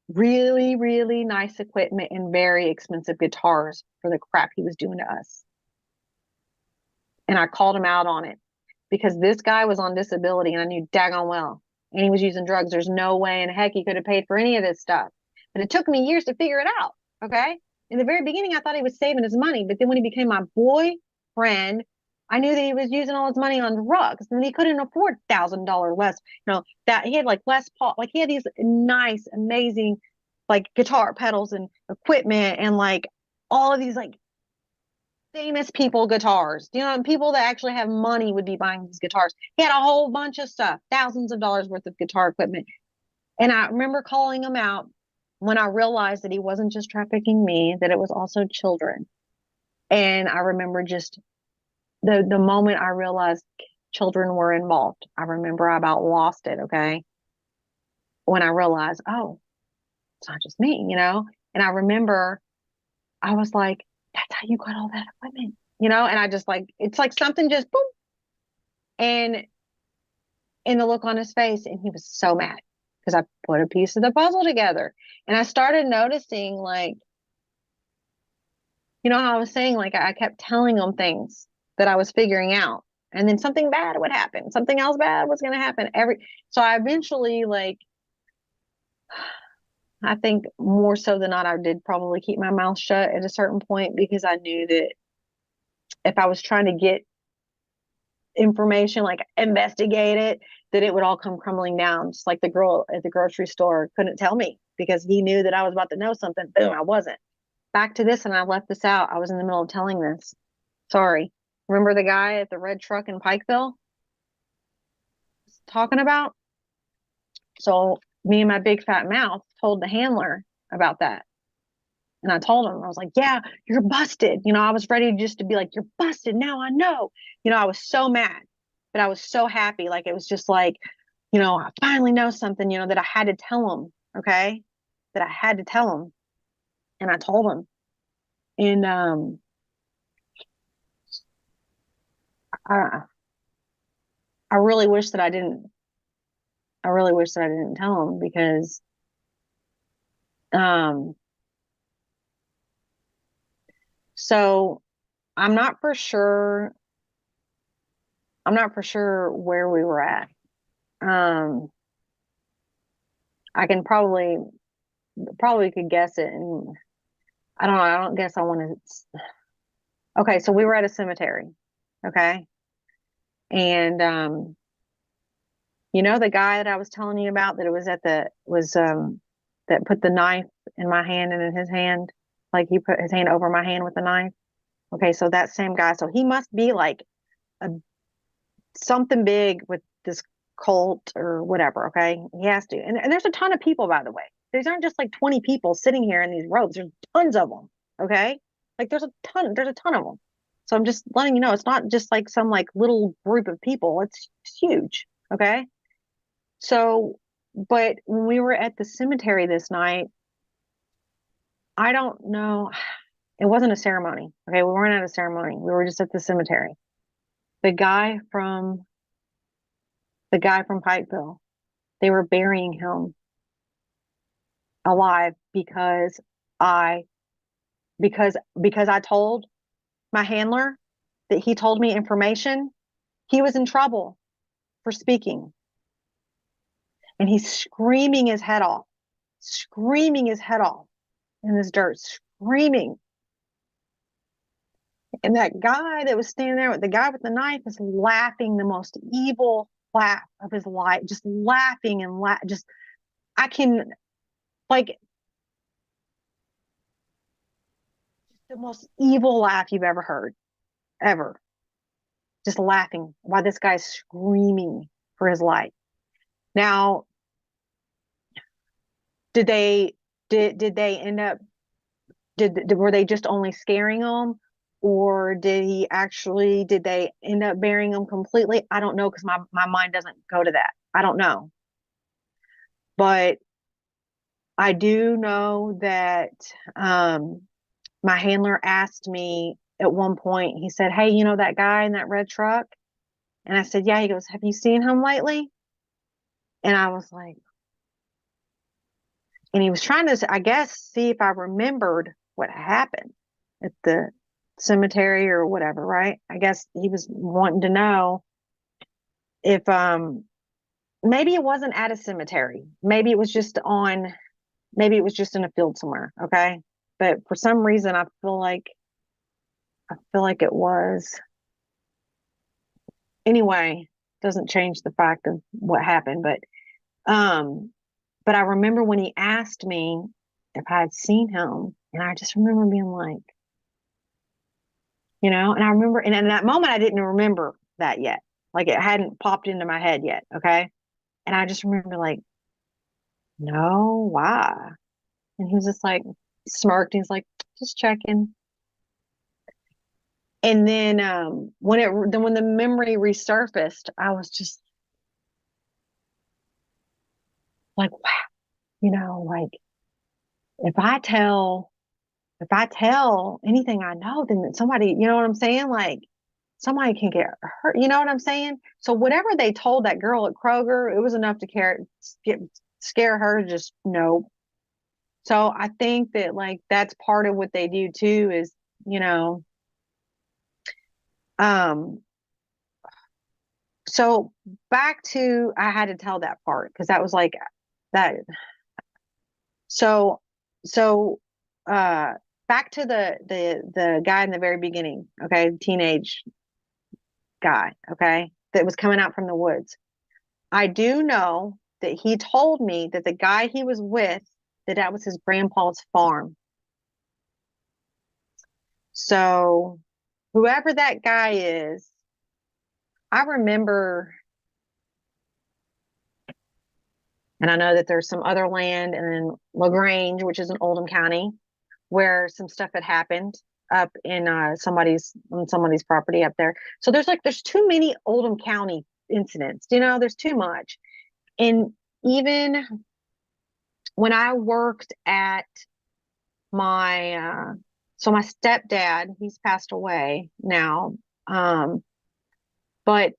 B: really, really nice equipment and very expensive guitars for the crap he was doing to us. And I called him out on it because this guy was on disability and I knew daggone well. And he was using drugs. There's no way in heck he could have paid for any of this stuff. But it took me years to figure it out. Okay. In the very beginning, I thought he was saving his money. But then when he became my boyfriend, I knew that he was using all his money on drugs and he couldn't afford $1,000 less. You know, that he had like Les Paul, like he had these nice, amazing like guitar pedals and equipment and like all of these like famous people guitars. You know, people that actually have money would be buying these guitars. He had a whole bunch of stuff, thousands of dollars worth of guitar equipment. And I remember calling him out when I realized that he wasn't just trafficking me, that it was also children. And I remember just the moment I realized children were involved, I remember I about lost it, okay? When I realized, oh, it's not just me, you know? And I remember I was like, that's how you got all that equipment, you know? And I just like, it's like something just boom. And in the look on his face, and he was so mad because I put a piece of the puzzle together. And I started noticing, like, you know how I was saying, like, I kept telling him things that I was figuring out. And then something bad would happen. Something else bad was going to happen. So I eventually, like, I think more so than not, I did probably keep my mouth shut at a certain point because I knew that if I was trying to get information, like investigate it, that it would all come crumbling down. Just like the girl at the grocery store couldn't tell me because he knew that I was about to know something. Boom, I wasn't. Back to this, and I left this out. I was in the middle of telling this. Sorry. Remember the guy at the red truck in Pikeville talking about? So me and my big fat mouth told the handler about that. And I told him, I was like, yeah, you're busted. You know, I was ready just to be like, you're busted. Now I know. You know, I was so mad, but I was so happy. Like, it was just like, you know, I finally know something, you know, that I had to tell him. Okay. That I had to tell him. And I told him. And I, I really wish that I didn't. I really wish that I didn't tell him because um so I'm not for sure I'm not for sure where we were at. Um I can probably could guess it, and I don't know, I don't guess I want to. Okay, so we were at a cemetery. Okay. And you know the guy that I was telling you about that was at the was that put the knife in my hand and in his hand, like he put his hand over my hand with the knife. Okay, so that same guy, so he must be like a something big with this cult or whatever. Okay, he has to. And there's a ton of people, by the way. These aren't just like 20 people sitting here in these robes. There's tons of them. Okay, like there's a ton of them. So I'm just letting you know it's not just like some like little group of people. It's huge. Okay, so but when we were at the cemetery this night, I don't know. It wasn't a ceremony. Okay, we weren't at a ceremony. We were just at the cemetery. The guy from the guy from Pikeville, they were burying him alive because I, because I told my handler that he told me information, he was in trouble for speaking. And he's screaming his head off in this dirt, screaming. And that guy that was standing there with the guy with the knife is laughing the most evil laugh of his life, just laughing and just, I can, like, the most evil laugh you've ever heard, ever. Just laughing while this guy's screaming for his life. Now, did they end up were they just only scaring him, or did they end up burying him completely? I don't know, because my mind doesn't go to that. I don't know. But I do know that my handler asked me at one point, he said, "Hey, you know that guy in that red truck?" And I said, "Yeah." He goes, "Have you seen him lately?" And I was like, and he was trying to, I guess, see if I remembered what happened at the cemetery or whatever, right? I guess he was wanting to know if maybe it wasn't at a cemetery. Maybe it was just in a field somewhere, okay? But for some reason I feel like it was. Anyway, doesn't change the fact of what happened, but I remember when he asked me if I had seen him, and I just remember being like, and I remember, and in that moment, I didn't remember that yet. Like, it hadn't popped into my head yet. Okay. And I just remember, like, no, why? And he was just like, smirked. And he's like, just checking. And then, when the memory resurfaced, I was just like, wow, like, if I tell anything I know, then somebody, you know what I'm saying? Like, somebody can get hurt. You know what I'm saying? So whatever they told that girl at Kroger, it was enough to scare her to just no. So I think that, like, that's part of what they do too, is, you know, um, so back to, I had to tell that part because that was like that. So, so, uh, back to the guy in the very beginning. Okay. Teenage guy. Okay. That was coming out from the woods. I do know that he told me that the guy he was with, that was his grandpa's farm. So whoever that guy is, I remember, and I know that there's some other land in LaGrange, which is in Oldham County, where some stuff had happened up in somebody's property up there. So there's too many Oldham County incidents. There's too much. And even when I worked at my my stepdad, he's passed away now, but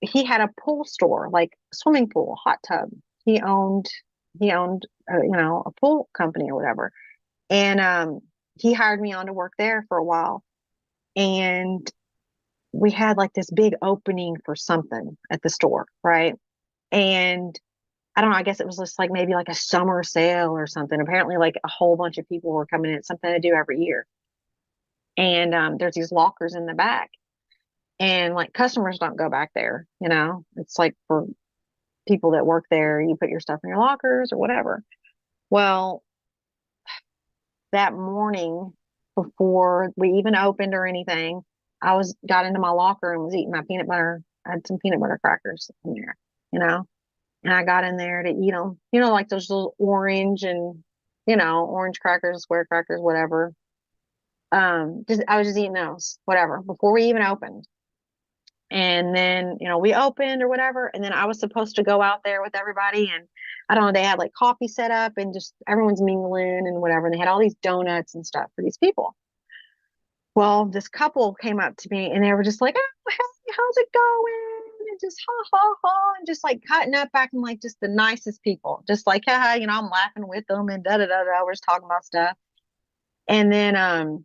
B: he had a pool store, like a swimming pool, hot tub. He owned a pool company or whatever, and he hired me on to work there for a while, and we had like this big opening for something at the store, right? And I don't know, I guess it was just like maybe like a summer sale or something. Apparently, like a whole bunch of people were coming in. It's something to do every year. And there's these lockers in the back. And like customers don't go back there, It's like for people that work there, you put your stuff in your lockers or whatever. Well, that morning before we even opened or anything, got into my locker and was eating my peanut butter. I had some peanut butter crackers in there, you know. And I got in there to eat them, like those little orange and, orange crackers, square crackers, whatever. I was just eating those, whatever, before we even opened. And then, we opened or whatever. And then I was supposed to go out there with everybody. And I don't know, they had like coffee set up and just everyone's mingling and whatever. And they had all these donuts and stuff for these people. Well, this couple came up to me and they were just like, "Oh, hey, how's it going?" and just ha ha ha, and just like cutting up, acting like just the nicest people, just like, haha, I'm laughing with them and da da da da. We're just talking about stuff. And then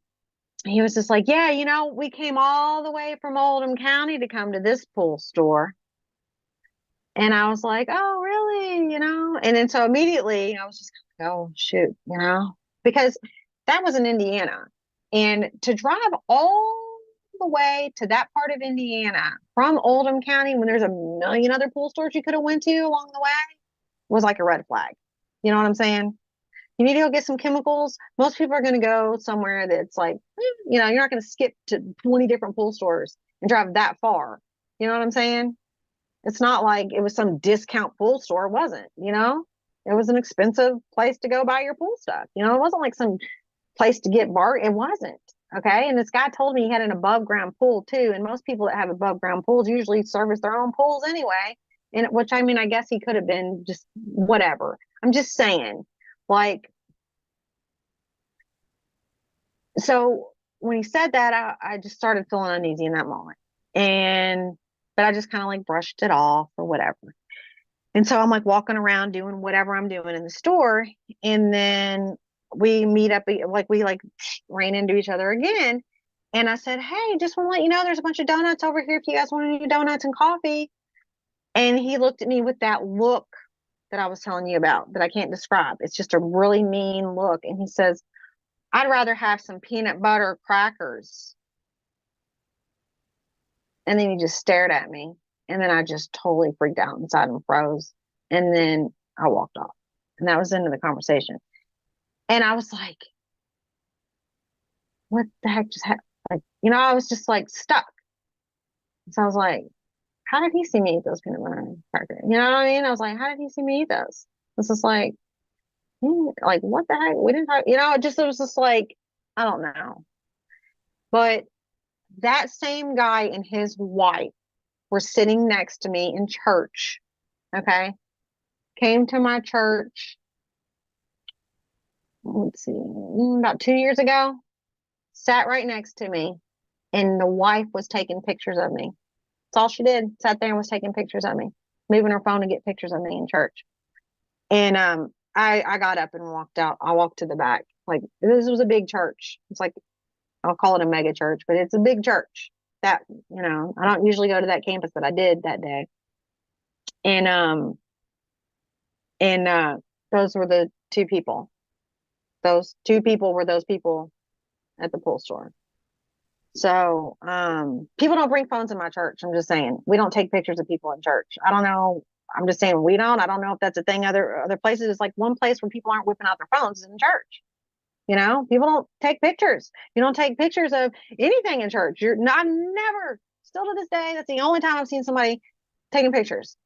B: he was just like, yeah, we came all the way from Oldham County to come to this pool store. And I was like, oh, really? And then so immediately I was just like, oh, shoot, because that was in Indiana. And to drive all the way to that part of Indiana from Oldham County when there's a million other pool stores you could have went to along the way was like a red flag. You know what I'm saying? You need to go get some chemicals. Most people are going to go somewhere that's like, you're not going to skip to 20 different pool stores and drive that far. You know what I'm saying? It's not like it was some discount pool store. It wasn't, it was an expensive place to go buy your pool stuff. It wasn't like some place to get bar. It wasn't. Okay. And this guy told me he had an above ground pool too. And most people that have above ground pools usually service their own pools anyway. And which, I mean, I guess he could have been just whatever. I'm just saying, like, so when he said that, I just started feeling uneasy in that moment. But I just kind of like brushed it off or whatever. And so I'm like walking around doing whatever I'm doing in the store. And then we meet up, like we like ran into each other again. And I said, hey, just want to let you know there's a bunch of donuts over here if you guys want any donuts and coffee. And he looked at me with that look that I was telling you about that I can't describe. It's just a really mean look. And he says, I'd rather have some peanut butter crackers. And then he just stared at me. And then I just totally freaked out inside and froze. And then I walked off. And that was the end of the conversation. And I was like, what the heck just happened? Like, I was just like stuck. So I was like, how did he see me eat those peanut butter crackers? You know what I mean? I was like, how did he see me eat those? This is like, like, what the heck? We didn't talk, it was just like, I don't know. But that same guy and his wife were sitting next to me in church. Okay. Came to my church, let's see, about 2 years ago, sat right next to me, and the wife was taking pictures of me. That's all she did. Sat there and was taking pictures of me, moving her phone to get pictures of me in church. And I got up and walked out. I walked to the back. Like, this was a big church. It's like, I'll call it a mega church, but it's a big church that, I don't usually go to that campus, but I did that day. And those were the two people. Those two people were those people at the pool store. So people don't bring phones in my church. I'm just saying, we don't take pictures of people in church. I don't know. I'm just saying we don't. I don't know if that's a thing. Other places, it's like one place where people aren't whipping out their phones is in church. People don't take pictures. You don't take pictures of anything in church. I've never, still to this day, that's the only time I've seen somebody taking pictures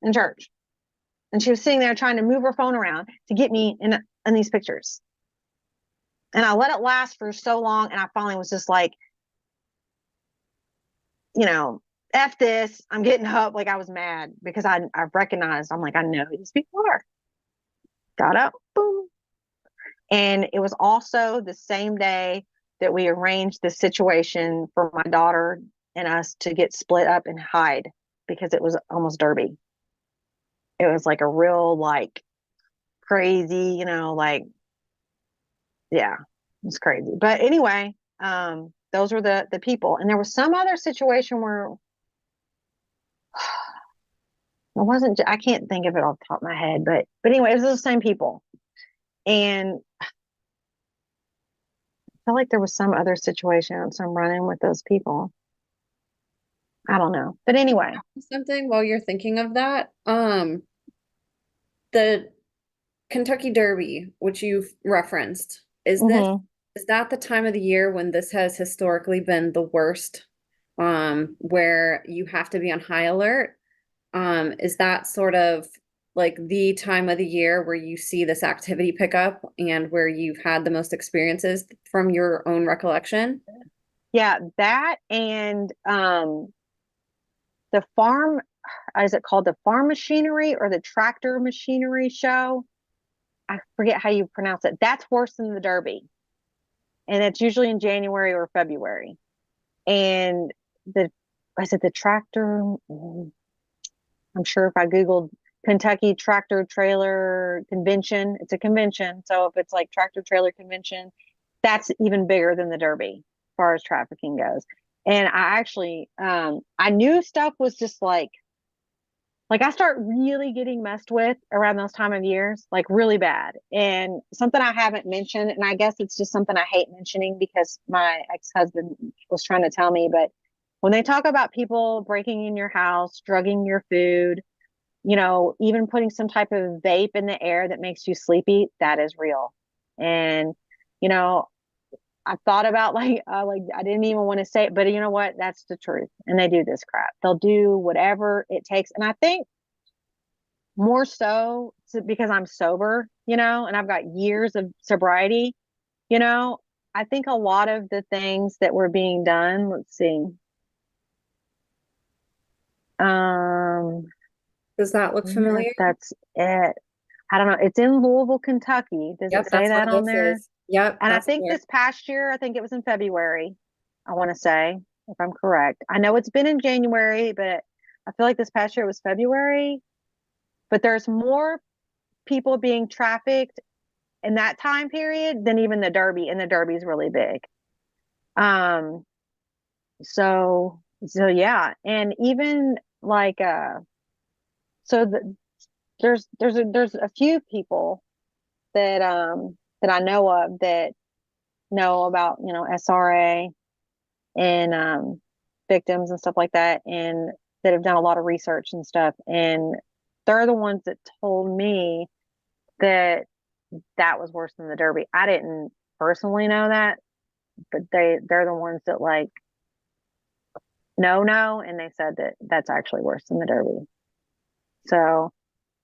B: in church. And she was sitting there trying to move her phone around to get me in these pictures. And I let it last for so long. And I finally was just like, F this. I'm getting up. Like, I was mad because I recognized, I'm like, I know who these people are. Got up, boom. And it was also the same day that we arranged the situation for my daughter and us to get split up and hide because it was almost Derby. It was like a real, like, crazy, like, yeah, it was crazy. But anyway, those were the people. And there was some other situation where I can't think of it off the top of my head, but anyway, it was the same people. And I felt like there was some other situation, some run-in with those people. I don't know. But anyway.
A: Something while you're thinking of that, the Kentucky Derby, which you've referenced, is that the time of the year when this has historically been the worst, where you have to be on high alert? Is that sort of like the time of the year where you see this activity pick up and where you've had the most experiences from your own recollection?
B: Yeah, that and the farm, is it called the farm machinery or the tractor machinery show? I forget how you pronounce it. That's worse than the Derby. And it's usually in January or February. And is it the tractor? I'm sure if I Googled Kentucky Tractor Trailer Convention, it's a convention. So if it's like tractor trailer convention, that's even bigger than the Derby as far as trafficking goes. And I actually, I knew stuff was just like I start really getting messed with around those time of years, like really bad. And something I haven't mentioned, and I guess it's just something I hate mentioning because my ex-husband was trying to tell me, but when they talk about people breaking in your house, drugging your food, even putting some type of vape in the air that makes you sleepy, that is real. And, you know, I thought about like I didn't even want to say it, but you know what? That's the truth. And they do this crap. They'll do whatever it takes. And I think more so because I'm sober, and I've got years of sobriety, you know, I think a lot of the things that were being done, let's see. Um,
A: Does that look
B: yeah,
A: familiar?
B: that's it. I don't know. It's in Louisville, Kentucky. Does it
A: Yep,
B: say
A: that's where
B: that on
A: this
B: there?
A: is. Yep,
B: And I
A: that's
B: think
A: where.
B: this past year, I think it was in February, I want to say, if I'm correct. I know it's been in January, but I feel like this past year was February. But there's more people being trafficked in that time period than even the Derby, and the Derby's really big. Um, so yeah, and even like so there's a few people that I know of that know about SRA and victims and stuff like that, and that have done a lot of research and stuff, and they're the ones that told me that that was worse than the Derby. I didn't personally know that, but they're the ones that like no, and they said that that's actually worse than the Derby. So,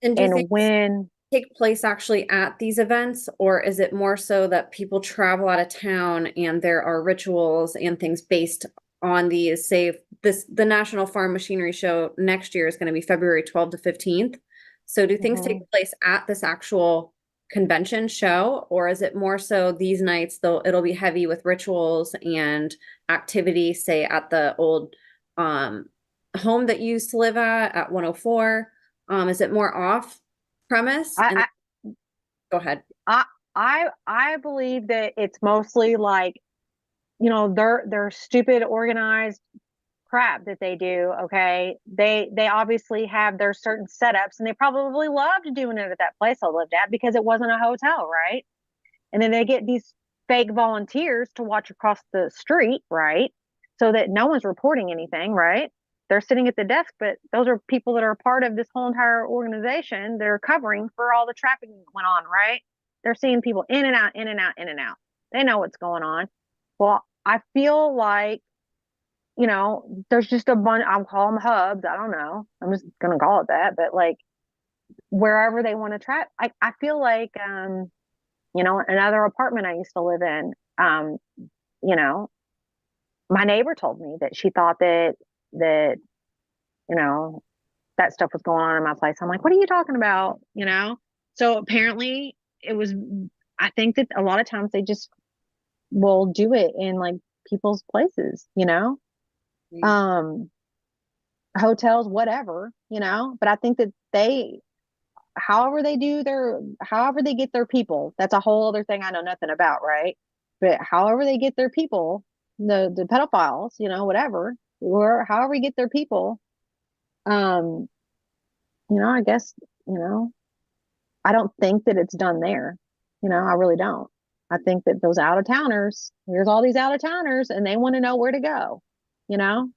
A: And do you think
B: and when
A: take place actually at these events, or is it more so that people travel out of town and there are rituals and things based on these? Say the National Farm Machinery Show next year is going to be February 12th to 15th. So do things take
B: Mhm.
A: place at this actual convention show, or is it more so these nights though it'll be heavy with rituals and activity, say at the old um home that you used to live at 104? Is it more off premise? And
B: I,
A: go ahead.
B: I I believe that it's mostly like, they're stupid organized crap that they do. Okay, they obviously have their certain setups, and they probably loved doing it at that place I lived at because it wasn't a hotel, right? And then they get these fake volunteers to watch across the street, right? So that no one's reporting anything, right? They're sitting at the desk, but those are people that are part of this whole entire organization. They're covering for all the trafficking that went on, right? They're seeing people in and out, in and out, in and out. They know what's going on. Well, I feel like, there's just a bunch, I'll call them hubs. I don't know. I'm just going to call it that. But like wherever they want to trap, I feel like, another apartment I used to live in, you know, my neighbor told me that she thought that, you know, that stuff was going on in my place. I'm like, what are you talking about? So apparently it was, I think that a lot of times they just will do it in like people's places,
A: Right.
B: um, hotels, whatever, but I think that however they get their people, that's a whole other thing I know nothing about, right? But however they get their people, the pedophiles, whatever, or however you get their people, um, I guess, you know, I don't think that it's done there. I really don't. I think that those out of towners, there's all these out of towners and they want to know where to go, you know,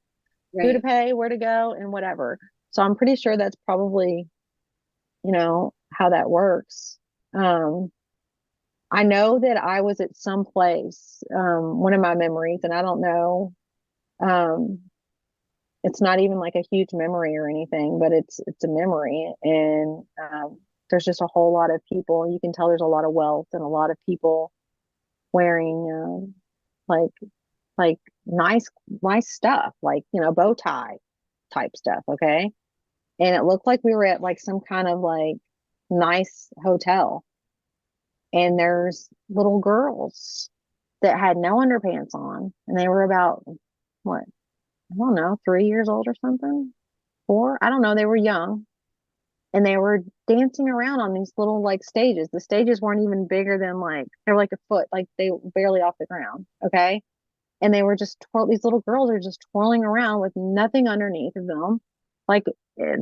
B: who to
A: Right.
B: pay, where to go, and whatever. So I'm pretty sure that's probably, how that works. Um, I know that I was at some place, one of my memories, and I don't know, um, it's not even like a huge memory or anything, but it's a memory. And there's just a whole lot of people. You can tell there's a lot of wealth and a lot of people wearing like like nice stuff, like bow tie type stuff. Okay, and it looked like we were at like some kind of like nice hotel, and there's little girls that had no underpants on, and they were about what, I don't know, 3 years old or something. 4. I don't know. They were young and they were dancing around on these little like stages. The stages weren't even bigger than like, they're like a foot, like they were barely off the ground. Okay. And they were just these little girls are just twirling around with nothing underneath of them, like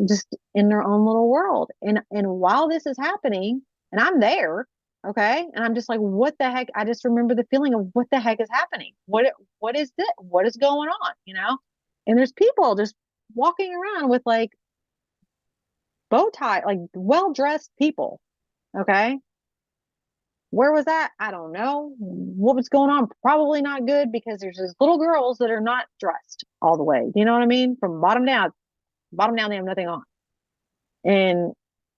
B: just in their own little world. And while this is happening, and I'm there, okay, and I'm just like, what the heck? I just remember the feeling of what the heck is happening? What is this? What is going on? And there's people just walking around with like bow tie, like well dressed people, okay. Where was that? I don't know. What was going on? Probably not good because there's these little girls that are not dressed all the way. You know what I mean? From bottom down, they have nothing on. And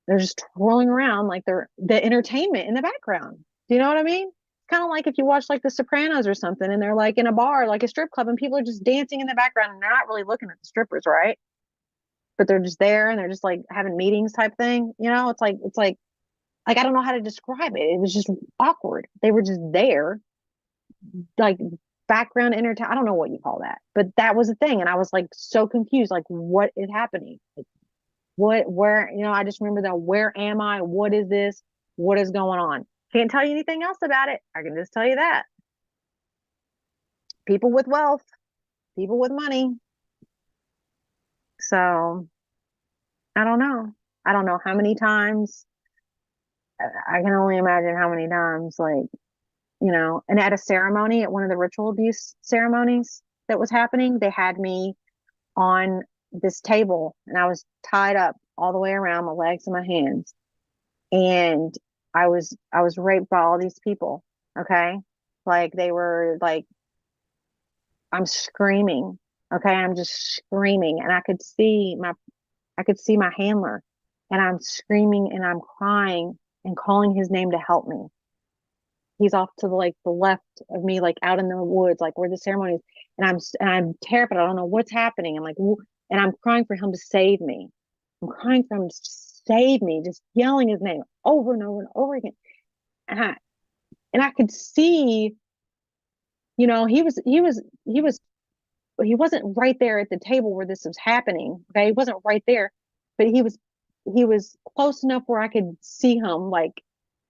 B: they're just twirling around like they're the entertainment in the background. Do you know what I mean? It's kind of like if you watch like The Sopranos or something and they're like in a bar, like a strip club, and people are just dancing in the background and they're not really looking at the strippers, right? But they're just there and they're just like having meetings type thing. It's like I don't know how to describe it. It was just awkward. They were just there, like background entertain. I don't know what you call that, but that was a thing, and I was like so confused. Like, what is happening? Like, what? Where? I just remember that. Where am I? What is this? What is going on? Can't tell you anything else about it. I can just tell you that people with wealth, people with money. So I don't know. I don't know how many times. I can only imagine how many times, like and at a ceremony, at one of the ritual abuse ceremonies that was happening, they had me on this table and I was tied up all the way around my legs and my hands. And I was raped by all these people. Okay. Like they were like, I'm screaming. Okay. I'm just screaming. And I could see my handler and I'm screaming and I'm crying and calling his name to help me. He's off to the left of me, like out in the woods, like where the ceremony is. And I'm terrified. I don't know what's happening. And I'm crying for him to save me. I'm crying for him to save me, just yelling his name over and over and over again. And I could see, he wasn't right there at the table where this was happening. Okay. He wasn't right there, but he was close enough where I could see him, like,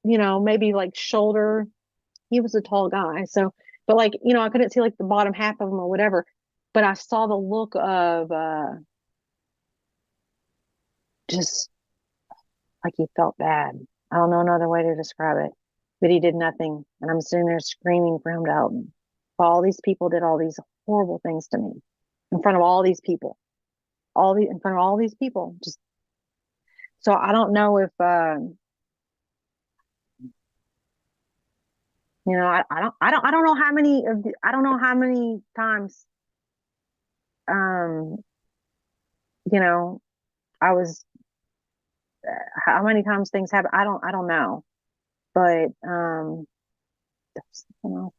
B: maybe like shoulder. He was a tall guy. So, but like, I couldn't see like the bottom half of him or whatever, but I saw the look of, just like he felt bad. I don't know another way to describe it, but he did nothing. And I'm sitting there screaming for him to help me. While all these people did all these horrible things to me in front of all these people, in front of all these people. Just, so I don't know if, I don't know how many I don't know how many times, um, you know, I was, how many times things happen. I don't know, but, there's something else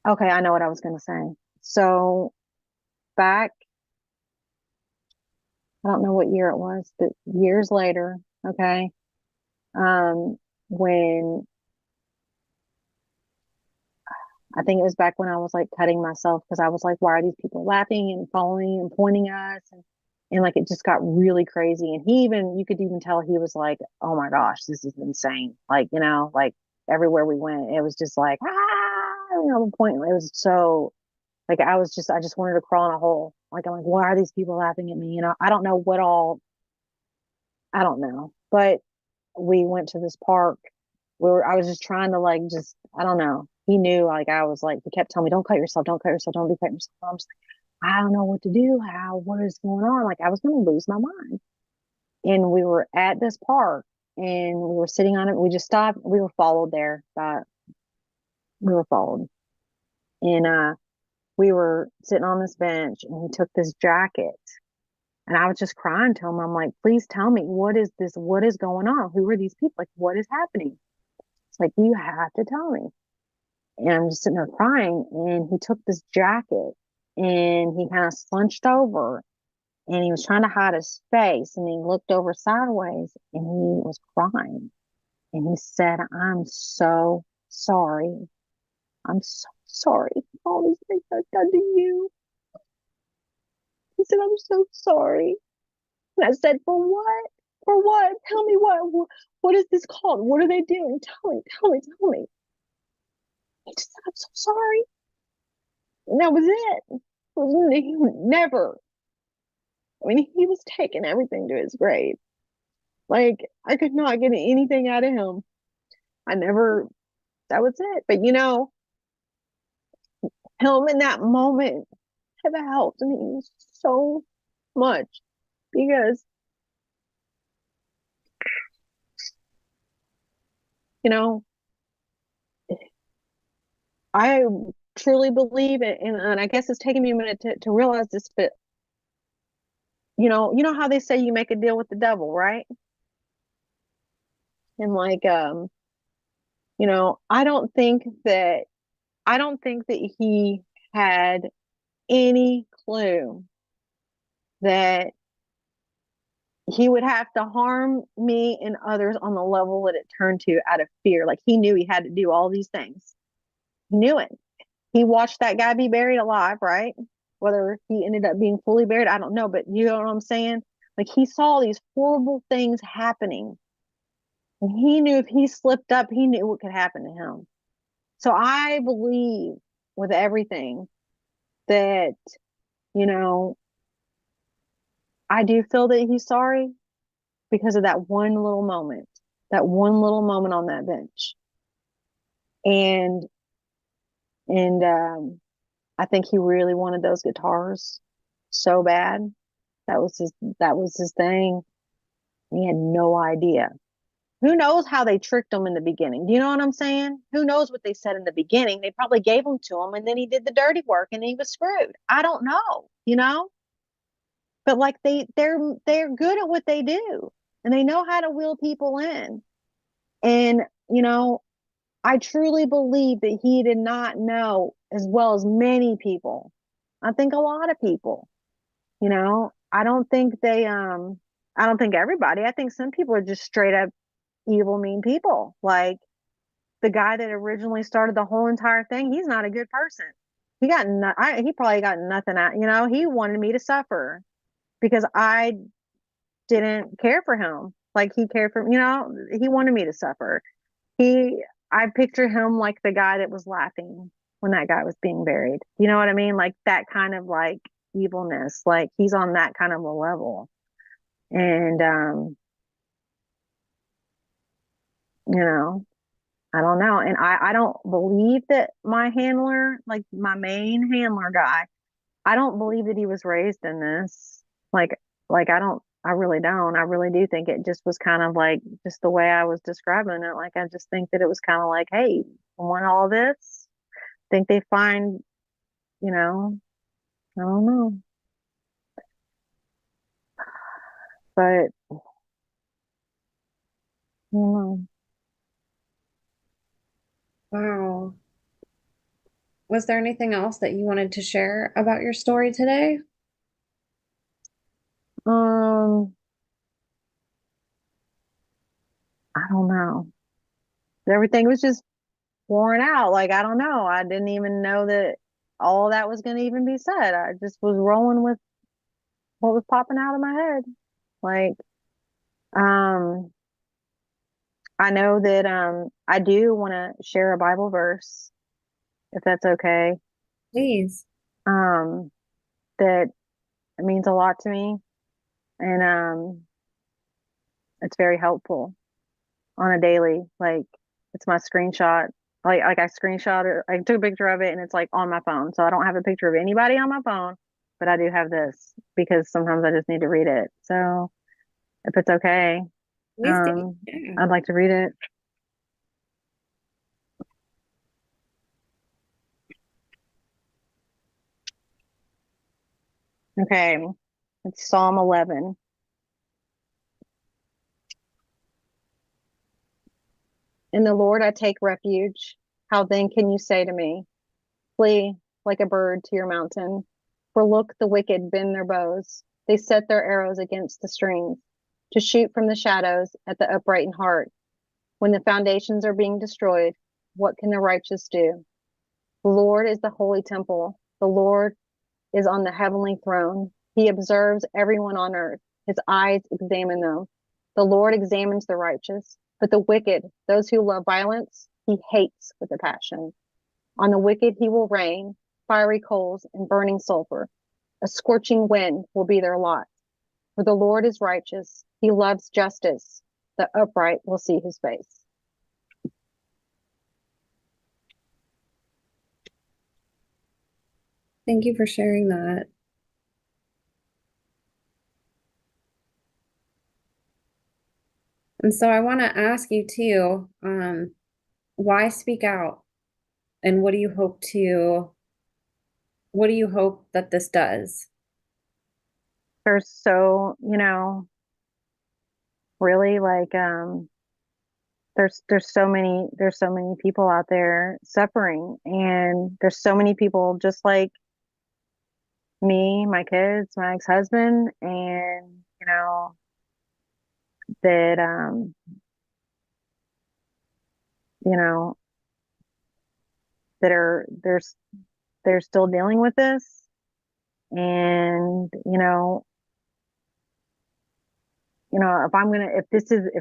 B: okay. I know what I was going to say. So back, I don't know what year it was, but years later, okay, um, when I think it was back when I was like cutting myself because I was like, why are these people laughing and following and pointing at us? And like it just got really crazy. And you could even tell he was like, oh my gosh, this is insane. Like, like everywhere we went, it was just like, the point. It was so like, I just wanted to crawl in a hole. Like, I'm like, why are these people laughing at me? I don't know what all, I don't know. But we went to this park where I was just trying to like just I don't know. He knew like I was like he kept telling me, don't cut yourself, don't cut yourself, don't be cutting yourself. I'm just like, I don't know what to do. What is going on? Like I was gonna lose my mind. And we were at this park and we were sitting on it. We just stopped. We were followed there, but we were followed. And we were sitting on this bench and he took this jacket and I was just crying to him. I'm like, please tell me, what is this? What is going on? Who are these people? Like, what is happening? It's like, you have to tell me. And I'm just sitting there crying. And he took this jacket and he kind of slunched over and he was trying to hide his face. And he looked over sideways and he was crying. And he said, I'm so sorry. I'm so sorry. all these things I've done to you. He said, I'm so sorry. And I said, for what? For what? Tell me what is this called? What are they doing? Tell me, tell me, tell me. He just said, I'm so sorry. And that was it. He never. I mean, he was taking everything to his grave. Like, I could not get anything out of him. I never, that was it. But him in that moment have helped me so much because, you know, I truly believe it. And I guess it's taking me a minute to realize this, but you know how they say you make a deal with the devil, right? And like, I don't think that he had any clue that he would have to harm me and others on the level that it turned to out of fear. Like he knew he had to do all these things. He knew it. He watched that guy be buried alive, right? Whether he ended up being fully buried, I don't know, but you know what I'm saying? Like he saw these horrible things happening. And he knew if he slipped up, he knew what could happen to him. So I believe with everything that, you know, I do feel that he's sorry because of that one little moment on that bench. And and I think he really wanted those guitars so bad. That was his thing. He had no idea. Who knows how they tricked him in the beginning? Do you know what I'm saying? Who knows what they said in the beginning? They probably gave them to him and then he did the dirty work and he was screwed. I don't know. But like they're good at what they do and they know how to wheel people in. And I truly believe that he did not know as well as many people. I think a lot of people, I don't think I don't think everybody. I think some people are just straight up evil, mean people. Like the guy that originally started the whole entire thing, he's not a good person. He probably got nothing out. He wanted me to suffer because I didn't care for him. Like he cared for, he wanted me to suffer. I picture him like the guy that was laughing when that guy was being buried. You know what I mean? Like that kind of like evilness. Like he's on that kind of a level. And you know, I don't know. And I don't believe that my handler, like my main handler guy, I don't believe that he was raised in this. Like I really don't. I really do think it just was kind of like just the way I was describing it. Like I just think that it was kind of like, hey, want all this? Think they find, you know, I don't know. But I don't know.
A: Wow. Was there anything else that you wanted to share about your story today?
B: Um, I don't know. Everything was just worn out. Like I don't know. I didn't even know that all that was going to even be said. I just was rolling with what was popping out of my head. Like, um, I know that I do want to share a Bible verse, if that's okay.
A: Please.
B: Um, that it means a lot to me, and it's very helpful on a daily. Like, it's my screenshot. Like I screenshot it. I took a picture of it, and it's like on my phone. So I don't have a picture of anybody on my phone, but I do have this because sometimes I just need to read it. So if it's okay,
A: Please do. Yeah.
B: I'd like to read it. Okay, it's Psalm 11. In the Lord I take refuge. How then can you say to me, flee like a bird to your mountain? For look, the wicked bend their bows. They set their arrows against the strings to shoot from the shadows at the upright in heart. When the foundations are being destroyed, what can the righteous do? The Lord is the holy temple. The Lord is on the heavenly throne. He observes everyone on earth. His eyes examine them. The Lord examines the righteous, but the wicked, those who love violence, he hates with a passion. On the wicked he will rain fiery coals and burning sulfur. A scorching wind will be their lot. For the Lord is righteous. He loves justice. The upright will see his face.
A: Thank you for sharing that. And so I want to ask you too, why speak out? And what do you hope that this does?
B: There's so, really like there's so many people out there suffering, and there's so many people just like me, my kids, my ex-husband, and that you know that are they're still dealing with this. And if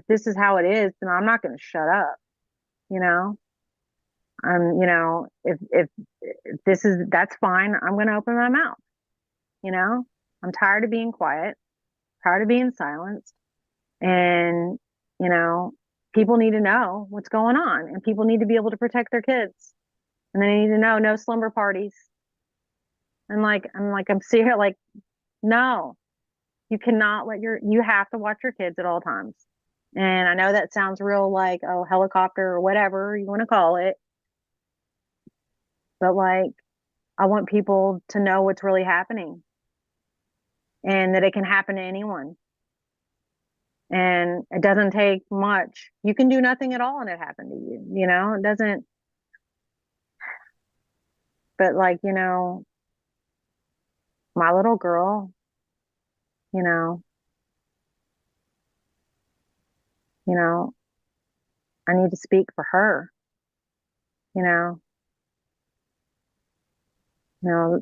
B: this is how it is, then I'm not gonna shut up. you know if this is that's fine, I'm gonna open my mouth. you know I'm tired of being quiet, tired of being silenced. And you know people need to know what's going on, and people need to be able to protect their kids, and they need to know no slumber parties. And I'm serious. Like, no, you cannot you have to watch your kids at all times. And I know that sounds real like, oh, helicopter or whatever you want to call it, but like, I want people to know what's really happening, and that it can happen to anyone. And it doesn't take much. You can do nothing at all and it happened to you. It doesn't, but like, my little girl, you know, you know, I need to speak for her, you know, you know,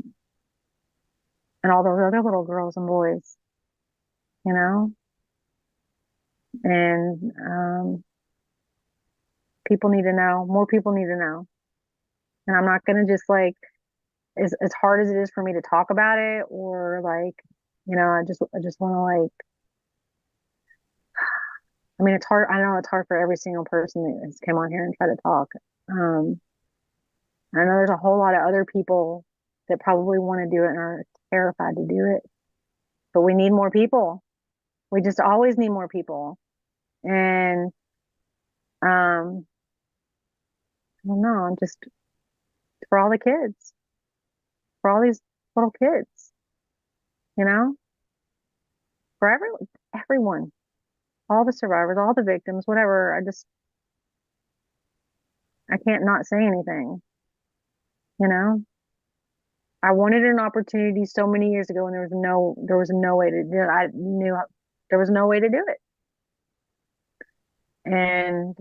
B: and all those other little girls and boys, you know, and people need to know, more people need to know. And I'm not going to just like, as hard as it is for me to talk about it, or like, I just want to like, I mean, it's hard. I know it's hard for every single person that has come on here and tried to talk. Um, I know there's a whole lot of other people that probably want to do it and are terrified to do it, but we need more people. We just always need more people. And um, I don't know, I'm just for all the kids, for all these little kids, you know, for everyone, all the survivors, all the victims, whatever. I can't not say anything, you know. I wanted an opportunity so many years ago, and there was no way to do it. I knew there was no way to do it. And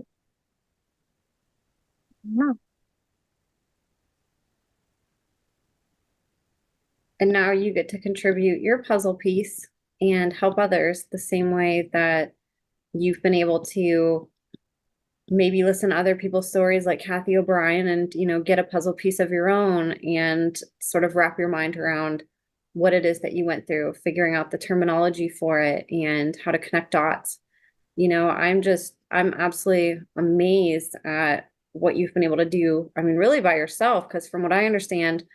B: no.
A: And now you get to contribute your puzzle piece and help others the same way that you've been able to maybe listen to other people's stories like Kathy O'Brien and, get a puzzle piece of your own and sort of wrap your mind around what it is that you went through, figuring out the terminology for it and how to connect dots. I'm absolutely amazed at what you've been able to do. I mean, really by yourself, because from what I understand,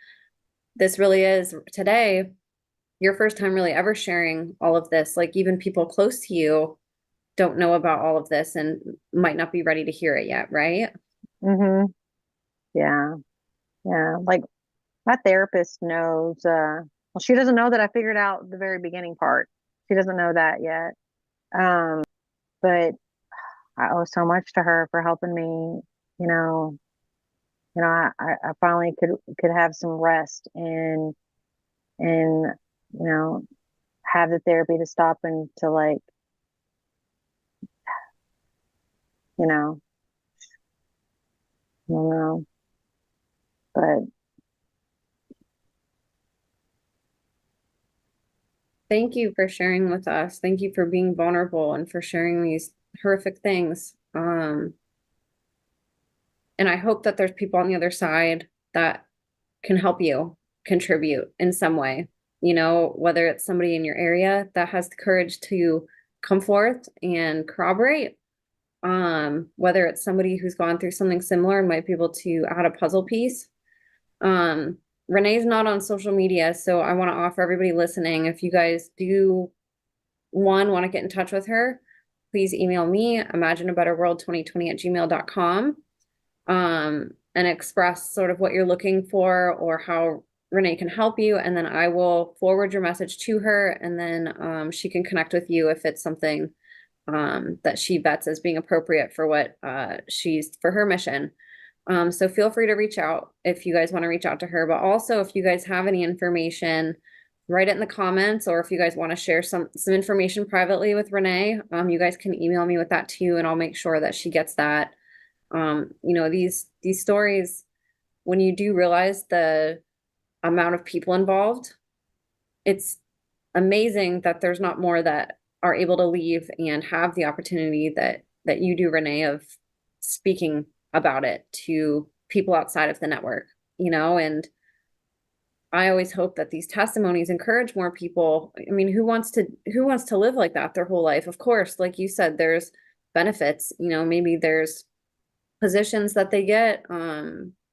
A: this really is today your first time really ever sharing all of this. Like even people close to you don't know about all of this and might not be ready to hear it yet, right?
B: Mm-hmm. Yeah. Yeah. Like my therapist knows, well, she doesn't know that I figured out the very beginning part. She doesn't know that yet. But I owe so much to her for helping me, you know, I finally could have some rest, and, have the therapy to stop and to like, you know, I don't know, but
A: Thank you for sharing with us. Thank you for being vulnerable and for sharing these horrific things. And I hope that there's people on the other side that can help you contribute in some way, whether it's somebody in your area that has the courage to come forth and corroborate, whether it's somebody who's gone through something similar and might be able to add a puzzle piece. Renee's not on social media, so I want to offer everybody listening, if you guys do want to get in touch with her, please email me, imagineabetterworld2020@gmail.com, and express sort of what you're looking for or how Renee can help you. And then I will forward your message to her, and then she can connect with you if it's something that she vets as being appropriate for what she's for her mission. So feel free to reach out if you guys want to reach out to her. But also, if you guys have any information, write it in the comments, or if you guys want to share some information privately with Renee, you guys can email me with that too, and I'll make sure that she gets that. These stories, when you do realize the amount of people involved, it's amazing that there's not more that are able to leave and have the opportunity that you do, Renee, of speaking about it to people outside of the network, and I always hope that these testimonies encourage more people. I mean, who wants to live like that their whole life? Of course, like you said, there's benefits, maybe there's positions that they get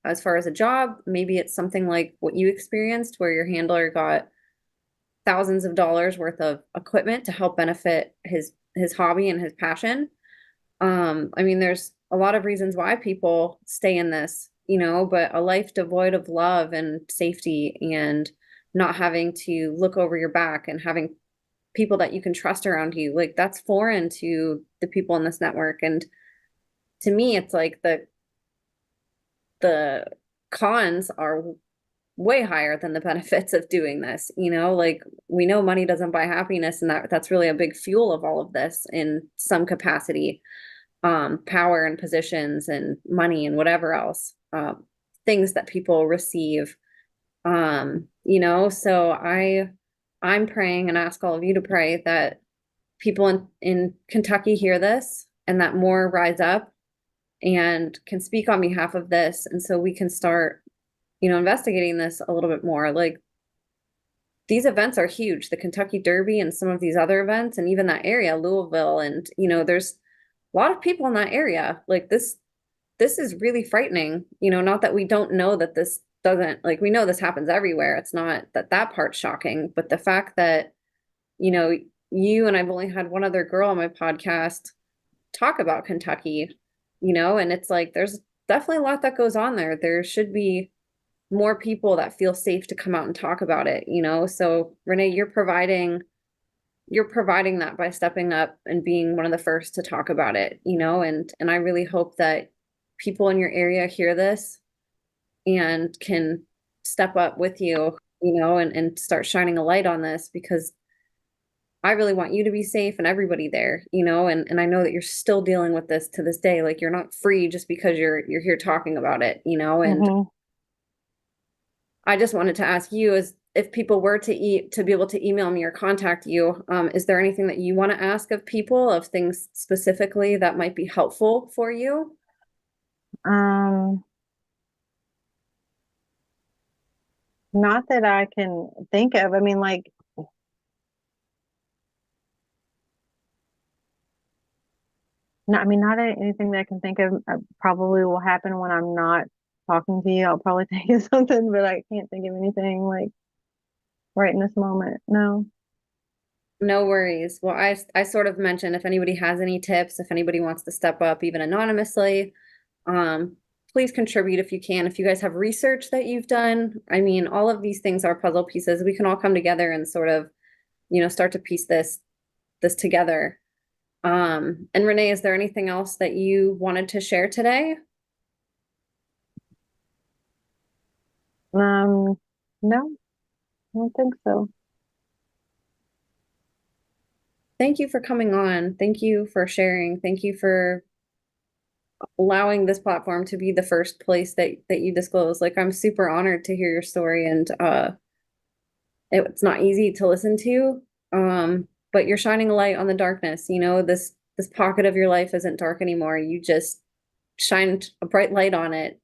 A: as far as a job. Maybe it's something like what you experienced where your handler got thousands of dollars worth of equipment to help benefit his hobby and his passion. I mean, there's a lot of reasons why people stay in this, but a life devoid of love and safety and not having to look over your back and having people that you can trust around you, like that's foreign to the people in this network. And to me, it's like the cons are way higher than the benefits of doing this. Like we know money doesn't buy happiness, and that's really a big fuel of all of this in some capacity. Power and positions and money and whatever else, things that people receive. So I'm praying and ask all of you to pray that people in Kentucky hear this and that more rise up and can speak on behalf of this. And so we can start, investigating this a little bit more. Like these events are huge, the Kentucky Derby and some of these other events, and even that area, Louisville. And, there's a lot of people in that area. Like this is really frightening, not that we don't know that this doesn't, like, we know this happens everywhere. It's not that part's shocking, but the fact that, you and I've only had one other girl on my podcast talk about Kentucky, and it's like, there's definitely a lot that goes on there. There should be more people that feel safe to come out and talk about it, So Renee, you're providing that by stepping up and being one of the first to talk about it, and I really hope that people in your area hear this and can step up with you, and start shining a light on this, because I really want you to be safe and everybody there, and I know that you're still dealing with this to this day. Like you're not free just because you're here talking about it, and I just wanted to ask you, is if people were to be able to email me or contact you, is there anything that you want to ask of people, of things specifically that might be helpful for you?
B: Not that I can think of. I mean, like, not anything that I can think of. Probably will happen when I'm not talking to you. I'll probably think of something, but I can't think of anything like right in this moment. No.
A: No worries. Well, I sort of mentioned, if anybody has any tips, if anybody wants to step up even anonymously, please contribute if you can. If you guys have research that you've done, I mean, all of these things are puzzle pieces. We can all come together and sort of, start to piece this together. And Renee, is there anything else that you wanted to share today?
B: No, I don't think so.
A: Thank you for coming on. Thank you for sharing. Thank you for allowing this platform to be the first place that you disclose. Like, I'm super honored to hear your story, and it's not easy to listen to. But you're shining a light on the darkness. This pocket of your life isn't dark anymore. You just shined a bright light on it,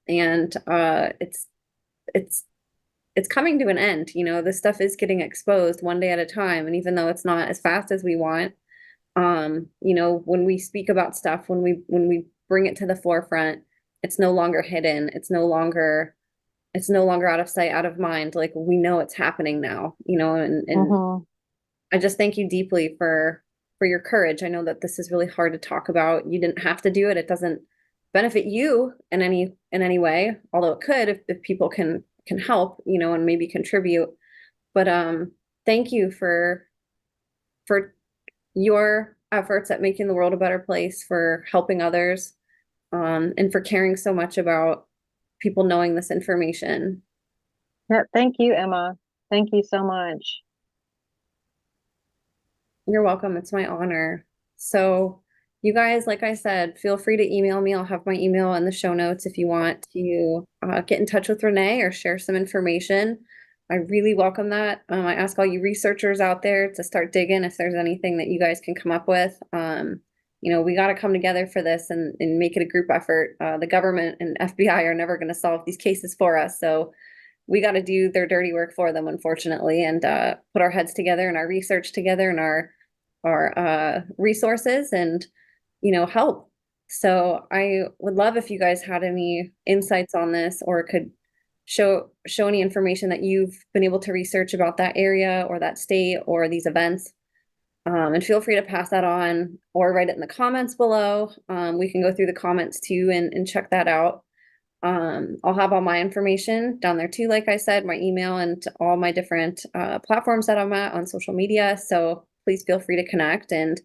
A: and it's it's coming to an end. This stuff is getting exposed one day at a time, and even though it's not as fast as we want, when we speak about stuff, when we bring it to the forefront, it's no longer hidden. It's no longer out of sight, out of mind. Like, we know it's happening now, and
B: Hmm.
A: I just thank you deeply for your courage. I know that this is really hard to talk about. You didn't have to do it. It doesn't benefit you in any way, although it could if people can help, and maybe contribute. But thank you for your efforts at making the world a better place, for helping others, and for caring so much about people knowing this information.
B: Yeah, thank you, Emma. Thank you so much.
A: You're welcome. It's my honor. So, you guys, like I said, feel free to email me. I'll have my email in the show notes if you want to get in touch with Renee or share some information. I really welcome that. I ask all you researchers out there to start digging if there's anything that you guys can come up with. We got to come together for this and make it a group effort. The government and FBI are never going to solve these cases for us. So, we got to do their dirty work for them, unfortunately, and put our heads together and our research together and our resources and help. So I would love if you guys had any insights on this or could show any information that you've been able to research about that area or that state or these events. And feel free to pass that on or write it in the comments below. We can go through the comments too and check that out. I'll have all my information down there too, like I said, my email and all my different platforms that I'm at on social media. So please feel free to connect and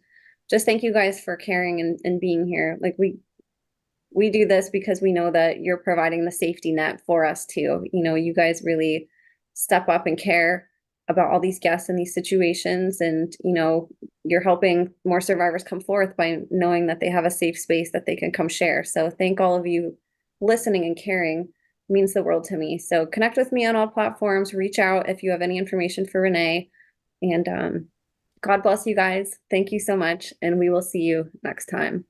A: just thank you guys for caring and being here. Like we do this because we know that you're providing the safety net for us too. You guys really step up and care about all these guests in these situations, and you're helping more survivors come forth by knowing that they have a safe space that they can come share. So thank all of you listening and caring. It means the world to me. So connect with me on all platforms, reach out if you have any information for Renee, and God bless you guys. Thank you so much, and we will see you next time.